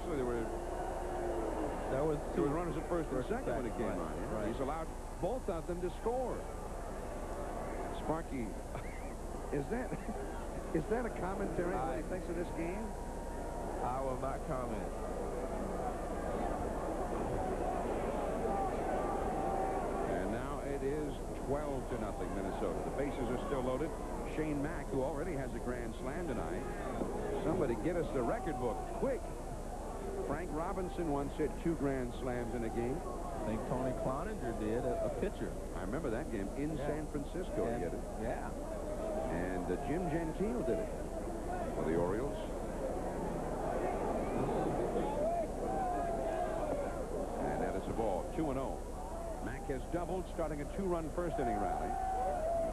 actually, there were runners at first and second when it came on. Yeah. Right. He's allowed both of them to score. Sparky, is that a commentary on what he thinks of this game? I will not comment. And now it is 12-0 Minnesota. The bases are still loaded. Shane Mack, who already has a grand slam tonight. Somebody get us the record book, quick. Frank Robinson once hit 2 grand slams in a game. I think Tony Cloninger did, a pitcher. I remember that game in San Francisco. He hit it. Yeah. And Jim Gentile did it for the Orioles. And that is the ball, 2-0. Mack has doubled, starting a 2-run first inning rally.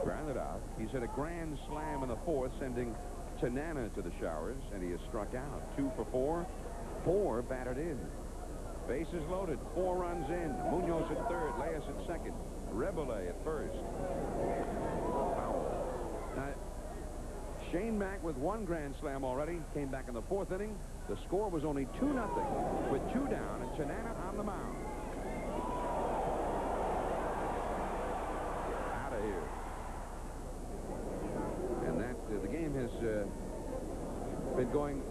Grounded out. He's hit a grand slam in the 4th, sending Tanana to the showers, and he has struck out. 2 for 4. 4 batted in. Bases loaded. 4 runs in. Munoz at third. Leyes at second. Rebole at first. Foul. Now, Shane Mack with 1 grand slam already came back in the 4th inning. The score was only 2-0 with 2 down and Tanana on the mound. Out of here. And that the game has been going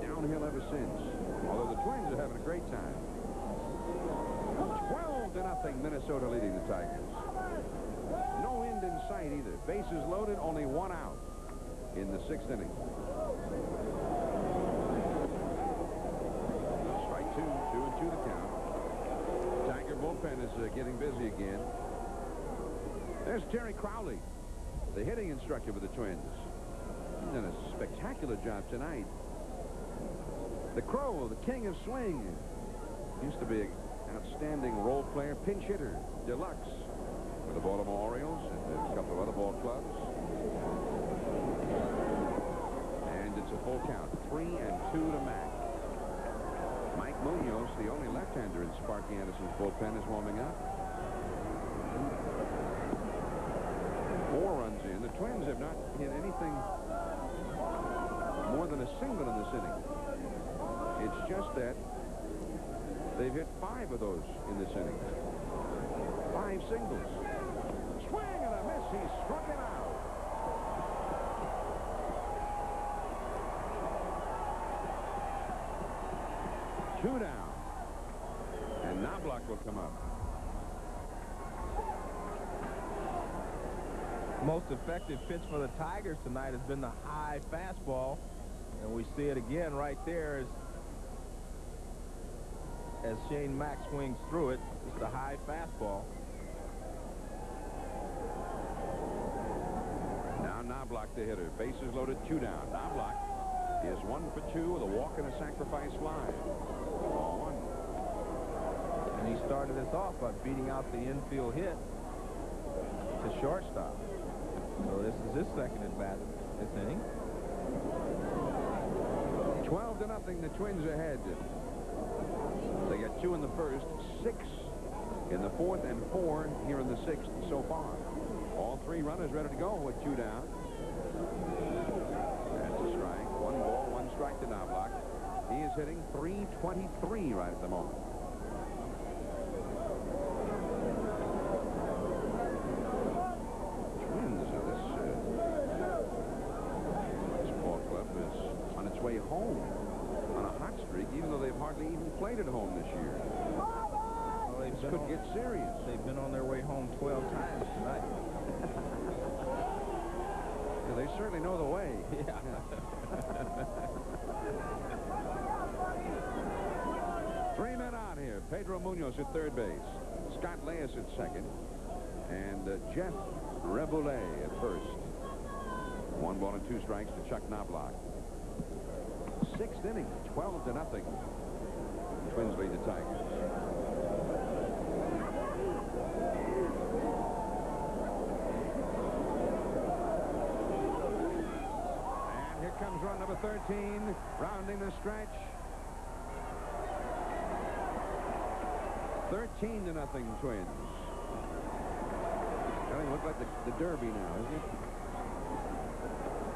downhill ever since. Although the Twins are having a great time. 12-0 Minnesota leading the Tigers. No end in sight either. Bases loaded, only 1 out in the 6th inning. Strike 2, 2-2 the count. Tiger bullpen is getting busy again. There's Terry Crowley, the hitting instructor for the Twins. He's done a spectacular job tonight. The Crow, the king of swing. Used to be an outstanding role player, pinch hitter, deluxe for the Baltimore Orioles and a couple of other ball clubs. And it's a full count, 3-2 to Mack. Mike Munoz, the only left-hander in Sparky Anderson's bullpen, is warming up. 4 runs in. The Twins have not hit anything more than a single in this inning. It's just that they've hit 5 of those in this inning. 5 singles. Swing and a miss. He struck it out. Two down. And Knobloch will come up. Most effective pitch for the Tigers tonight has been the high fastball. And we see it again right there as Shane Mack swings through it. It's the high fastball. Now Knobloch the hitter. Bases loaded, 2 down. Knobloch is 1 for 2 with a walk and a sacrifice fly. Ball 1. And he started us off by beating out the infield hit to shortstop. So this is his second at bat this inning. 12-0. The Twins ahead. They got 2 in the first, 6 in the 4th, and 4 here in the 6th so far. All 3 runners ready to go with 2 down. That's a strike. 1 ball, 1 strike to Knobloch. He is hitting .323 right at the moment. Twins, this ball club is on its way home on a hot streak, even though they've hardly even played at home this year. Well, this could get serious. They've been on their way home 12 times tonight. Yeah, they certainly know the way. Yeah. 3 men out here. Pedro Munoz at third base. Scott Leyes at second. And Jeff Rebole at first. 1 ball and 2 strikes to Chuck Knobloch. 6th inning, 12-0. Twins lead the Tigers. And here comes run number 13, rounding the stretch. 13-0 Twins. Starting to look like the Derby now, isn't it?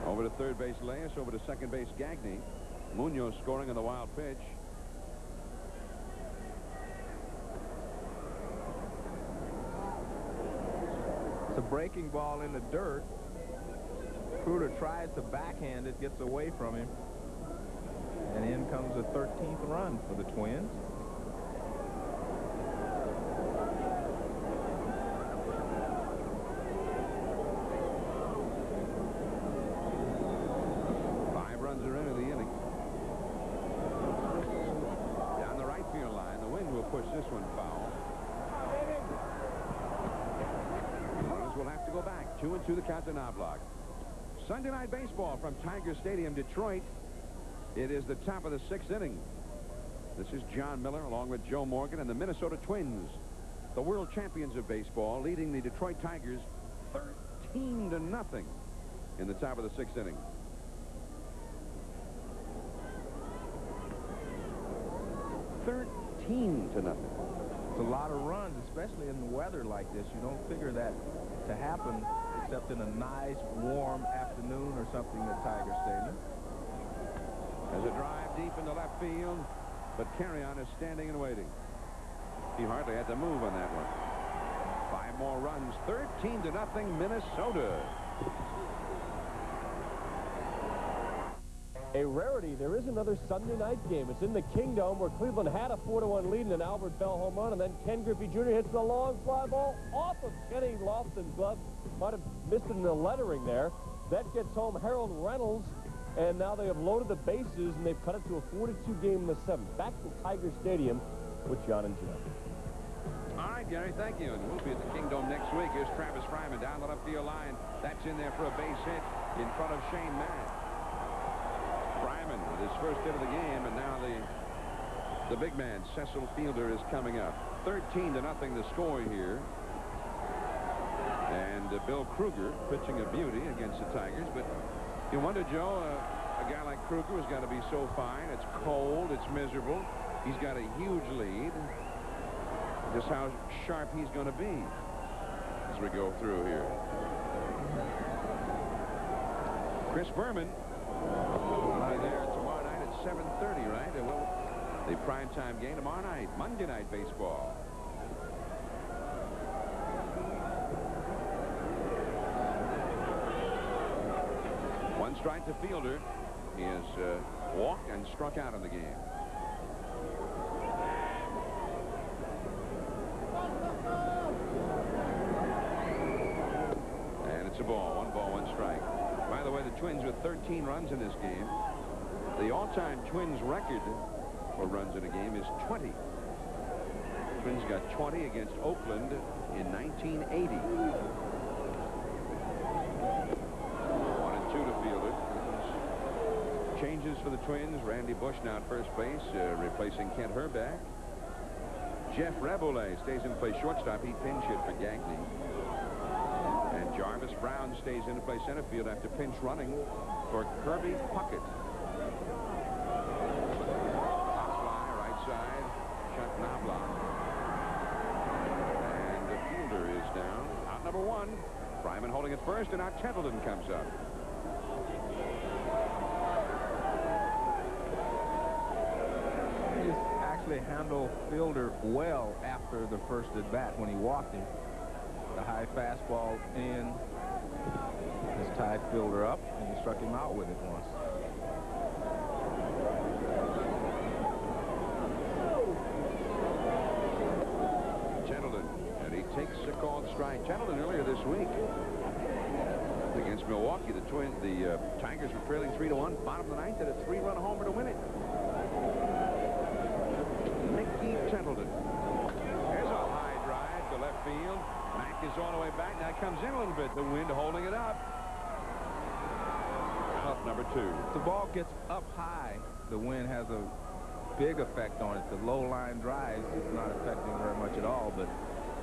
Over to third base, Leyes. Over to second base, Gagne. Munoz scoring on the wild pitch. It's a breaking ball in the dirt. Krueger tries to backhand it, gets away from him. And in comes the 13th run for the Twins. Push this one foul. Will have to go back. 2-2 the count to Knobloch. Sunday night baseball from Tiger Stadium, Detroit. It is the top of the 6th inning. This is John Miller along with Joe Morgan and the Minnesota Twins, the world champions of baseball, leading the Detroit Tigers 13-0 in the top of the 6th inning. It's a lot of runs, especially in the weather like this. You don't figure that to happen except in a nice, warm afternoon or something at Tiger Stadium. There's a drive deep into left field, but Carrion is standing and waiting. He hardly had to move on that one. 5 more runs, 13-0 Minnesota. A rarity. There is another Sunday night game. It's in the Kingdome, where Cleveland had a 4-1 lead in an Albert Bell home run, and then Ken Griffey Jr. hits a long fly ball off of Kenny Lofton's glove. Might have missed it in the lettering there. That gets home Harold Reynolds, and now they have loaded the bases, and they've cut it to a 4-2 game in the 7th. Back to Tiger Stadium with John and Jim. All right, Gary, thank you. And we'll be at the Kingdome next week. Here's Travis Fryman down the left field line. That's in there for a base hit in front of Shane Mack. Fryman with his first hit of the game, and now the big man, Cecil Fielder, is coming up. 13-0 the score here. And Bill Krueger pitching a beauty against the Tigers. But you wonder, Joe, a guy like Krueger has got to be so fine. It's cold. It's miserable. He's got a huge lead. Just how sharp he's going to be as we go through here. Chris Berman will be there tomorrow night at 7:30, right? The primetime game tomorrow night, Monday Night Baseball. One strike to Fielder. He has walked and struck out in the game. And it's a ball. 1 ball, 1 strike. By the way, the Twins with 13 runs in this game. The all-time Twins record for runs in a game is 20. Twins got 20 against Oakland in 1980. 1-2 to Fielder. Changes for the Twins. Randy Bush now at first base, replacing Kent Herbeck. Jeff Reboulet stays in play shortstop. He pinch hit for Gagne. And Jarvis Brown stays in to play center field after pinch running for Kirby Puckett. Pop fly, right side, shot Knobloch. And the fielder is down. Out number 1. Fryman holding it first, and now Templeton comes up. He actually handled Fielder well after the first at bat when he walked him. The high fastball in, has tied Fielder up, and he struck him out with it once. Gentleman, and he takes a called strike. Gentleman earlier this week against Milwaukee, the Tigers were trailing 3-1. Bottom of the 9th, had a 3-run homer to win it. Mickey Templeton. There's a high drive to left field. Mack is all the way back. Now comes in a little bit. The wind holding it up. Out number 2. If the ball gets up high, the wind has a big effect on it. The low line drives, it's not affecting very much at all, but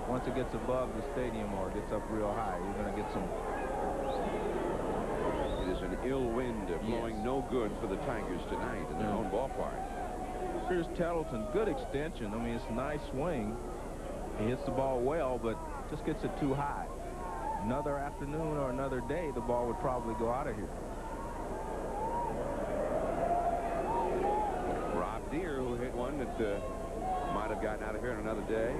once it gets above the stadium or gets up real high, you're going to get some. It is an ill wind blowing no good for the Tigers tonight in their own ballpark. Here's Templeton. Good extension. I mean, it's a nice swing. He hits the ball well, but just gets it too high. Another afternoon or another day, the ball would probably go out of here. one that might have gotten out of here in another day.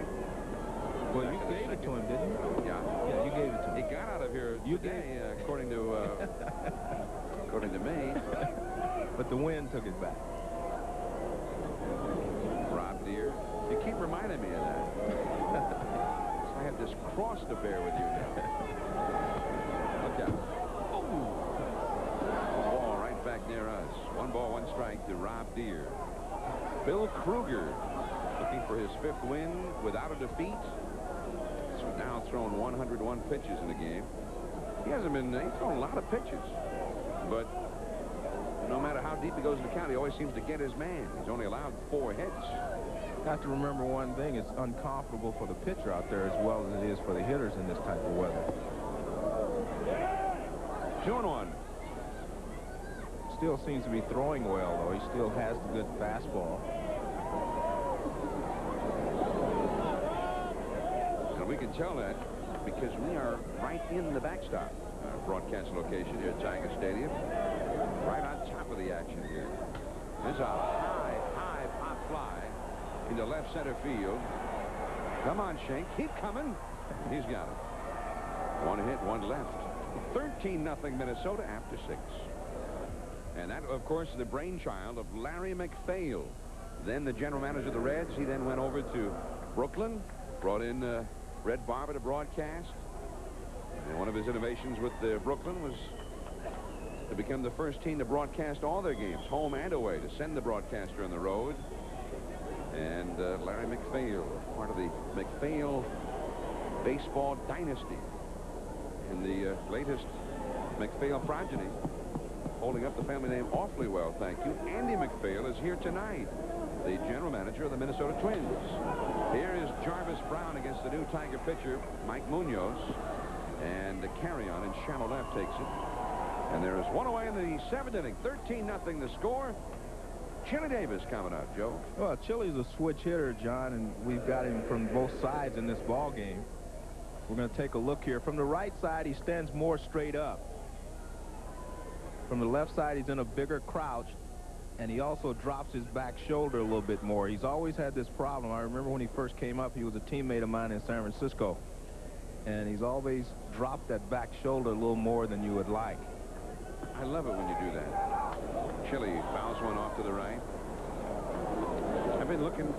Well, you gave it to him, didn't you? Yeah. Yeah, you gave it to him. He got out of here today, according to me. But the wind took it back. Rob Deere. You keep reminding me of that. I have this cross to bear with you now. Look out. Ball right back near us. 1 ball, 1 strike to Rob Deere. Bill Krueger looking for his 5th win without a defeat. He's now thrown 101 pitches in the game. He's thrown a lot of pitches. But no matter how deep he goes in the count, he always seems to get his man. He's only allowed 4 hits. You have to remember one thing. It's uncomfortable for the pitcher out there as well as it is for the hitters in this type of weather. 2-1. Still seems to be throwing well, though. He still has the good fastball. And we can tell that because we are right in the backstop broadcast location here at Tiger Stadium. Right on top of the action here. There's a high pop fly into left center field. Come on, Shane. Keep coming. He's got it. 1 hit, 1 left. 13-0 Minnesota after 6. And that, of course, is the brainchild of Larry McPhail. Then the general manager of the Reds. He then went over to Brooklyn, brought in Red Barber to broadcast. And one of his innovations with Brooklyn was to become the first team to broadcast all their games, home and away, to send the broadcaster on the road. And Larry McPhail, part of the McPhail baseball dynasty. And the latest McPhail progeny, holding up the family name awfully well, thank you. Andy McPhail is here tonight, the general manager of the Minnesota Twins. Here is Jarvis Brown against the new Tiger pitcher, Mike Munoz. And the carry-on in shallow left takes it. And there is 1 away in the 7th inning. 13-0 the score. Chili Davis coming up, Joe. Well, Chili's a switch hitter, John, and we've got him from both sides in this ball game. We're going to take a look here. From the right side, he stands more straight up. From the left side, he's in a bigger crouch, and he also drops his back shoulder a little bit more. He's always had this problem. I remember when he first came up, he was a teammate of mine in San Francisco, and he's always dropped that back shoulder a little more than you would like. I love it when you do that. Chili fouls one off to the right. I've been looking,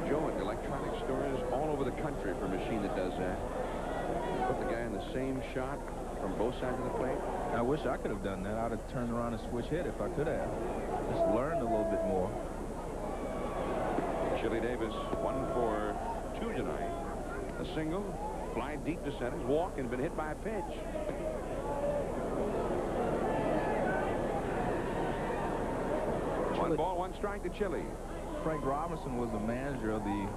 Joe, at electronic stores all over the country for a machine that does that. Put the guy in the same shot from both sides of the plate. I wish I could have done that. I'd have turned around and switch hit if I could have. Just learned a little bit more. Chili Davis, 1 for 2 tonight. A single, fly deep to center, walk, and been hit by a pitch. One ball, 1 strike to Chili. Frank Robinson was the manager of the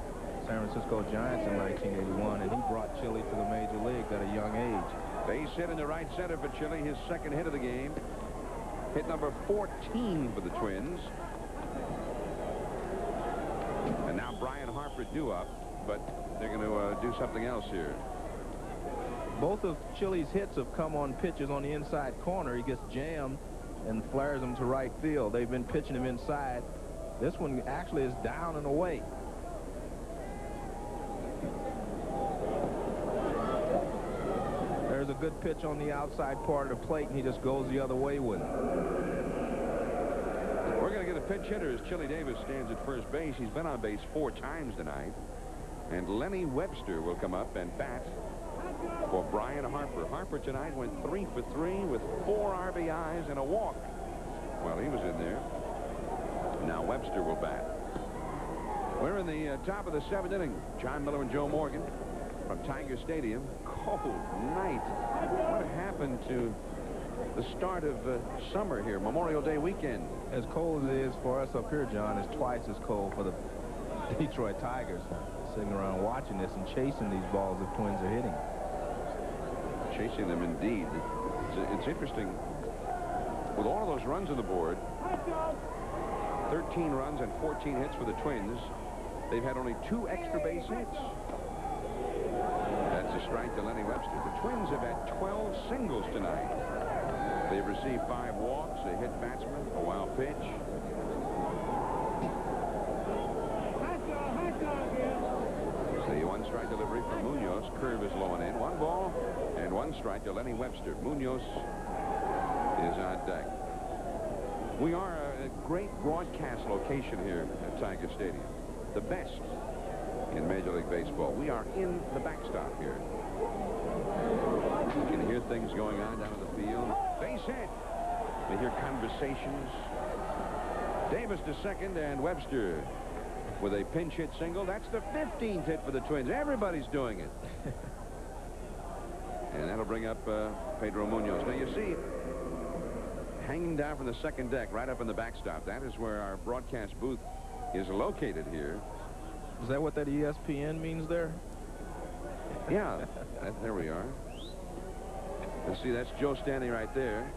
San Francisco Giants in 1981, and he brought Chili to the major leagues at a young age. Base hit in the right center for Chili, his 2nd hit of the game. Hit number 14 for the Twins. And now Brian Harper due up, but they're going to do something else here. Both of Chili's hits have come on pitches on the inside corner. He gets jammed and flares them to right field. They've been pitching him inside. This one actually is down and away. There's a good pitch on the outside part of the plate, and he just goes the other way with it. We're going to get a pinch hitter as Chili Davis stands at first base. He's been on base 4 times tonight. And Lenny Webster will come up and bat for Brian Harper. Harper tonight went 3 for 3 with 4 RBIs and a walk while he was in there. Now Webster will bat. We're in the top of the 7th inning. John Miller and Joe Morgan from Tiger Stadium. Cold night. What happened to the start of summer here, Memorial Day weekend? As cold as it is for us up here, John, it's twice as cold for the Detroit Tigers. Sitting around watching this and chasing these balls the Twins are hitting. Chasing them indeed. It's interesting. With all of those runs on the board, 13 runs and 14 hits for the Twins, they've had only 2 extra base hits. That's a strike to Lenny Webster. The Twins have had 12 singles tonight. They've received 5 walks, a hit batsman, a wild pitch. The one strike delivery from Munoz. Curve is low and in. 1 ball and 1 strike to Lenny Webster. Munoz is on deck. We are a great broadcast location here at Tiger Stadium. The best in Major League Baseball. We are in the backstop here. You can hear things going on down in the field. Base hit. We hear conversations. Davis to second, and Webster with a pinch hit single. That's the 15th hit for the Twins. Everybody's doing it. And that'll bring up Pedro Munoz. Now, you see, hanging down from the second deck, right up in the backstop, that is where our broadcast booth is located here. Is that what that ESPN means there? Yeah, there we are. And see, that's Joe standing right there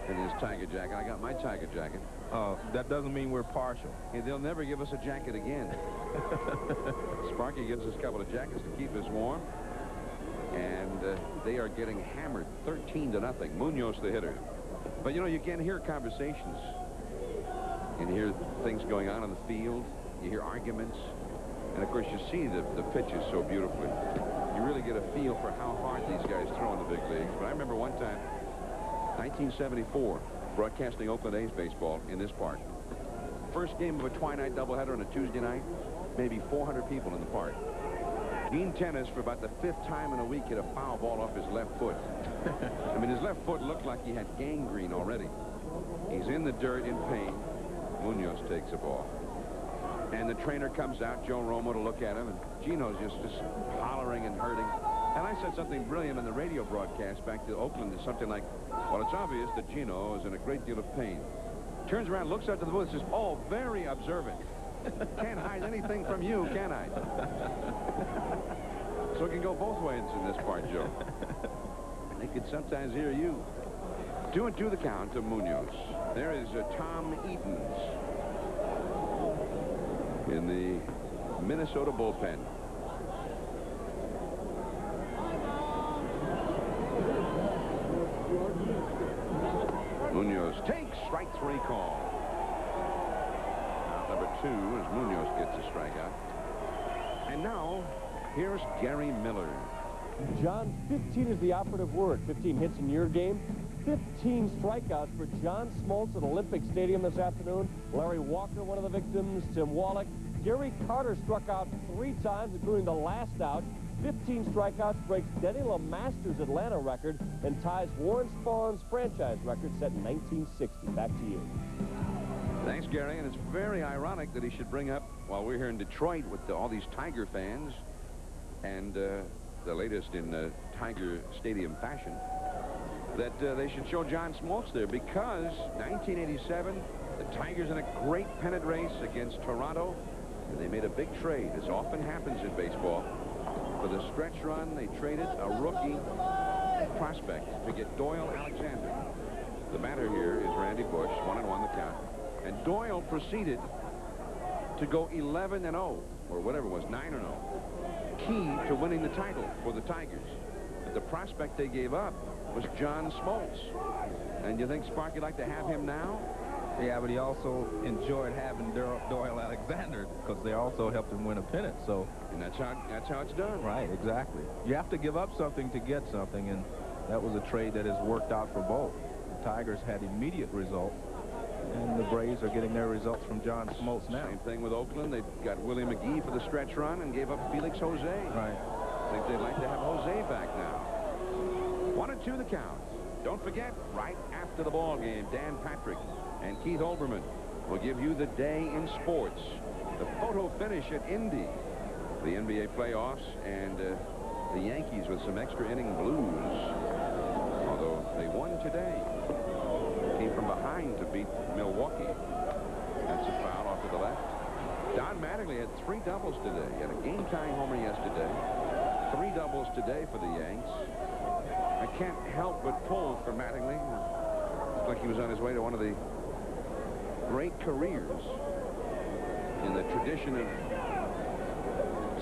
in his Tiger jacket. I got my Tiger jacket. Oh, that doesn't mean we're partial. Hey, they'll never give us a jacket again. Sparky gives us a couple of jackets to keep us warm. And they are getting hammered 13-0. Munoz the hitter. But, you know, you can hear conversations. You can hear things going on in the field. You hear arguments. And, of course, you see the pitches so beautifully. You really get a feel for how hard these guys throw in the big leagues. But I remember one time, 1974, broadcasting Oakland A's baseball in this park. First game of a twilight doubleheader on a Tuesday night, maybe 400 people in the park. Gene Tennis, for about the 5th time in a week, hit a foul ball off his left foot. I mean, his left foot looked like he had gangrene already. He's in the dirt in pain. Munoz takes a ball. And the trainer comes out, Joe Romo, to look at him, and Gino's just hollering and hurting. And I said something brilliant in the radio broadcast back to Oakland. It's something like, well, it's obvious that Gino is in a great deal of pain. Turns around, looks out to the booth, and says, oh, very observant. Can't hide anything from you, can I? So it can go both ways in this part, Joe. They could sometimes hear you. 2-2 the count to Munoz. There is Tom Eatons in the Minnesota bullpen. Munoz takes strike 3 call. Number 2 as Munoz gets a strikeout. And now, here's Gary Miller. John, 15 is the operative word. 15 hits in your game. 15 strikeouts for John Smoltz at Olympic Stadium this afternoon. Larry Walker, one of the victims. Tim Wallach. Gary Carter struck out 3 times, including the last out. 15 strikeouts, breaks Denny LeMaster's Atlanta record and ties Warren Spahn's franchise record set in 1960. Back to you. Thanks, Gary. And it's very ironic that he should bring up, while we're here in Detroit with all these Tiger fans and the latest in Tiger Stadium fashion, that they should show John Smoltz there, because 1987, the Tigers in a great pennant race against Toronto, and they made a big trade, as often happens in baseball. For the stretch run, they traded a rookie prospect to get Doyle Alexander. The batter here is Randy Bush, 1-1 the count. And Doyle proceeded to go 11-0, or whatever it was, 9-0. Key to winning the title for the Tigers. But the prospect they gave up was John Smoltz. And you think Sparky'd like to have him now? Yeah, but he also enjoyed having Doyle Alexander, because they also helped him win a pennant. So, and that's how it's done. Right, exactly. You have to give up something to get something, and that was a trade that has worked out for both. The Tigers had immediate results, and the Braves are getting their results from John Smoltz now. Same thing with Oakland. They got Willie McGee for the stretch run and gave up Felix Jose. Right. I think they'd like to have Jose back now. 1-2 the count. Don't forget, right after the ball game, Dan Patrick and Keith Olbermann will give you the day in sports. The photo finish at Indy, the NBA playoffs, and the Yankees with some extra inning blues. Although they won today. Came from behind to beat Milwaukee. That's a foul off to the left. Don Mattingly had 3 doubles today. He had a game-tying homer yesterday. 3 doubles today for the Yanks. I can't help but pull for Mattingly. Looked like he was on his way to one of the great careers in the tradition of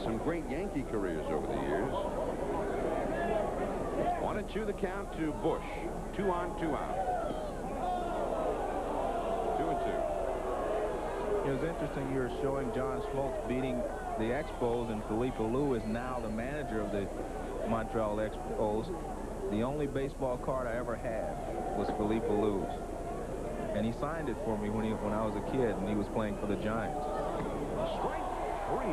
some great Yankee careers over the years. 1-2 the count to Bush. 2 on, 2 out. 2-2. It was interesting you were showing John Smoltz beating the Expos, and Felipe Alou is now the manager of the Montreal Expos. The only baseball card I ever had was Felipe Alou's, and he signed it for me when I was a kid, and he was playing for the Giants. Strike 3.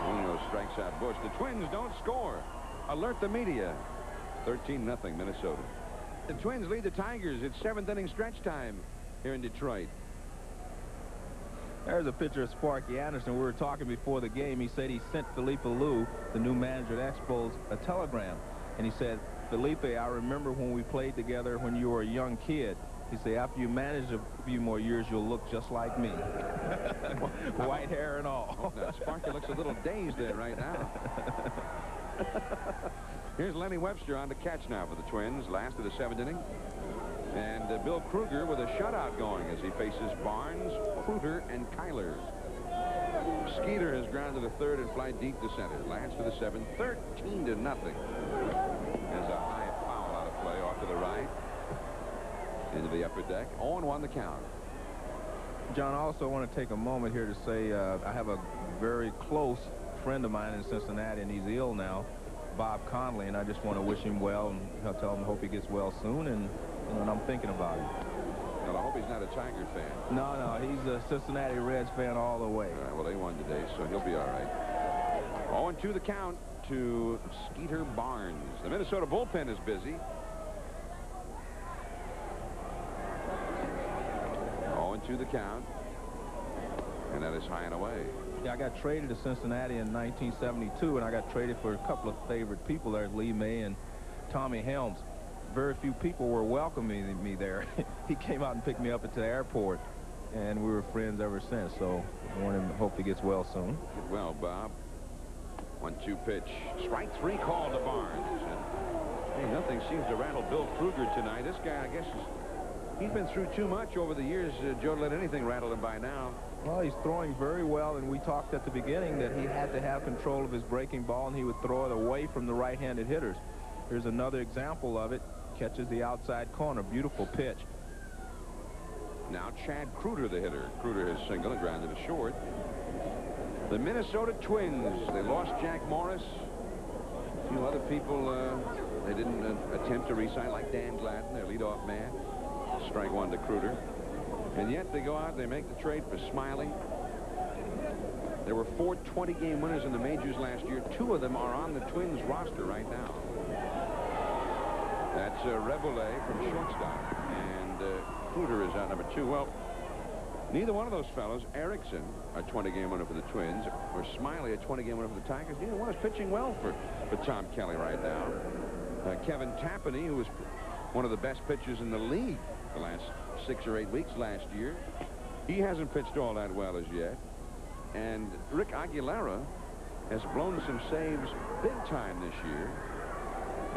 Munoz strikes out Bush. The Twins don't score. Alert the media. 13-0 Minnesota. The Twins lead the Tigers. It's 7th inning stretch time here in Detroit. There's a picture of Sparky Anderson. We were talking before the game. He said he sent Felipe Alou, the new manager at Expos, a telegram. And he said, Felipe, I remember when we played together when you were a young kid. He said, after you manage a few more years, you'll look just like me. White hair and all. Now, Sparky looks a little dazed there right now. Here's Lenny Webster on to catch now for the Twins, last of the 7th inning. And Bill Krueger with a shutout going as he faces Barnes, Krueger, and Kyler. Skeeter has grounded to third and fly deep to center. Last of the 7th, 13-0. There's a high foul out of play off to the right. Into the upper deck. 0-1 the count. John, I also want to take a moment here to say I have a very close friend of mine in Cincinnati, and he's ill now, Bob Conley, and I just want to wish him well, and I'll tell him I hope he gets well soon, and I'm thinking about him. Well, I hope he's not a Tiger fan. No, he's a Cincinnati Reds fan all the way. All right, well, they won today, so he'll be all right. 0-2 the count to Skeeter Barnes. The Minnesota bullpen is busy. 0-2 the count. And that is high and away. Yeah, I got traded to Cincinnati in 1972, and I got traded for a couple of favorite people there, Lee May and Tommy Helms. Very few people were welcoming me there. He came out and picked me up at the airport, and we were friends ever since. So I want him to hope he gets well soon. Get well, Bob. 1-2 pitch. Strike 3 called to Barnes. And, hey, nothing seems to rattle Bill Krueger tonight. This guy, I guess, he's been through too much over the years, Joe, to let anything rattle him by now. Well, he's throwing very well, and we talked at the beginning that he had to have control of his breaking ball, and he would throw it away from the right-handed hitters. Here's another example of it. Catches the outside corner. Beautiful pitch. Now Chad Krueger, the hitter. Krueger has singled and grounded to short. The Minnesota Twins, they lost Jack Morris. A few other people, they didn't attempt to re-sign, like Dan Gladden, their leadoff man. Strike 1 to Krueger. And yet they go out and they make the trade for Smiley. There were 4 20-game winners in the majors last year. 2 of them are on the Twins roster right now. That's Reveille from shortstop. And Krueger is out number 2. Well, neither one of those fellows, Erickson, a 20-game winner for the Twins, or Smiley, a 20-game winner for the Tigers, neither one is pitching well for Tom Kelly right now. Kevin Tapani, who was one of the best pitchers in the league the last 6 or 8 weeks last year, he hasn't pitched all that well as yet. And Rick Aguilera has blown some saves big time this year.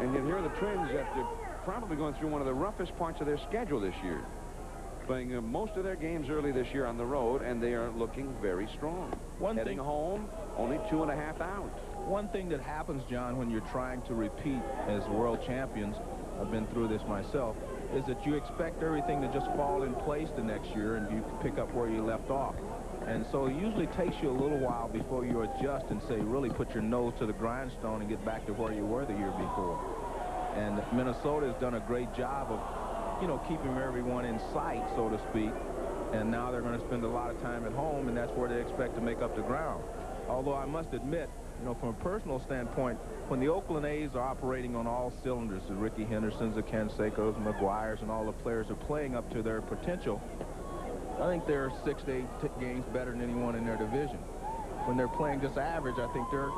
And yet here are the Twins, after probably going through one of the roughest parts of their schedule this year, playing most of their games early this year on the road, and they are looking very strong. Heading home, only 2.5 out. One thing that happens, John, when you're trying to repeat as world champions, I've been through this myself, is that you expect everything to just fall in place the next year, and you pick up where you left off. And so it usually takes you a little while before you adjust and say, really put your nose to the grindstone and get back to where you were the year before. And Minnesota has done a great job of, keeping everyone in sight, so to speak. And now they're going to spend a lot of time at home, and that's where they expect to make up the ground. Although I must admit, from a personal standpoint, when the Oakland A's are operating on all cylinders, the Ricky Hendersons, the Cansecos, McGuires, and all the players are playing up to their potential, I think they're 6 to 8 games better than anyone in their division. When they're playing just average, I think they're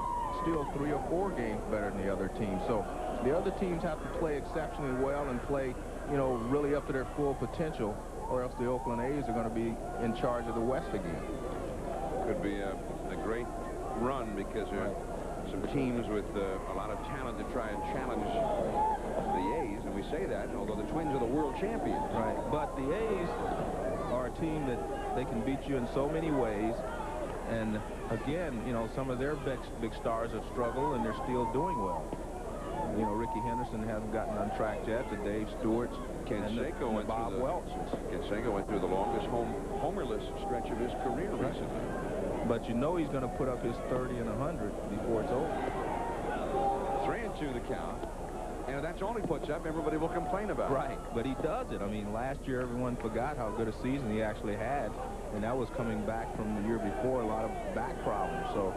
still 3 or 4 games better than the other teams. So the other teams have to play exceptionally well and play, really up to their full potential, or else the Oakland A's are going to be in charge of the West again. Could be a great run because there are some teams with a lot of talent to try and challenge the A's, and we say that, although the Twins are the world champions. Right, but the A's are a team that they can beat you in so many ways, and again, some of their big stars have struggled, and they're still doing well. Ricky Henderson hasn't gotten on track yet. The Dave Stewart's, and Bob Welch. Canseco went through the longest homerless stretch of his career recently. But you know he's going to put up his 30 and 100 before it's over. 3-2 the count. And if that's all he puts up, everybody will complain about it. Right, but he does it. I mean, last year everyone forgot how good a season he actually had, and that was coming back from the year before, a lot of back problems. So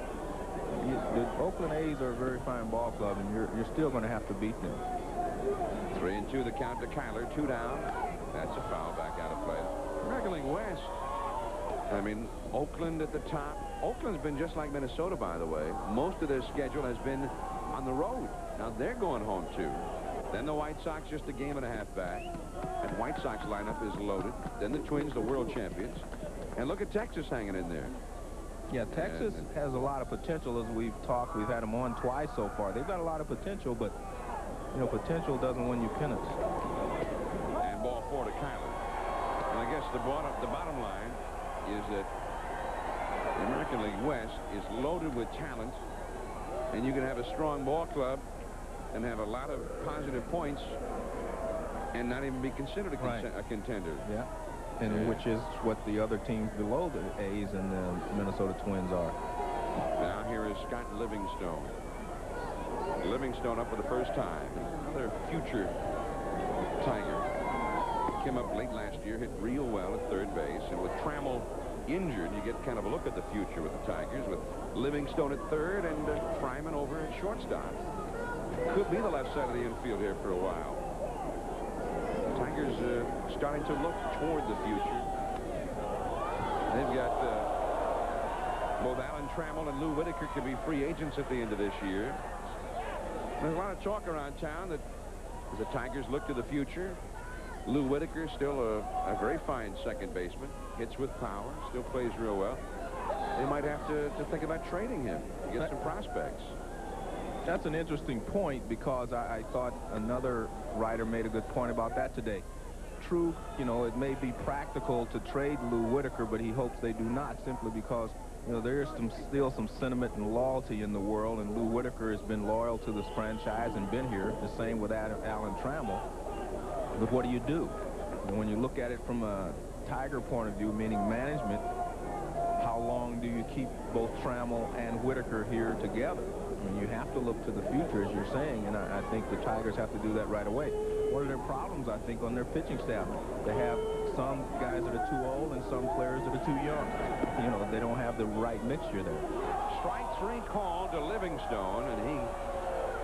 the Oakland A's are a very fine ball club, and you're still going to have to beat them. 3-2 the count to Kyler. 2 down. That's a foul back out of play. American League West. I mean, Oakland at the top. Oakland's been just like Minnesota, by the way. Most of their schedule has been on the road. Now they're going home too. Then the White Sox just a game and a half back. And White Sox lineup is loaded. Then the Twins, the world champions. And look at Texas hanging in there. Yeah, Texas has a lot of potential, as we've talked. We've had them on twice so far. They've got a lot of potential, but, you know, potential doesn't win you pennants. And ball 4 to Kyler. And I guess the bottom line is that the American League West is loaded with talent, and you can have a strong ball club and have a lot of positive points and not even be considered a contender. Yeah, and which is what the other teams below the A's and the Minnesota Twins are. Now here is Scott Livingstone. Livingstone up for the first time. Another future Tiger. Came up late last year, hit real well at third base, and with Trammell injured, you get kind of a look at the future with the Tigers, with Livingstone at third and Fryman over at shortstop. Could be the left side of the infield here for a while. The Tigers starting to look toward the future. They've got both Alan Trammell and Lou Whitaker could be free agents at the end of this year. There's a lot of talk around town that as the Tigers look to the future, Lou Whitaker, still a very fine second baseman, hits with power, still plays real well. They might have to think about trading him to get some prospects. That's an interesting point, because I thought another writer made a good point about that today. True, you know, it may be practical to trade Lou Whitaker, but he hopes they do not, simply because, you know, there is still some sentiment and loyalty in the world, and Lou Whitaker has been loyal to this franchise and been here. The same with Alan Trammell. But what do you do? And when you look at it from a Tiger point of view, meaning management, how long do you keep both Trammell and Whitaker here together? I mean, you have to look to the future, as you're saying, and I think the Tigers have to do that right away. One of their problems, I think, on their pitching staff, they have some guys that are too old and some players that are too young. You know, they don't have the right mixture there. Strike 3 called to Livingstone, and he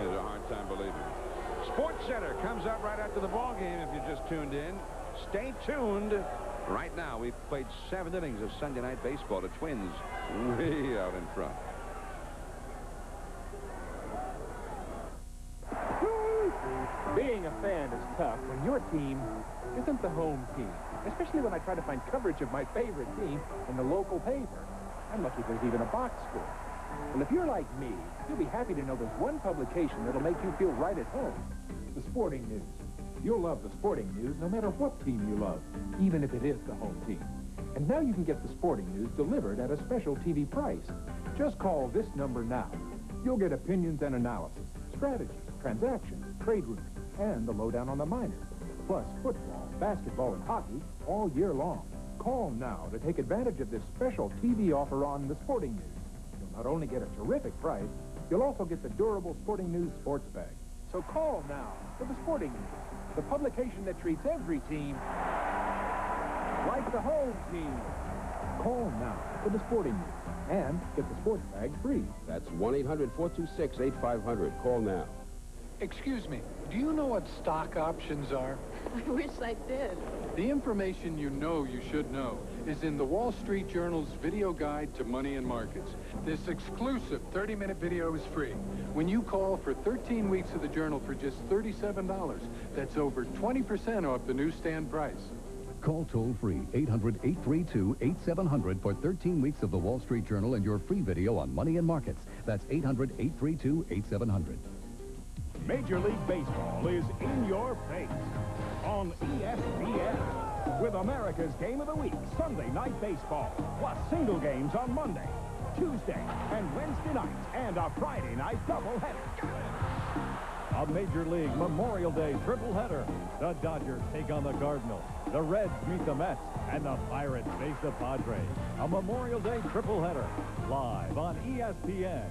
has a hard time believing it. Sports Center comes up right after the ball game. If you just tuned in, stay tuned. Right now, we've played 7 innings of Sunday night baseball. The Twins way out in front. Being a fan is tough when your team isn't the home team, especially when I try to find coverage of my favorite team in the local paper. I'm lucky there's even a box score. Well, if you're like me, you'll be happy to know there's one publication that'll make you feel right at home. The Sporting News. You'll love the Sporting News no matter what team you love, even if it is the home team. And now you can get the Sporting News delivered at a special TV price. Just call this number now. You'll get opinions and analysis, strategies, transactions, trade rumors, and the lowdown on the minors. Plus football, basketball, and hockey all year long. Call now to take advantage of this special TV offer on the Sporting News. You'll not only get a terrific price, you'll also get the durable Sporting News sports bag. So call now for the Sporting News, the publication that treats every team like the home team. Call now for the Sporting News and get the sports bag free. That's 1-800-426-8500. Call now. Excuse me, do you know what stock options are? I wish I did. The information you know you should know is in the Wall Street Journal's video guide to money and markets. This exclusive 30-minute video is free. When you call for 13 weeks of the journal for just $37, that's over 20% off the newsstand price. Call toll-free 800-832-8700 for 13 weeks of the Wall Street Journal and your free video on money and markets. That's 800-832-8700. Major League Baseball is in your face on ESPN with America's Game of the Week, Sunday Night Baseball, plus single games on Monday, Tuesday, and Wednesday nights, and a Friday night doubleheader. A Major League Memorial Day triple-header. The Dodgers take on the Cardinals. The Reds meet the Mets. And the Pirates face the Padres. A Memorial Day triple-header. Live on ESPN.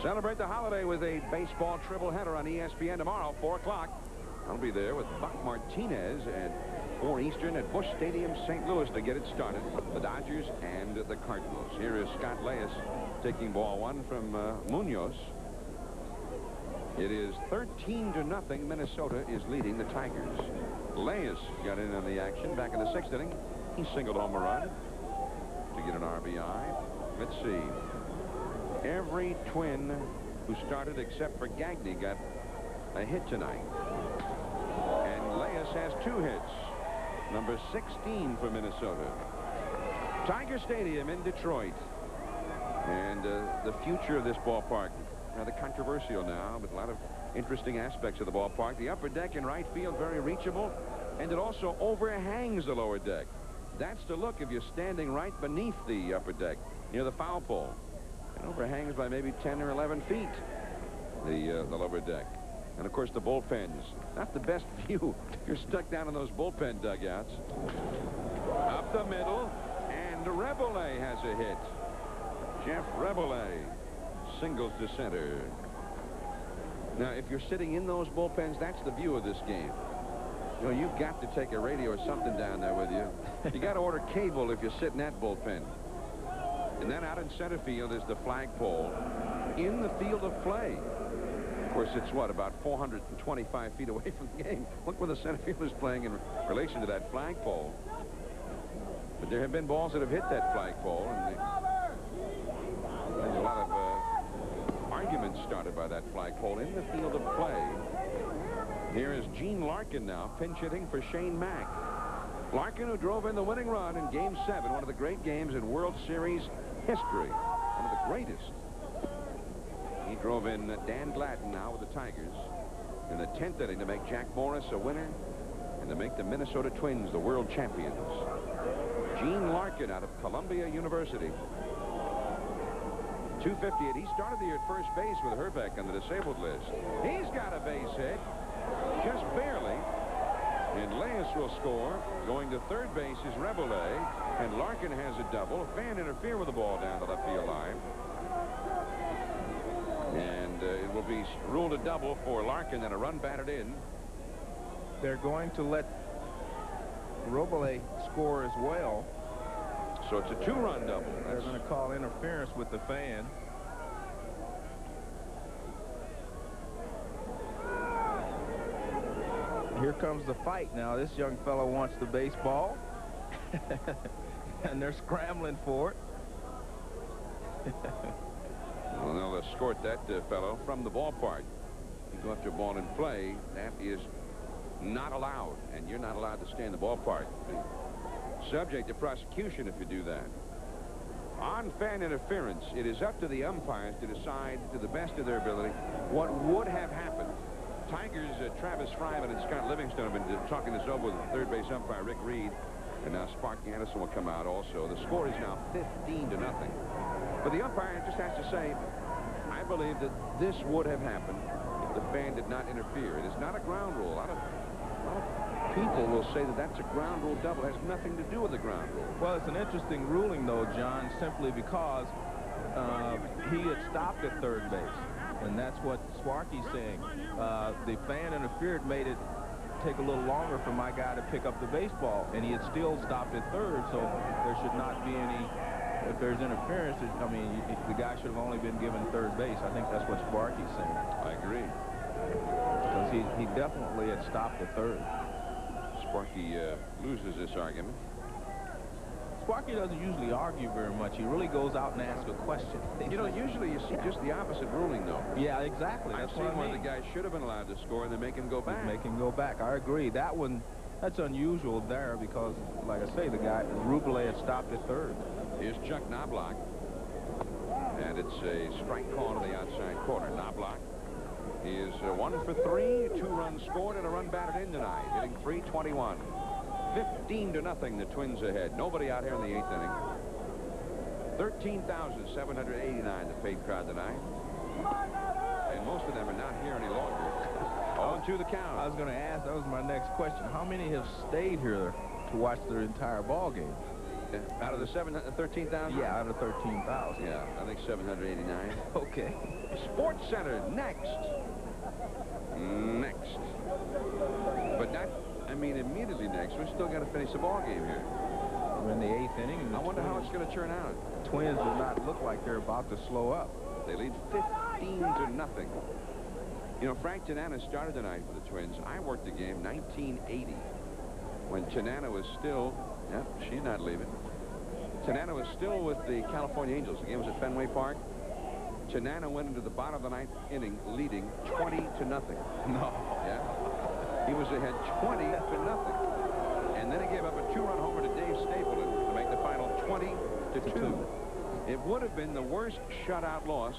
Celebrate the holiday with a baseball triple-header on ESPN tomorrow, 4 o'clock. I'll be there with Buck Martinez at 4 Eastern at Busch Stadium, St. Louis to get it started. The Dodgers and the Cardinals. Here is Scott Leyes taking ball 1 from Munoz. It is 13-0. Minnesota is leading the Tigers. Leyes got in on the action back in the 6th inning. He singled home a run to get an RBI. Let's see. Every Twin who started except for Gagne got a hit tonight. And Leyes has 2 hits. Number 16 for Minnesota. Tiger Stadium in Detroit. And the future of this ballpark. Rather controversial now, but a lot of interesting aspects of the ballpark. The upper deck in right field, very reachable, and it also overhangs the lower deck. That's the look if you're standing right beneath the upper deck, near the foul pole. It overhangs by maybe 10 or 11 feet, the lower deck. And, of course, the bullpens. Not the best view. You're stuck down in those bullpen dugouts. Up the middle, and Rebole has a hit. Jeff Rebole singles to center. Now, if you're sitting in those bullpens, that's the view of this game. You know, you've got to take a radio or something down there with you. You got to order cable if you sit in that bullpen. And then out in center field is the flagpole in the field of play. Of course, it's what, about 425 feet away from the game. Look where the center field is playing in relation to that flagpole. But there have been balls that have hit that flagpole, and there's a lot of arguments started by that flagpole in the field of play. Here is Gene Larkin now, pinch hitting for Shane Mack. Larkin, who drove in the winning run in Game 7, one of the great games in World Series history. One of the greatest. He drove in Dan Gladden now with the Tigers in the 10th inning to make Jack Morris a winner and to make the Minnesota Twins the world champions. Gene Larkin out of Columbia University. 258. He started the year at first base with Herbeck on the disabled list. He's got a base hit, just barely. And Leyes will score. Going to third base is Rebole, and Larkin has a double. A fan interfered with the ball down the left field line. And it will be ruled a double for Larkin and a run batted in. They're going to let Rebole score as well. So it's a 2-run double. They're going to call interference with the fan. Here comes the fight now. This young fellow wants the baseball. And they're scrambling for it. Well, they'll escort that fellow from the ballpark. You go after a ball in play, that is not allowed. And you're not allowed to stay in the ballpark. Subject to prosecution if you do that. On fan interference, it is up to the umpires to decide to the best of their ability what would have happened. Tigers, Travis Fryman and Scott Livingston have been talking this over with third base umpire Rick Reed, and now Sparky Anderson will come out also. The score is now 15-0. But the umpire just has to say, I believe that this would have happened if the fan did not interfere. It is not a ground rule. A lot of people will say that that's a ground rule double. It has nothing to do with the ground rule. Well, it's an interesting ruling, though, John, simply because he had stopped at third base. And that's what Sparky's saying. The fan interfered, made it take a little longer for my guy to pick up the baseball, and he had still stopped at third, so there should not be any, if there's interference, I mean, the guy should have only been given third base. I think that's what Sparky's saying. I agree. Because he definitely had stopped at third. Sparky loses this argument. Sparky doesn't usually argue very much. He really goes out and asks a question. You know, usually you see just the opposite ruling, though. Yeah, exactly. I've seen one of the guys should have been allowed to score, and they make him go back. Make him go back. I agree. That one, that's unusual there because, like I say, the guy, Rebole, had stopped at third. Here's Chuck Knobloch. And it's a strike call to the outside corner. Knobloch is 1 for 3, 2 runs scored, and a run batted in tonight, hitting .321. 15-0, the Twins ahead. Nobody out here in the 8th inning. 13,789 the paid crowd tonight. And most of them are not here any longer. 0-2 the count. I was going to ask, that was my next question. How many have stayed here to watch their entire ball game? Out of the 13,000? Yeah, out of 13,000. Yeah, I think 789. Okay. Sports Center next. Next. But not, I mean, immediately next. We've still got to finish the ball game here. We're in the 8th inning. And I wonder how it's going to turn out. Twins do not look like they're about to slow up. They lead 15-0. You know, Frank Tanana started tonight for the Twins. I worked the game 1980 when Tanana was still, yep, she's not leaving. Tanana was still with the California Angels. The game was at Fenway Park. Tanana went into the bottom of the 9th inning leading 20-0. No. Yeah. He was ahead 20-0. And then he gave up a 2-run homer to Dave Stapleton to make the final 20-2. It would have been the worst shutout loss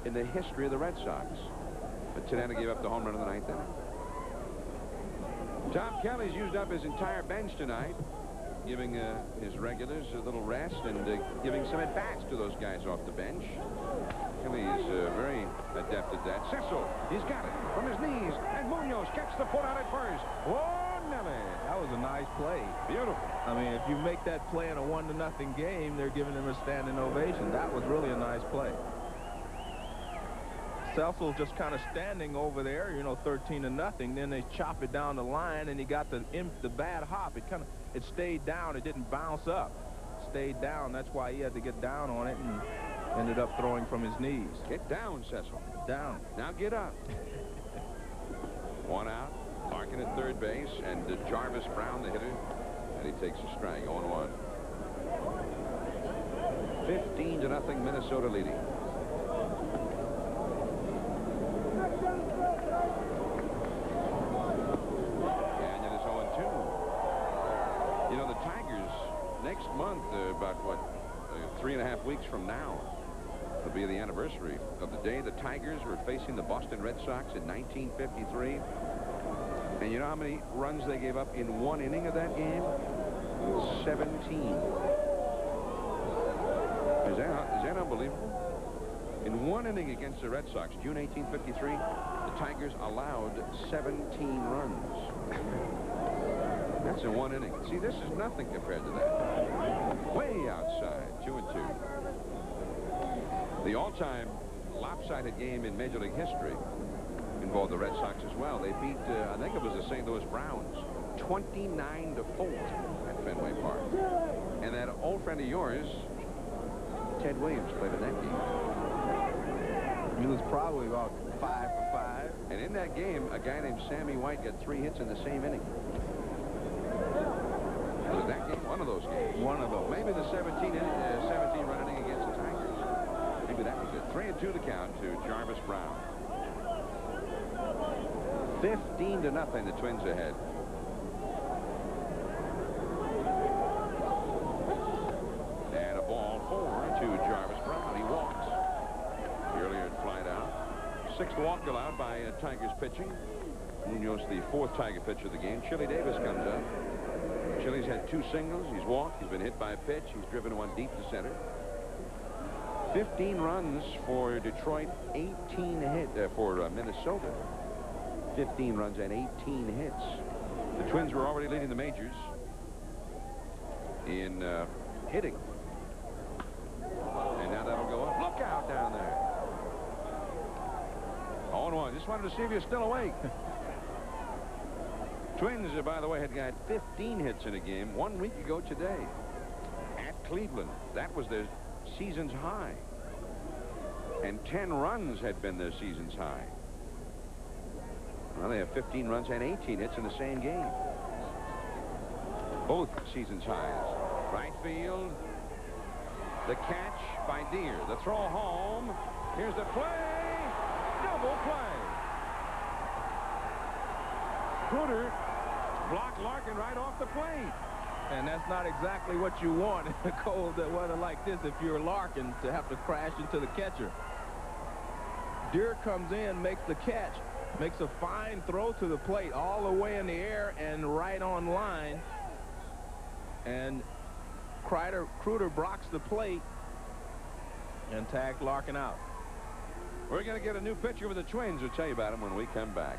in the history of the Red Sox. But Tanana gave up the home run in the 9th inning. Tom Kelly's used up his entire bench tonight, giving his regulars a little rest and giving some at-bats to those guys off the bench. Kelly is very adept at that. Cecil, he's got it from his knees, and Munoz gets the put out at first. Oh, Nelly. That was a nice play. Beautiful. I mean, if you make that play in a 1-0 game, they're giving him a standing ovation. That was really a nice play. Cecil's just kind of standing over there, you know, 13-0. Then they chop it down the line, and he got the bad hop. It stayed down. It didn't bounce up. It stayed down. That's why he had to get down on it and ended up throwing from his knees. Get down, Cecil. Down. Now get up. One out. Larkin at third base, and Jarvis Brown, the hitter, and he takes a strike. 0-1. 15-0 Minnesota leading. Canyon is 0-2. You know, the Tigers next month, about what, 3.5 weeks from now, will be the anniversary of the day the Tigers were facing the Boston Red Sox in 1953. And you know how many runs they gave up in one inning of that game? 17. Is that unbelievable? In one inning against the Red Sox, June 1853, the Tigers allowed 17 runs. That's in one inning. See, this is nothing compared to that. Way outside, 2-2. The all-time lopsided game in Major League history involved the Red Sox as well. They beat, I think it was the St. Louis Browns, 29-4 at Fenway Park. And that old friend of yours, Ted Williams, played in that game. He was probably about 5 for 5. And in that game, a guy named Sammy White got 3 hits in the same inning. Was it that game? One of those games. One of those. Maybe the 17-run inning against the Tigers. Maybe that was it. 3-2 the count to Jarvis Brown. 15-0, the Twins ahead. And a ball 4 to Jarvis Brown. He walks. The earlier flight out. 6th walk allowed by Tigers pitching. Munoz, the 4th Tiger pitcher of the game. Chili Davis comes up. Chili's had 2 singles. He's walked. He's been hit by a pitch. He's driven one deep to center. 15 runs for Detroit. 18 hit for Minnesota. 15 runs and 18 hits. The Twins were already leading the majors in hitting. And now that'll go up. Look out down there. 0-1. Just wanted to see if you're still awake. Twins, by the way, had got 15 hits in a game 1 week ago today at Cleveland. That was their season's high. And 10 runs had been their season's high. Well, they have 15 runs and 18 hits in the same game. Both season's highs. Right field. The catch by Deere. The throw home. Here's the play. Double play. Krueger blocked Larkin right off the plate. And that's not exactly what you want in a cold weather like this if you're Larkin to have to crash into the catcher. Deere comes in, makes the catch, makes a fine throw to the plate all the way in the air and right on line. And Krueger blocks the plate And tagged Larkin out. We're going to get a new pitcher with the Twins. We'll tell you about him when we come back.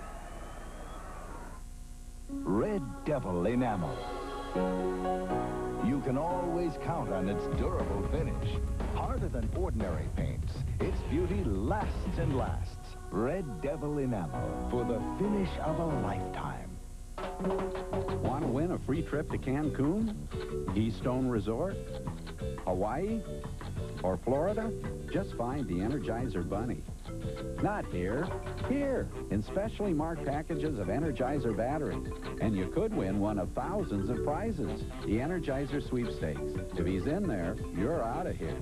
Red Devil enamel. You can always count on its durable finish. Harder than ordinary paints, its beauty lasts and lasts. Red Devil enamel for the finish of a lifetime. Want to win a free trip to Cancun, Keystone Resort, Hawaii, or Florida? Just find the Energizer Bunny. Not here, here, in specially marked packages of Energizer batteries. And you could win one of thousands of prizes, the Energizer Sweepstakes. If he's in there, you're out of here.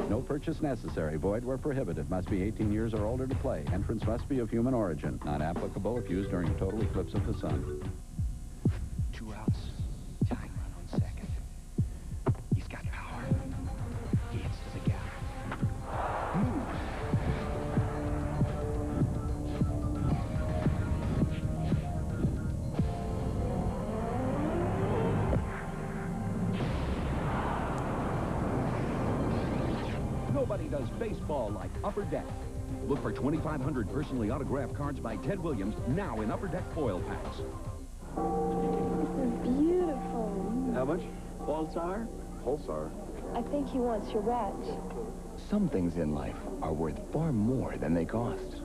No purchase necessary. Void where prohibited. Must be 18 years or older to play. Entrance must be of human origin. Not applicable if used during a total eclipse of the sun. 2 outs. Tying run on second. He's got power. He hits to the gap. Move. Nobody does baseball like Upper Deck. Look for 2,500 personally autographed cards by Ted Williams now in Upper Deck foil packs. This is beautiful. How much? Pulsar? Pulsar. I think he wants your watch. Some things in life are worth far more than they cost.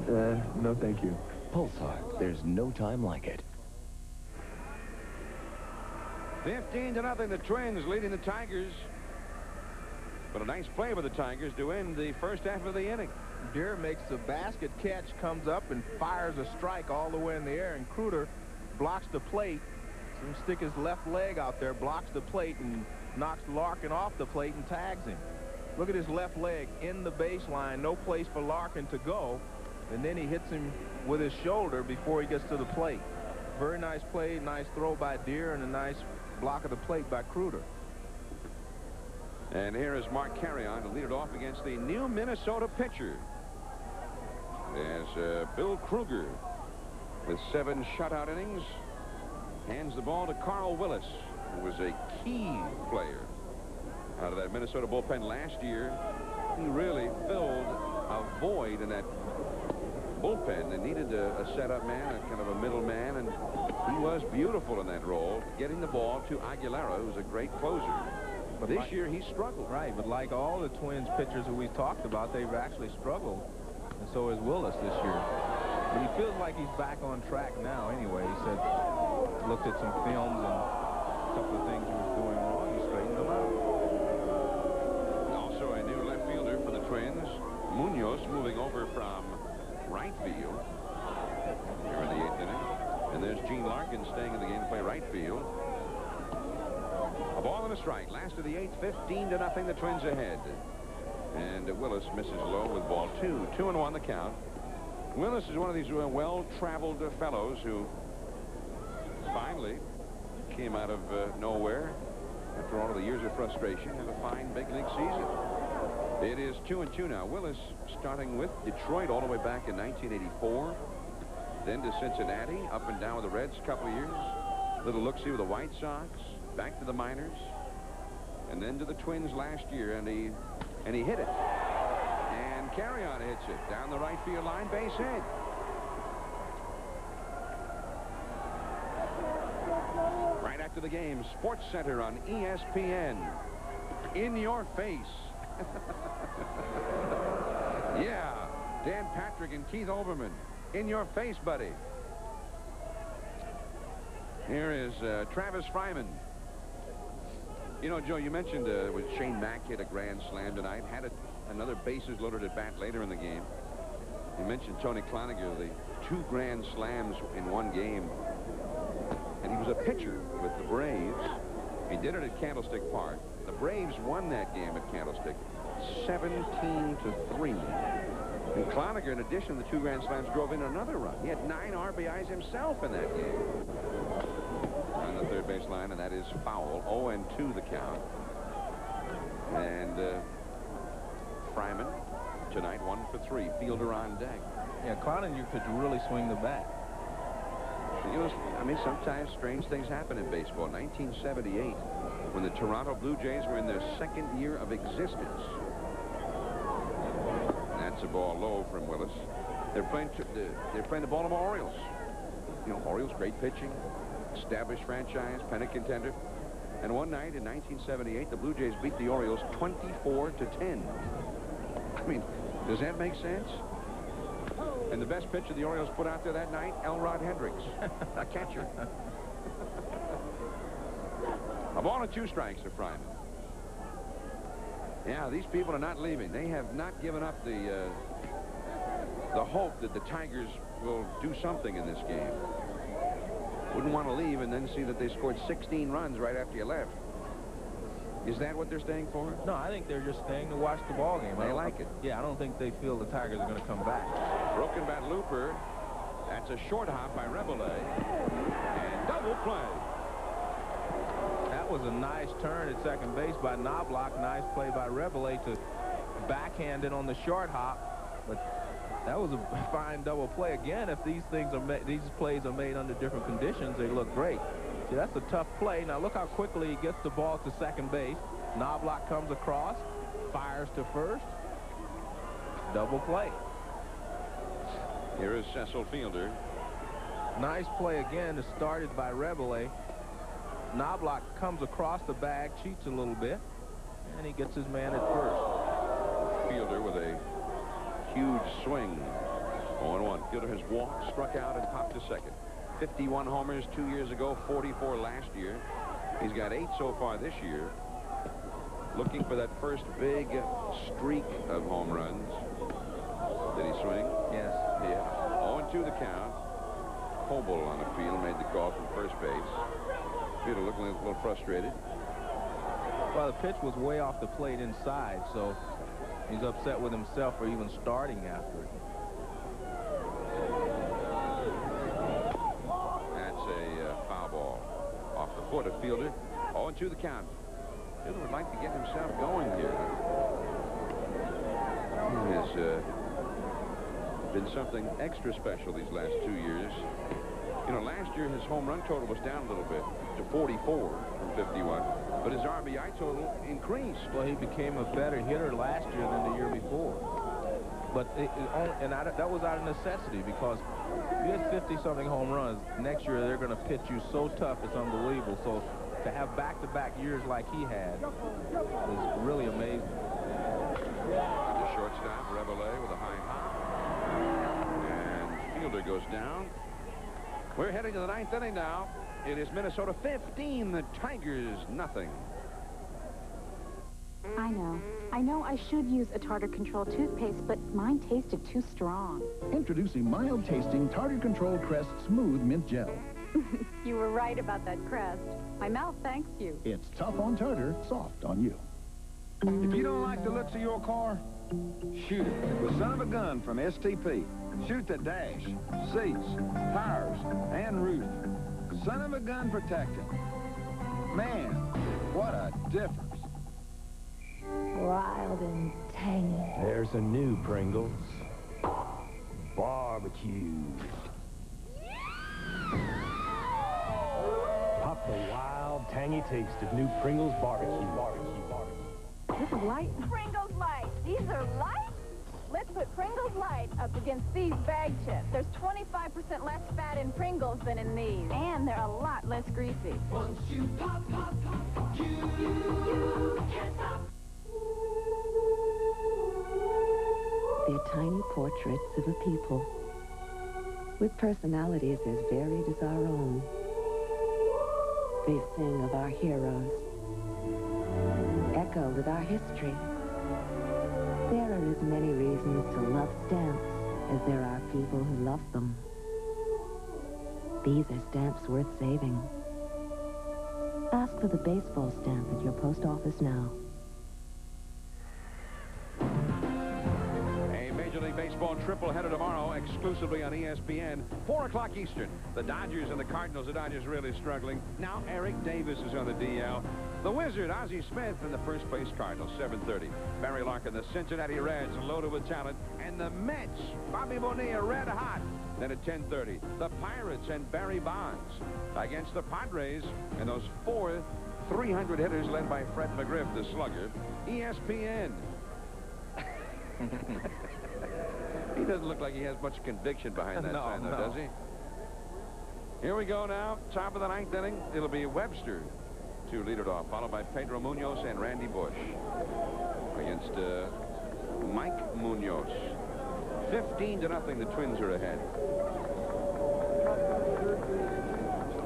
No thank you. Pulsar, there's no time like it. 15-0, the Twins leading the Tigers. But a nice play by the Tigers to end the first half of the inning. Deere makes the basket catch, comes up and fires a strike all the way in the air, and Krueger blocks the plate. Seems to stick his left leg out there, blocks the plate, and knocks Larkin off the plate and tags him. Look at his left leg in the baseline, no place for Larkin to go, and then he hits him with his shoulder before he gets to the plate. Very nice play, nice throw by Deere, and a nice block of the plate by Krueger. And here is Mark Carrion to lead it off against the new Minnesota pitcher. There's Bill Krueger with 7 shutout innings. Hands the ball to Carl Willis, who was a key player out of that Minnesota bullpen last year. He really filled a void in that bullpen and needed a setup man, a kind of a middle man, and he was beautiful in that role, getting the ball to Aguilera, who's a great closer. But this year he struggled. Right, but like all the Twins pitchers who we've talked about, they've actually struggled, and so is Willis this year. But he feels like he's back on track now anyway. He said, looked at some films and a couple of things he was doing wrong. He straightened them out. Also a new left fielder for the Twins, Munoz, moving over from right field here in the 8th inning. And there's Gene Larkin staying in the game to play right field. A ball and a strike. Last of the 8th, 15-0, the Twins ahead. And Willis misses low with ball 2. 2-1 the count. Willis is one of these well-traveled fellows who finally came out of nowhere after all of the years of frustration, have a fine big league season. It is 2-2 now. Willis starting with Detroit all the way back in 1984. Then to Cincinnati, up and down with the Reds a couple of years. Little look-see with the White Sox. Back to the minors, and then to the Twins last year, and he hit it. And Carrion hits it down the right field line, base hit. Right after the game, Sports Center on ESPN. In your face. Yeah, Dan Patrick and Keith Olbermann. In your face, buddy. Here is Travis Fryman. You know, Joe, you mentioned when Shane Mack hit a grand slam tonight, had another bases loaded at bat later in the game. You mentioned Tony Cloninger, the 2 grand slams in one game. And he was a pitcher with the Braves. He did it at Candlestick Park. The Braves won that game at Candlestick 17-3. And Cloninger, in addition to the 2 grand slams, drove in another run. He had 9 RBIs himself in that game. On the third base line, and that is foul. 0-2 the count. And Fryman tonight 1 for 3. Fielder on deck. Yeah, Cloninger could really swing the bat. You know, I mean, sometimes strange things happen in baseball. 1978, when the Toronto Blue Jays were in their 2nd year of existence, Hits a ball low from Willis. They're playing the Baltimore Orioles. You know, Orioles, great pitching, established franchise, pennant contender. And one night in 1978, the Blue Jays beat the Orioles 24-10. I mean, does that make sense? And the best pitcher the Orioles put out there that night, Elrod Hendricks, a catcher. A ball and 2 strikes to Fryman. Yeah, these people are not leaving. They have not given up the hope that the Tigers will do something in this game. Wouldn't want to leave and then see that they scored 16 runs right after you left. Is that what they're staying for? No, I think they're just staying to watch the ball game. They like it. Yeah, I don't think they feel the Tigers are going to come back. Broken bat looper. That's a short hop by Rebele. And double play. That was a nice turn at second base by Knobloch. Nice play by Rebele to backhand it on the short hop. But that was a fine double play. Again, if these plays are made under different conditions, they look great. See, that's a tough play. Now look how quickly he gets the ball to second base. Knobloch comes across, fires to first. Double play. Here is Cecil Fielder. Nice play again, started by Rebele. Knobloch comes across the bag, cheats a little bit, and he gets his man at first. Fielder with a huge swing. 0-1. Fielder has walked, struck out, and popped to second. 51 homers 2 years ago, 44 last year. He's got 8 so far this year. Looking for that first big streak of home runs. Did he swing? Yes. Yeah. 0-2 the count. Coble on the field made the call from first base. Fielder looking a little frustrated. Well, the pitch was way off the plate inside, so he's upset with himself for even starting after it. That's a foul ball off the foot of Fielder. 0-2 the count. Fielder would like to get himself going here. He has been something extra special these last 2 years. You know, last year his home run total was down a little bit to 44 from 51, but his RBI total increased. Well, he became a better hitter last year than the year before. But that was out of necessity, because you had 50-something home runs. Next year they're going to pitch you so tough, it's unbelievable. So to have back-to-back years like he had is really amazing. The shortstop, Rebele, with a high hop. And Fielder goes down. We're heading to the 9th inning now. It is Minnesota 15, the Tigers nothing. I know I should use a tartar control toothpaste, but mine tasted too strong. Introducing mild-tasting Tartar Control Crest Smooth Mint Gel. You were right about that crest. My mouth thanks you. It's tough on tartar, soft on you. If you don't like the looks of your car, shoot it with Son of a Gun from STP. Shoot the dash, seats, tires, and roof. Son of a Gun protecting. Man, what a difference. Wild and tangy. There's a new Pringles. Barbecue. Pop the wild, tangy taste of new Pringles barbecue. This is light. Pringles Light. These are light? Let's put Pringles Light up against these bag chips. There's 25% less fat in Pringles than in these. And they're a lot less greasy. Once you pop, you can't stop. They're tiny portraits of a people with personalities as varied as our own. They sing of our heroes, echo with our history. There are as many reasons to love stamps as there are people who love them. These are stamps worth saving. Ask for the baseball stamp at your post office now. Major League Baseball triple-header tomorrow, exclusively on ESPN, 4 o'clock Eastern. The Dodgers and the Cardinals. The Dodgers really struggling. Now Eric Davis is on the DL. The Wizard, Ozzie Smith, and the first-base Cardinals, 7:30. Barry Larkin, the Cincinnati Reds, loaded with talent. And the Mets, Bobby Bonilla, red hot. Then at 10:30, the Pirates and Barry Bonds against the Padres. And those 4 300 hitters led by Fred McGriff, the slugger. ESPN. He doesn't look like he has much conviction behind that sign, though, does he? Here we go now. Top of the 9th inning. It'll be Webster to lead it off, followed by Pedro Munoz and Randy Bush against Mike Munoz. 15-0, the Twins are ahead.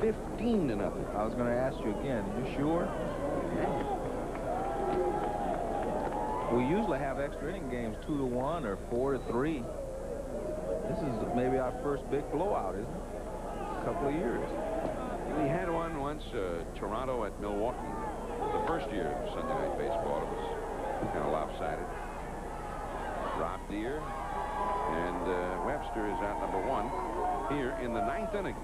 15-0. I was going to ask you again. You sure? We usually have extra inning games 2-1 or 4-3. This is maybe our first big blowout, isn't it? A couple of years. We had one once, Toronto at Milwaukee. The first year of Sunday Night Baseball. It was kind of lopsided. Rob Deere and Webster is out number 1 here in the 9th inning.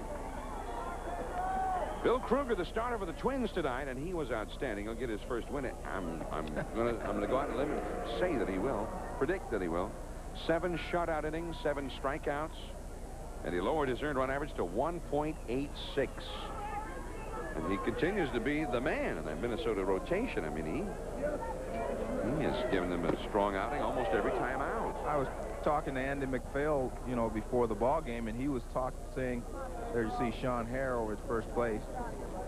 Bill Krueger, the starter for the Twins tonight, and he was outstanding. He'll get his first win. I'm gonna go out and limit, say that he will, predict that he will. 7 shutout innings, 7 strikeouts, and he lowered his earned run average to 1.86. And he continues to be the man in that Minnesota rotation. I mean, he has given them a strong outing almost every time out. I was talking to Andy McPhail, you know, before the ball game, and he was saying, there you see Sean Hare over at first base.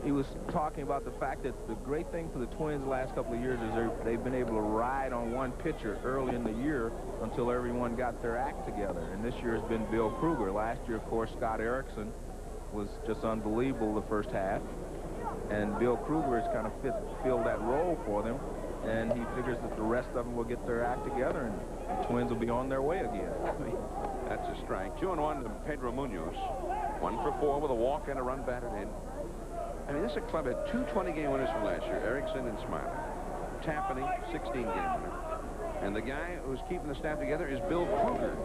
He was talking about the fact that the great thing for the Twins the last couple of years is they've been able to ride on one pitcher early in the year until everyone got their act together. And this year has been Bill Krueger. Last year, of course, Scott Erickson was just unbelievable the first half. And Bill Krueger has kind of filled that role for them. And he figures that the rest of them will get their act together and the Twins will be on their way again. That's a strike. 2-1 to Pedro Munoz. 1 for 4 with a walk and a run batted in. I mean, this is a club had 2 20-game winners from last year, Erickson and Smiley. Tapani, 16-game winner. And the guy who's keeping the staff together is Bill Krueger,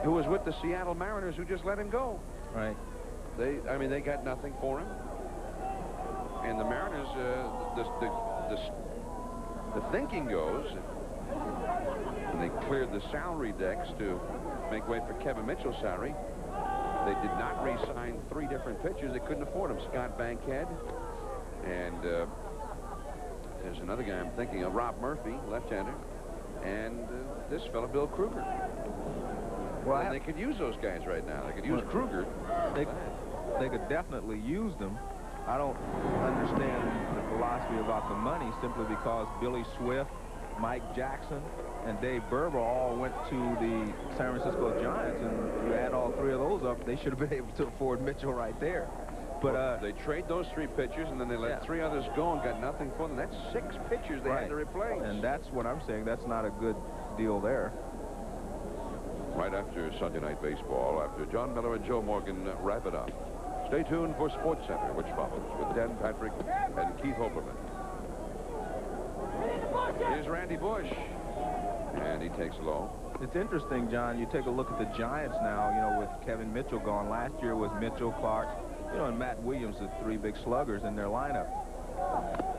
who was with the Seattle Mariners, who just let him go. Right. I mean, they got nothing for him. And the Mariners, the thinking goes, and they cleared the salary decks to make way for Kevin Mitchell's salary. They did not re-sign 3 different pitchers. They couldn't afford them. Scott Bankhead, and there's another guy I'm thinking of, Rob Murphy, left-hander, and this fellow, Bill Krueger. Well, and they could use those guys right now. They could use Krueger. They could definitely use them. I don't understand the philosophy about the money simply because Billy Swift, Mike Jackson, and Dave Berber all went to the San Francisco Giants, and you add all 3 of those up, they should have been able to afford Mitchell right there. But they trade those 3 pitchers, and then they let 3 others go and got nothing for them. That's 6 pitchers they had to replace. And that's what I'm saying. That's not a good deal there. Right after Sunday Night Baseball, after John Miller and Joe Morgan wrap it up. Stay tuned for Sports Center, which follows with Dan Patrick and Keith Hoberman. Here's Randy Bush, and he takes low. It's interesting, John. You take a look at the Giants now, you know, with Kevin Mitchell gone. Last year was Mitchell, Clark, you know, and Matt Williams, the 3 big sluggers in their lineup.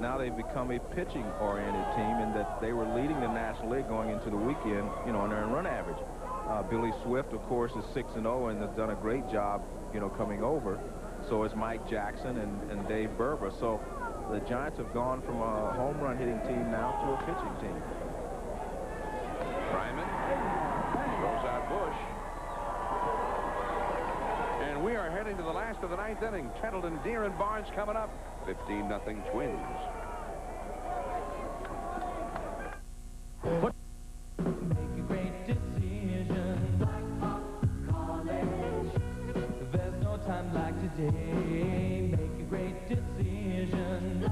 Now they've become a pitching-oriented team in that they were leading the National League going into the weekend, you know, on their run average. Billy Swift, of course, is 6-0 and has done a great job, you know, coming over. So is Mike Jackson and Dave Berber. So the Giants have gone from a home run hitting team now to a pitching team. Ryman throws out Bush. And we are heading to the last of the 9th inning. Tettleton, Deere, and Barnes coming up. 15-0 Twins. Make a great decision. College. There's no time like today. Make a great decision.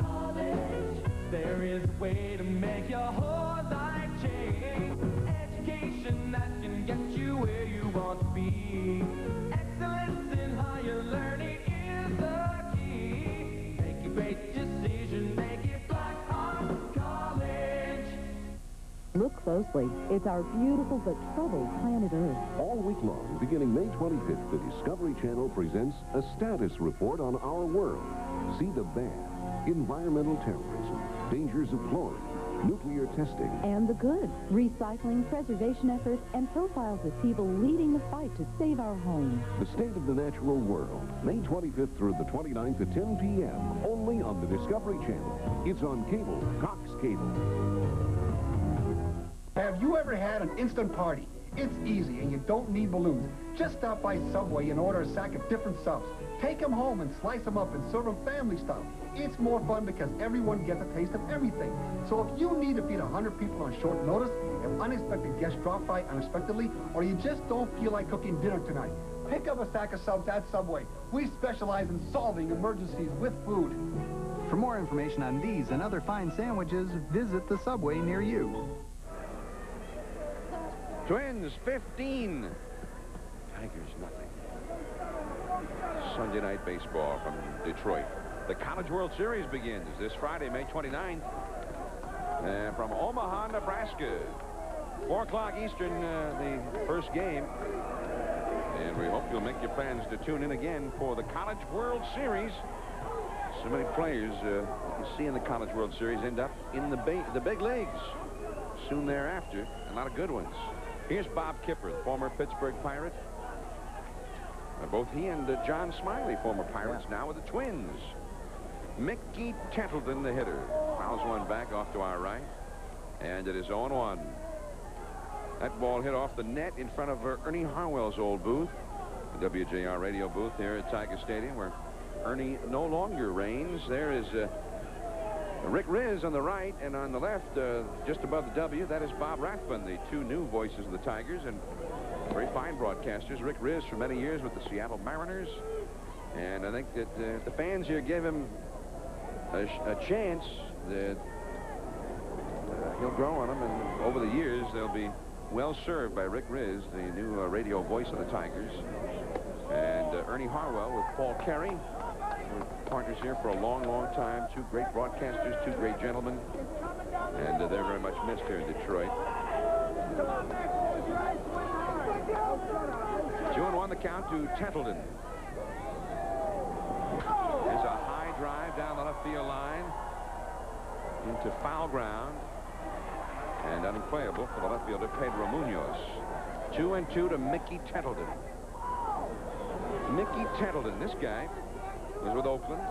College. There is a way to make your whole life change. Education that can get you where you want to be. Excellence in higher learning is the key. Make a great decision. Make it Blackhawk College. Look closely. It's our beautiful but troubled planet Earth. All week long, beginning May 25th, the Discovery Channel presents a status report on our world. See the bad, environmental terrorism, dangers of fluoride, nuclear testing. And the good. Recycling, preservation efforts, and profiles of people leading the fight to save our home. The State of the Natural World, May 25th through the 29th at 10 p.m. Only on the Discovery Channel. It's on cable, Cox Cable. Have you ever had an instant party It's easy, and you don't need balloons. Just stop by Subway and order a sack of different subs. Take them home and slice them up and serve them family style. It's more fun because everyone gets a taste of everything. So if you need to feed 100 people on short notice, if unexpected guests drop by unexpectedly, or you just don't feel like cooking dinner tonight, pick up a sack of subs at Subway. We specialize in solving emergencies with food. For more information on these and other fine sandwiches, visit the Subway near you. Twins 15. Tigers nothing. Sunday night baseball from Detroit. The College World Series begins this Friday, May 29th. From Omaha, Nebraska. 4 o'clock Eastern, the first game. And we hope you'll make your plans to tune in again for the College World Series. So many players you see in the College World Series end up in the big leagues soon thereafter. A lot of good ones. Here's Bob Kipper, the former Pittsburgh Pirate. Both he and John Smiley, former Pirates, now with the Twins. Mickey Templeton, the hitter. Fouls one back off to our right. And it is 0-1. That ball hit off the net in front of Ernie Harwell's old booth, the WJR radio booth here at Tiger Stadium, where Ernie no longer reigns. There is Rick Riz on the right, and on the left, just above the W, that is Bob Rathbun, the two new voices of the Tigers, and very fine broadcasters. Rick Riz for many years with the Seattle Mariners, and I think that the fans here gave him a chance that he'll grow on them, and over the years they'll be well served by Rick Riz, the new radio voice of the Tigers, and Ernie Harwell with Paul Carey. Partners here for a long, long time. Two great broadcasters, two great gentlemen, and they're very much missed here in Detroit. 2-1 the count to Templeton. There's a high drive down the left field line into foul ground and unplayable for the left fielder Pedro Munoz. 2-2 to Mickey Templeton. Mickey Templeton, this guy was with Oakland,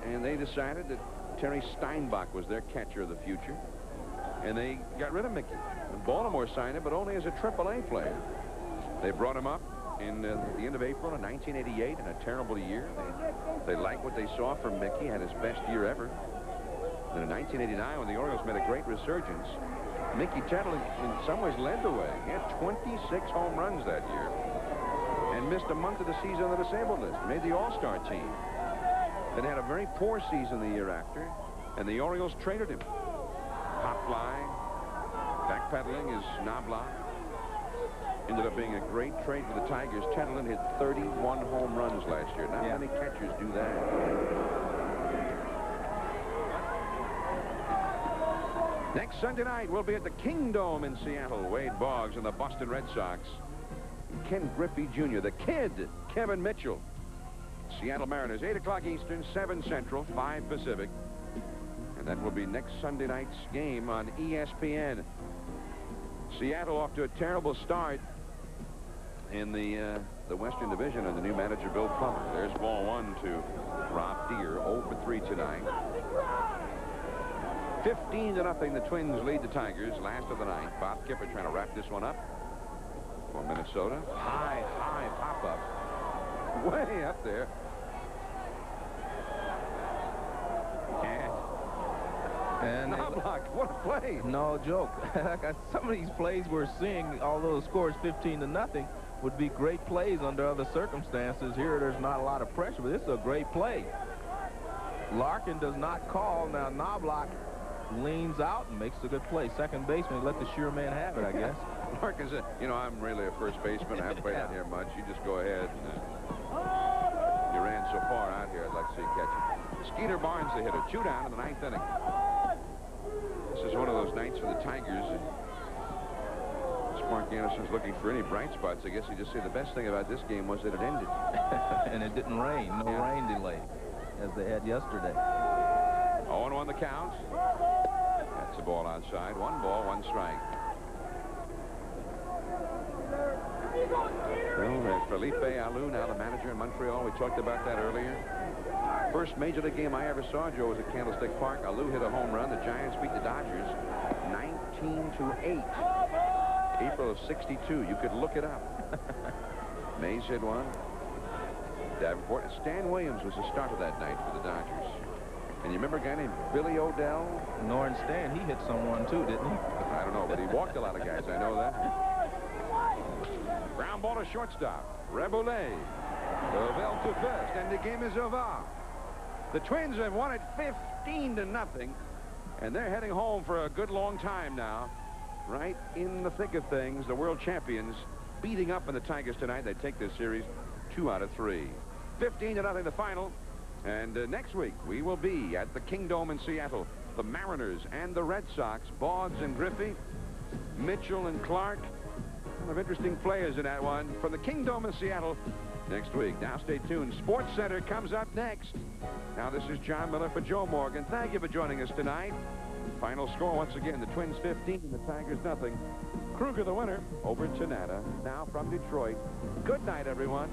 and they decided that Terry Steinbach was their catcher of the future, and they got rid of Mickey. And Baltimore signed him, but only as a AAA player. They brought him up in the end of April in 1988 in a terrible year. They liked what they saw from Mickey, had his best year ever. And in 1989, when the Orioles made a great resurgence, Mickey Templeton in some ways led the way. He had 26 home runs that year and missed a month of the season on the disabled list. Made the All-Star team. Then had a very poor season the year after, and the Orioles traded him. Hot fly, backpedaling his Knobloch. Ended up being a great trade for the Tigers. Templeton hit 31 home runs last year. Not many catchers do that. Next Sunday night, we'll be at the Kingdome in Seattle. Wade Boggs and the Boston Red Sox. Ken Griffey Jr., the kid, Kevin Mitchell. Seattle Mariners, 8 o'clock Eastern, 7 Central, 5 Pacific. And that will be next Sunday night's game on ESPN. Seattle off to a terrible start in the Western Division under new manager Bill Plummer. There's ball 1 to Rob Deere, 0 for 3 tonight. 15-0, the Twins lead the Tigers, last of the ninth. Bob Kipper trying to wrap this one up for Minnesota. High pop-up. Way up there. And Knobloch, what a play. No joke. Some of these plays we're seeing, although the score is 15-0, would be great plays under other circumstances. Here, there's not a lot of pressure, but this is a great play. Larkin does not call. Now, Knobloch leans out and makes a good play. Second baseman, let the sure man have it, I guess. Larkin said, you know, I'm really a first baseman. I haven't played out here much. You just go ahead. And, you ran so far out here, I'd like to see you catch it. Skeeter Barnes, the hitter. 2 down in the 9th inning. This is one of those nights for the Tigers. Mark Anderson's looking for any bright spots. I guess you just say the best thing about this game was that it ended. And it didn't rain. No rain delay, as they had yesterday. 0-1 the count. That's the ball outside. 1 ball, 1 strike. Well, there's Felipe Alou, now the manager in Montreal. We talked about that earlier. First major league game I ever saw, Joe, was at Candlestick Park. Alou hit a home run. The Giants beat the Dodgers 19-8. April of '62. You could look it up. Mays hit one. Davenport. Stan Williams was the starter that night for the Dodgers. And you remember a guy named Billy Odell? Norton Stan, he hit someone too, didn't he? I don't know, but he walked a lot of guys. I know that. Ground ball to shortstop. Reboulet. Lovell to first, and the game is over. The Twins have won it 15-0, and they're heading home for a good long time now. Right in the thick of things, the world champions beating up on the Tigers tonight. They take this series 2 out of 3. 15-0 the final. And next week, we will be at the Kingdome in Seattle. The Mariners and the Red Sox, Boggs and Griffey, Mitchell and Clark. A lot of interesting players in that one. From the Kingdome in Seattle next week. Now stay tuned. Sports Center comes up next. Now this is John Miller for Joe Morgan. Thank you for joining us tonight. Final score once again, the Twins 15 and the Tigers nothing. Krueger the winner over Tanana. Now from Detroit. Good night, everyone.